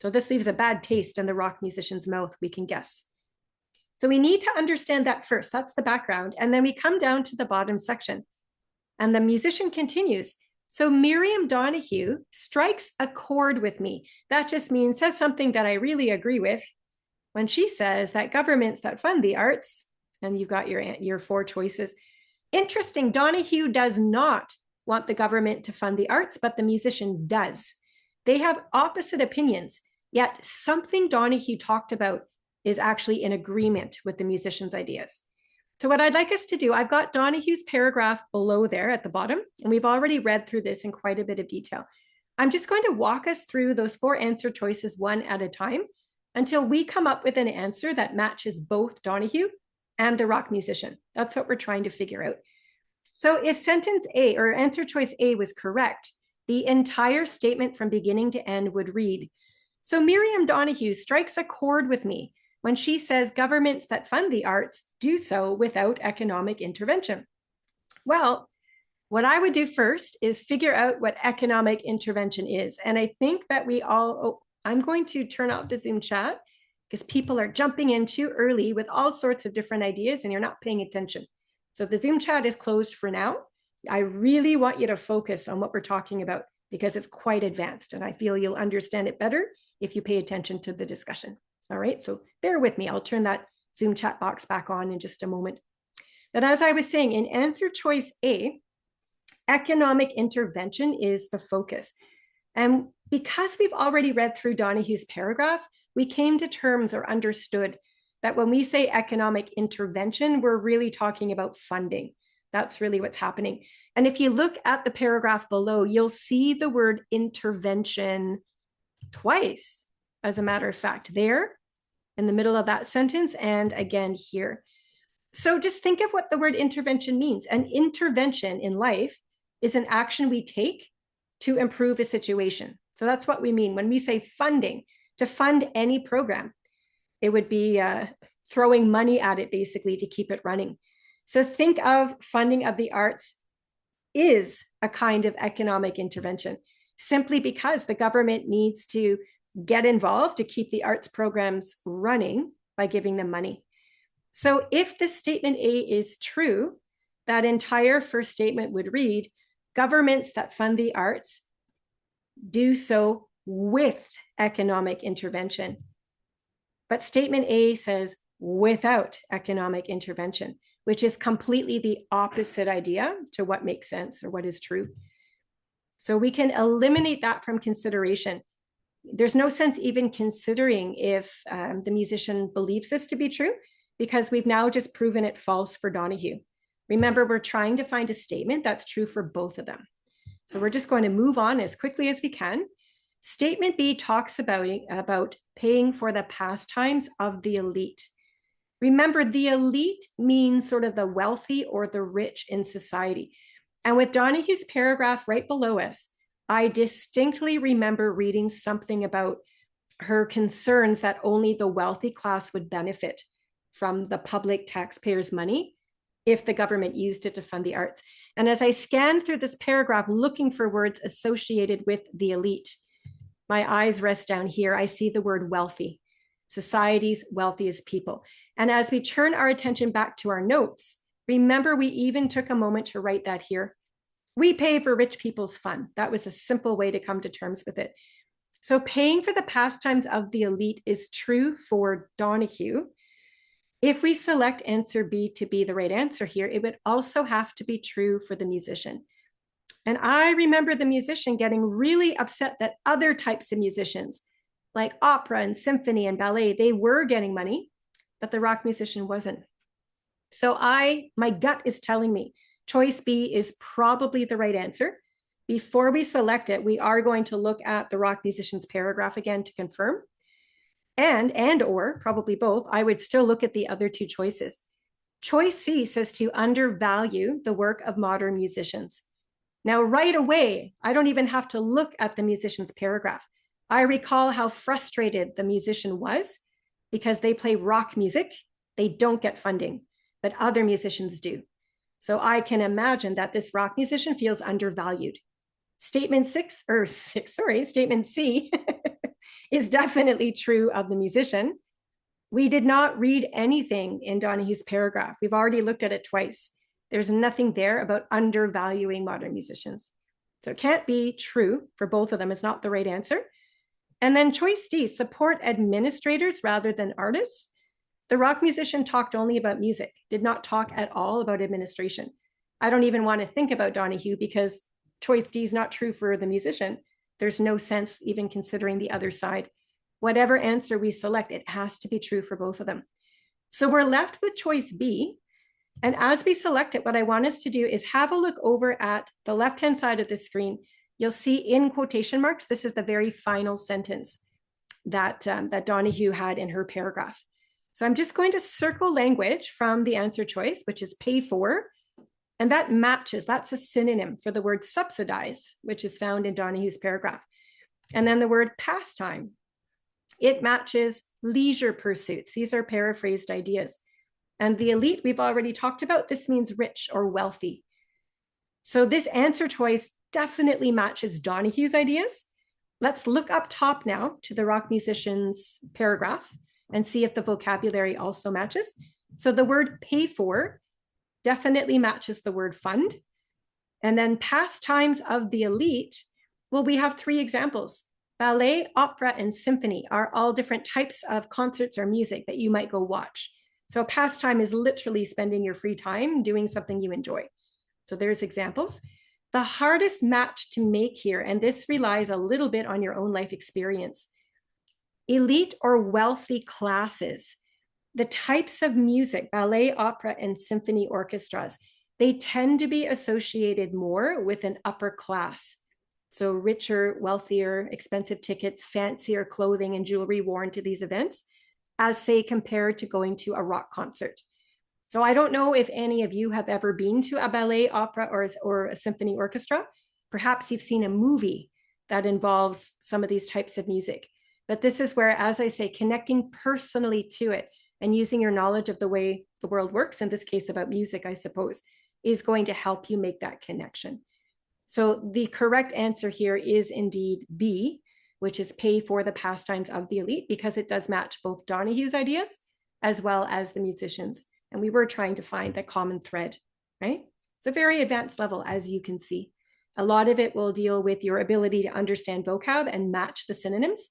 So this leaves a bad taste in the rock musician's mouth, we can guess. So we need to understand that first. That's the background. And then we come down to the bottom section. And the musician continues. So Miriam Donahue strikes a chord with me. That just means says something that I really agree with when she says that governments that fund the arts, and you've got your 4 choices. Interesting, Donahue does not want the government to fund the arts, but the musician does. They have opposite opinions, yet something Donahue talked about is actually in agreement with the musician's ideas. So what I'd like us to do, I've got Donahue's paragraph below there at the bottom, and we've already read through this in quite a bit of detail. I'm just going to walk us through those 4 answer choices one at a time until we come up with an answer that matches both Donahue and the rock musician. That's what we're trying to figure out. So if sentence A or answer choice A was correct, the entire statement from beginning to end would read, so Miriam Donahue strikes a chord with me when she says governments that fund the arts do so without economic intervention. Well, what I would do first is figure out what economic intervention is. And I think that we all, I'm going to turn off the Zoom chat because people are jumping in too early with all sorts of different ideas and you're not paying attention. So the Zoom chat is closed for now. I really want you to focus on what we're talking about because it's quite advanced and I feel you'll understand it better if you pay attention to the discussion. All right, so bear with me. I'll turn that Zoom chat box back on in just a moment. But as I was saying, in answer choice A, Economic intervention is the focus. And because we've already read through Donohue's paragraph, we came to terms or understood that when we say economic intervention, we're really talking about funding. That's really what's happening. And if you look at the paragraph below, you'll see the word intervention twice, as a matter of fact, there in the middle of that sentence and again here. So just think of what the word intervention means. An intervention in life is an action we take to improve a situation. So that's what we mean when we say funding. To fund any program, it would be throwing money at it basically to keep it running. So think of funding of the arts is a kind of economic intervention, simply because the government needs to get involved to keep the arts programs running by giving them money. So if the statement A is true, that entire first statement would read, governments that fund the arts do so with economic intervention. But statement A says without economic intervention, which is completely the opposite idea to what makes sense or what is true. So we can eliminate that from consideration. There's no sense even considering if the musician believes this to be true, because we've now just proven it false for Donohue. Remember, we're trying to find a statement that's true for both of them. So we're just going to move on as quickly as we can. Statement B talks about paying for the pastimes of the elite. Remember, the elite means sort of the wealthy or the rich in society. And with Donohue's paragraph right below us, I distinctly remember reading something about her concerns that only the wealthy class would benefit from the public taxpayers' money if the government used it to fund the arts. And as I scanned through this paragraph looking for words associated with the elite, my eyes rest down here. I see the word wealthy, society's wealthiest people. And as we turn our attention back to our notes, remember we even took a moment to write that here. We pay for rich people's fun. That was a simple way to come to terms with it. So paying for the pastimes of the elite is true for Donohue. If we select answer B to be the right answer here, it would also have to be true for the musician. And I remember the musician getting really upset that other types of musicians, like opera and symphony and ballet, they were getting money, but the rock musician wasn't. So my gut is telling me choice B is probably the right answer. Before we select it, we are going to look at the rock musician's paragraph again to confirm. And or probably both, I would still look at the other two choices. Choice C says to undervalue the work of modern musicians. Now, right away, I don't even have to look at the musician's paragraph. I recall how frustrated the musician was because they play rock music. They don't get funding, but other musicians do. So I can imagine that this rock musician feels undervalued. Statement C is definitely true of the musician. We did not read anything in Donohue's paragraph. We've already looked at it twice. There's nothing there about undervaluing modern musicians. So it can't be true for both of them. It's not the right answer. And then choice D, support administrators rather than artists. The rock musician talked only about music, did not talk at all about administration. I don't even want to think about Donohue because choice D is not true for the musician. There's no sense even considering the other side. Whatever answer we select, it has to be true for both of them. So we're left with choice B. And as we select it, what I want us to do is have a look over at the left-hand side of the screen. You'll see in quotation marks, this is the very final sentence that Donohue had in her paragraph. So I'm just going to circle language from the answer choice, which is pay for. And that matches, that's a synonym for the word subsidize, which is found in Donohue's paragraph. And then the word pastime, it matches leisure pursuits. These are paraphrased ideas. And the elite we've already talked about, this means rich or wealthy. So this answer choice definitely matches Donohue's ideas. Let's look up top now to the rock musician's paragraph and see if the vocabulary also matches. So the word pay for definitely matches the word fund. And then pastimes of the elite, well, we have three examples. Ballet, opera, and symphony are all different types of concerts or music that you might go watch. So pastime is literally spending your free time doing something you enjoy. So there's examples. The hardest match to make here, and this relies a little bit on your own life experience, elite or wealthy classes, the types of music, ballet, opera, and symphony orchestras, they tend to be associated more with an upper class. So richer, wealthier, expensive tickets, fancier clothing and jewelry worn to these events, as say compared to going to a rock concert. So I don't know if any of you have ever been to a ballet, opera, or a symphony orchestra. Perhaps you've seen a movie that involves some of these types of music. But this is where, as I say, connecting personally to it and using your knowledge of the way the world works, in this case about music, I suppose, is going to help you make that connection. So the correct answer here is indeed B, which is pay for the pastimes of the elite, because it does match both Donahue's ideas as well as the musicians. And we were trying to find the common thread, right? It's a very advanced level, as you can see. A lot of it will deal with your ability to understand vocab and match the synonyms.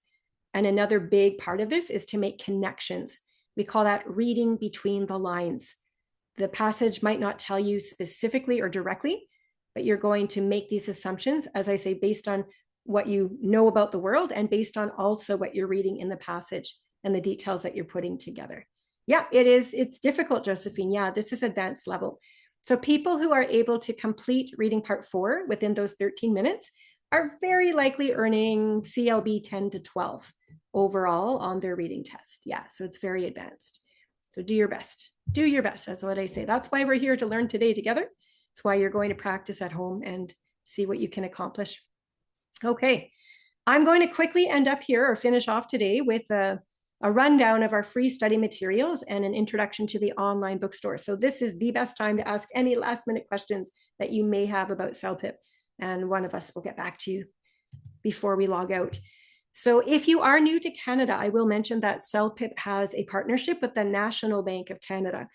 And another big part of this is to make connections. We call that reading between the lines. The passage might not tell you specifically or directly, but you're going to make these assumptions, as I say, based on what you know about the world and based on also what you're reading in the passage and the details that you're putting together. Yeah, it's difficult, Josephine. Yeah, this is advanced level. So people who are able to complete reading part 4 within those 13 minutes are very likely earning CLB 10 to 12 overall on their reading test. Yeah, so it's very advanced. So do your best. Do your best. That's what I say. That's why we're here to learn today together. It's why you're going to practice at home and see what you can accomplish. Okay, I'm going to quickly end up here or finish off today with a rundown of our free study materials and an introduction to the online bookstore. So this is the best time to ask any last minute questions that you may have about CELPIP. And one of us will get back to you before we log out. So if you are new to Canada, I will mention that CELPIP has a partnership with the National Bank of Canada.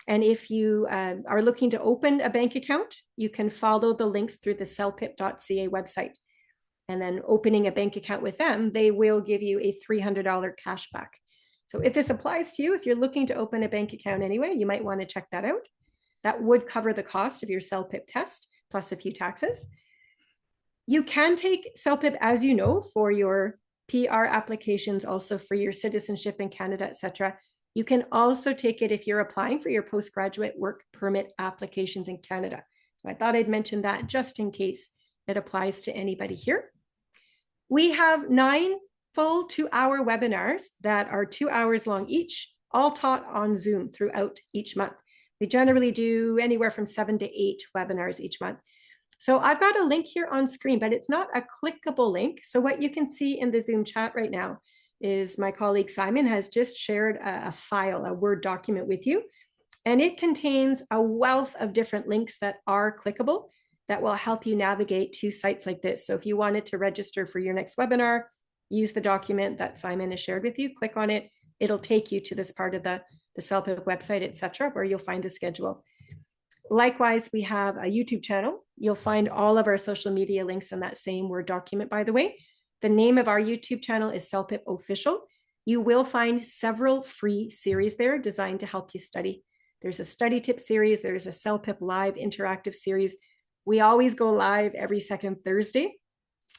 And if you are looking to open a bank account, you can follow the links through the celpip.ca website. And then opening a bank account with them, they will give you a $300 cash back. So if this applies to you, if you're looking to open a bank account anyway, you might want to check that out. That would cover the cost of your CELPIP test plus a few taxes. You can take CELPIP, as you know, for your PR applications, also for your citizenship in Canada, etc. You can also take it if you're applying for your postgraduate work permit applications in Canada. So I thought I'd mention that just in case it applies to anybody here. We have 9 full 2-hour webinars that are 2 hours long each, all taught on Zoom throughout each month. We generally do anywhere from 7 to 8 webinars each month. So I've got a link here on screen, but it's not a clickable link. So what you can see in the Zoom chat right now is my colleague Simon has just shared a file, a Word document with you, and it contains a wealth of different links that are clickable that will help you navigate to sites like this. So if you wanted to register for your next webinar, use the document that Simon has shared with you, click on it. It'll take you to this part of the CELPIP website, etc., where you'll find the schedule. Likewise, we have a YouTube channel. You'll find all of our social media links in that same Word document, by the way. The name of our YouTube channel is CELPIP Official. You will find several free series there designed to help you study. There's a study tip series. There's a CELPIP live interactive series. We always go live every second Thursday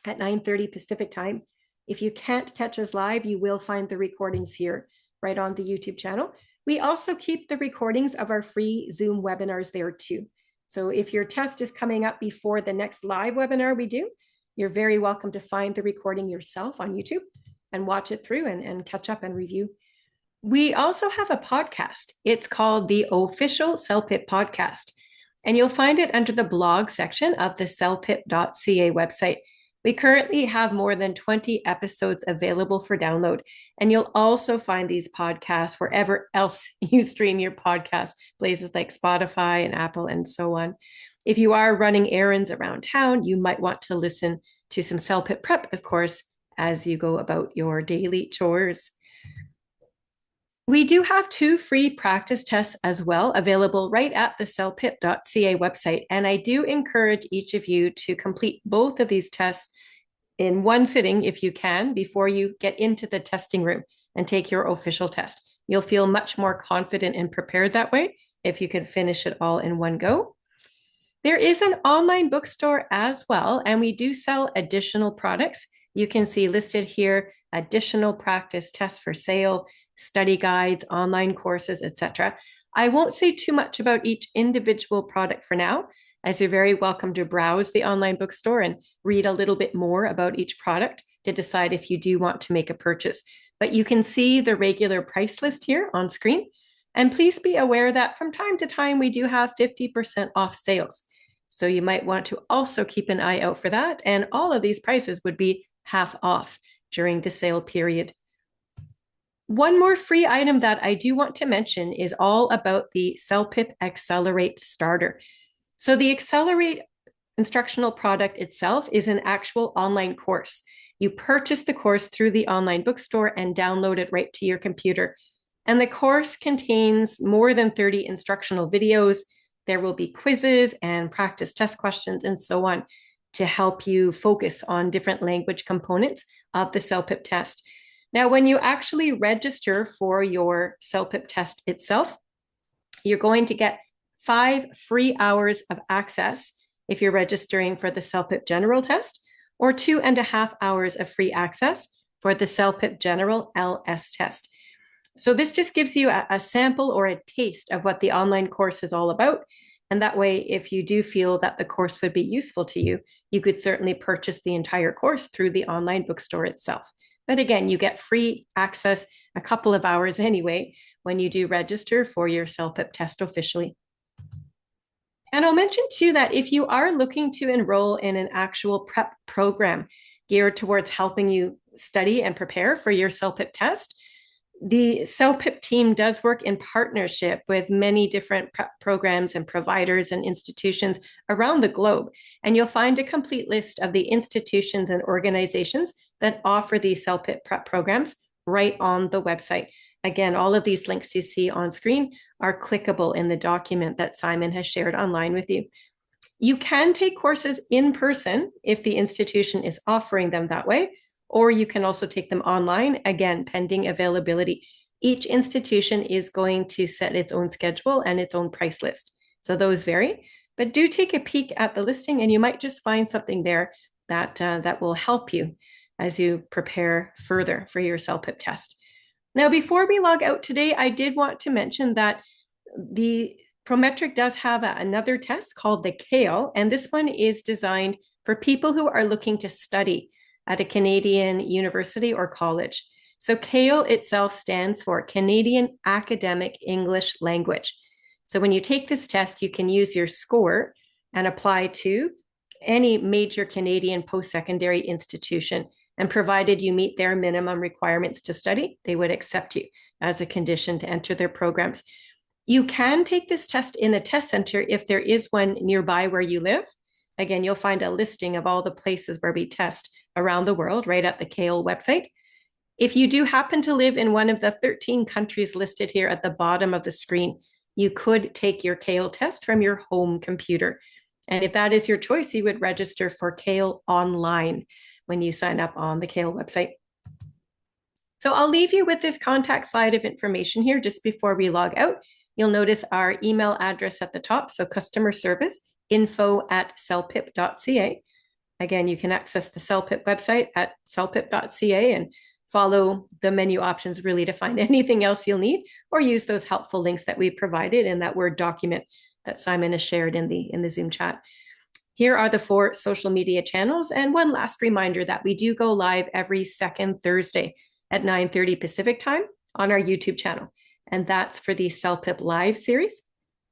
at 9:30 Pacific time. If you can't catch us live, you will find the recordings here right on the YouTube channel. We also keep the recordings of our free Zoom webinars there too. So if your test is coming up before the next live webinar we do, you're very welcome to find the recording yourself on YouTube and watch it through and catch up and review. We also have a podcast. It's called the Official CELPIP Podcast, and you'll find it under the blog section of the celpip.ca website. We currently have more than 20 episodes available for download, and you'll also find these podcasts wherever else you stream your podcasts, places like Spotify and Apple and so on. If you are running errands around town, you might want to listen to some CELPIP prep, of course, as you go about your daily chores. We do have 2 free practice tests as well available right at the celpip.ca website. And I do encourage each of you to complete both of these tests in one sitting if you can before you get into the testing room and take your official test. You'll feel much more confident and prepared that way if you can finish it all in one go. There is an online bookstore as well, and we do sell additional products. You can see listed here additional practice tests for sale, study guides, online courses, etc. I won't say too much about each individual product for now, as you're very welcome to browse the online bookstore and read a little bit more about each product to decide if you do want to make a purchase. But you can see the regular price list here on screen. And please be aware that from time to time, we do have 50% off sales. So you might want to also keep an eye out for that. And all of these prices would be half off during the sale period. One more free item that I do want to mention is all about the CELPIP Accelerate Starter. So the Accelerate instructional product itself is an actual online course. You purchase the course through the online bookstore and download it right to your computer. And the course contains more than 30 instructional videos. There will be quizzes and practice test questions and so on to help you focus on different language components of the CELPIP test. Now, when you actually register for your CELPIP test itself, you're going to get 5 free hours of access if you're registering for the CELPIP General test, or 2.5 hours of free access for the CELPIP General LS test. So this just gives you a sample or a taste of what the online course is all about. And that way, if you do feel that the course would be useful to you, you could certainly purchase the entire course through the online bookstore itself. But again, you get free access a couple of hours anyway when you do register for your CELPIP test officially. And I'll mention too that if you are looking to enroll in an actual prep program geared towards helping you study and prepare for your CELPIP test, the CELPIP team does work in partnership with many different prep programs and providers and institutions around the globe. And you'll find a complete list of the institutions and organizations that offer these CELPIP prep programs right on the website. Again, all of these links you see on screen are clickable in the document that Simon has shared online with you. You can take courses in person if the institution is offering them that way, or you can also take them online, again, pending availability. Each institution is going to set its own schedule and its own price list. So those vary, but do take a peek at the listing and you might just find something there that will help you as you prepare further for your CELPIP test. Now, before we log out today, I did want to mention that the Prometric does have another test called the CALE, and this one is designed for people who are looking to study at a Canadian university or college. So CALE itself stands for Canadian Academic English Language. So when you take this test, you can use your score and apply to any major Canadian post-secondary institution. And provided you meet their minimum requirements to study, they would accept you as a condition to enter their programs. You can take this test in a test center if there is one nearby where you live. Again, you'll find a listing of all the places where we test around the world right at the CALE website. If you do happen to live in one of the 13 countries listed here at the bottom of the screen, you could take your CALE test from your home computer. And if that is your choice, you would register for CALE online when you sign up on the CALE website. So I'll leave you with this contact slide of information here just before we log out. You'll notice our email address at the top, so customer service, info@celpip.ca. Again, you can access the CELPIP website at celpip.ca and follow the menu options really to find anything else you'll need, or use those helpful links that we provided in that Word document that Simon has shared in the Zoom chat. Here are the 4 social media channels. And one last reminder that we do go live every second Thursday at 9:30 Pacific time on our YouTube channel. And that's for the CELPIP Live series.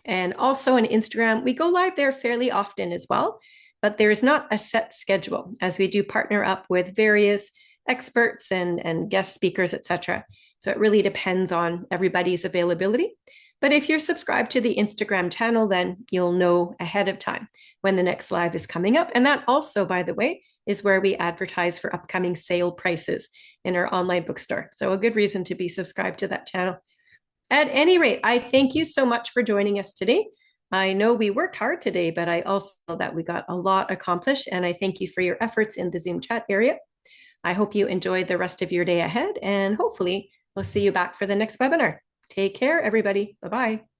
And also on Instagram, we go live there fairly often as well, but there is not a set schedule as we do partner up with various experts and guest speakers, etc. So it really depends on everybody's availability. But if you're subscribed to the Instagram channel, then you'll know ahead of time when the next live is coming up. And that also, by the way, is where we advertise for upcoming sale prices in our online bookstore. So a good reason to be subscribed to that channel. At any rate, I thank you so much for joining us today. I know we worked hard today, but I also know that we got a lot accomplished. And I thank you for your efforts in the Zoom chat area. I hope you enjoyed the rest of your day ahead, and hopefully we'll see you back for the next webinar. Take care, everybody. Bye-bye.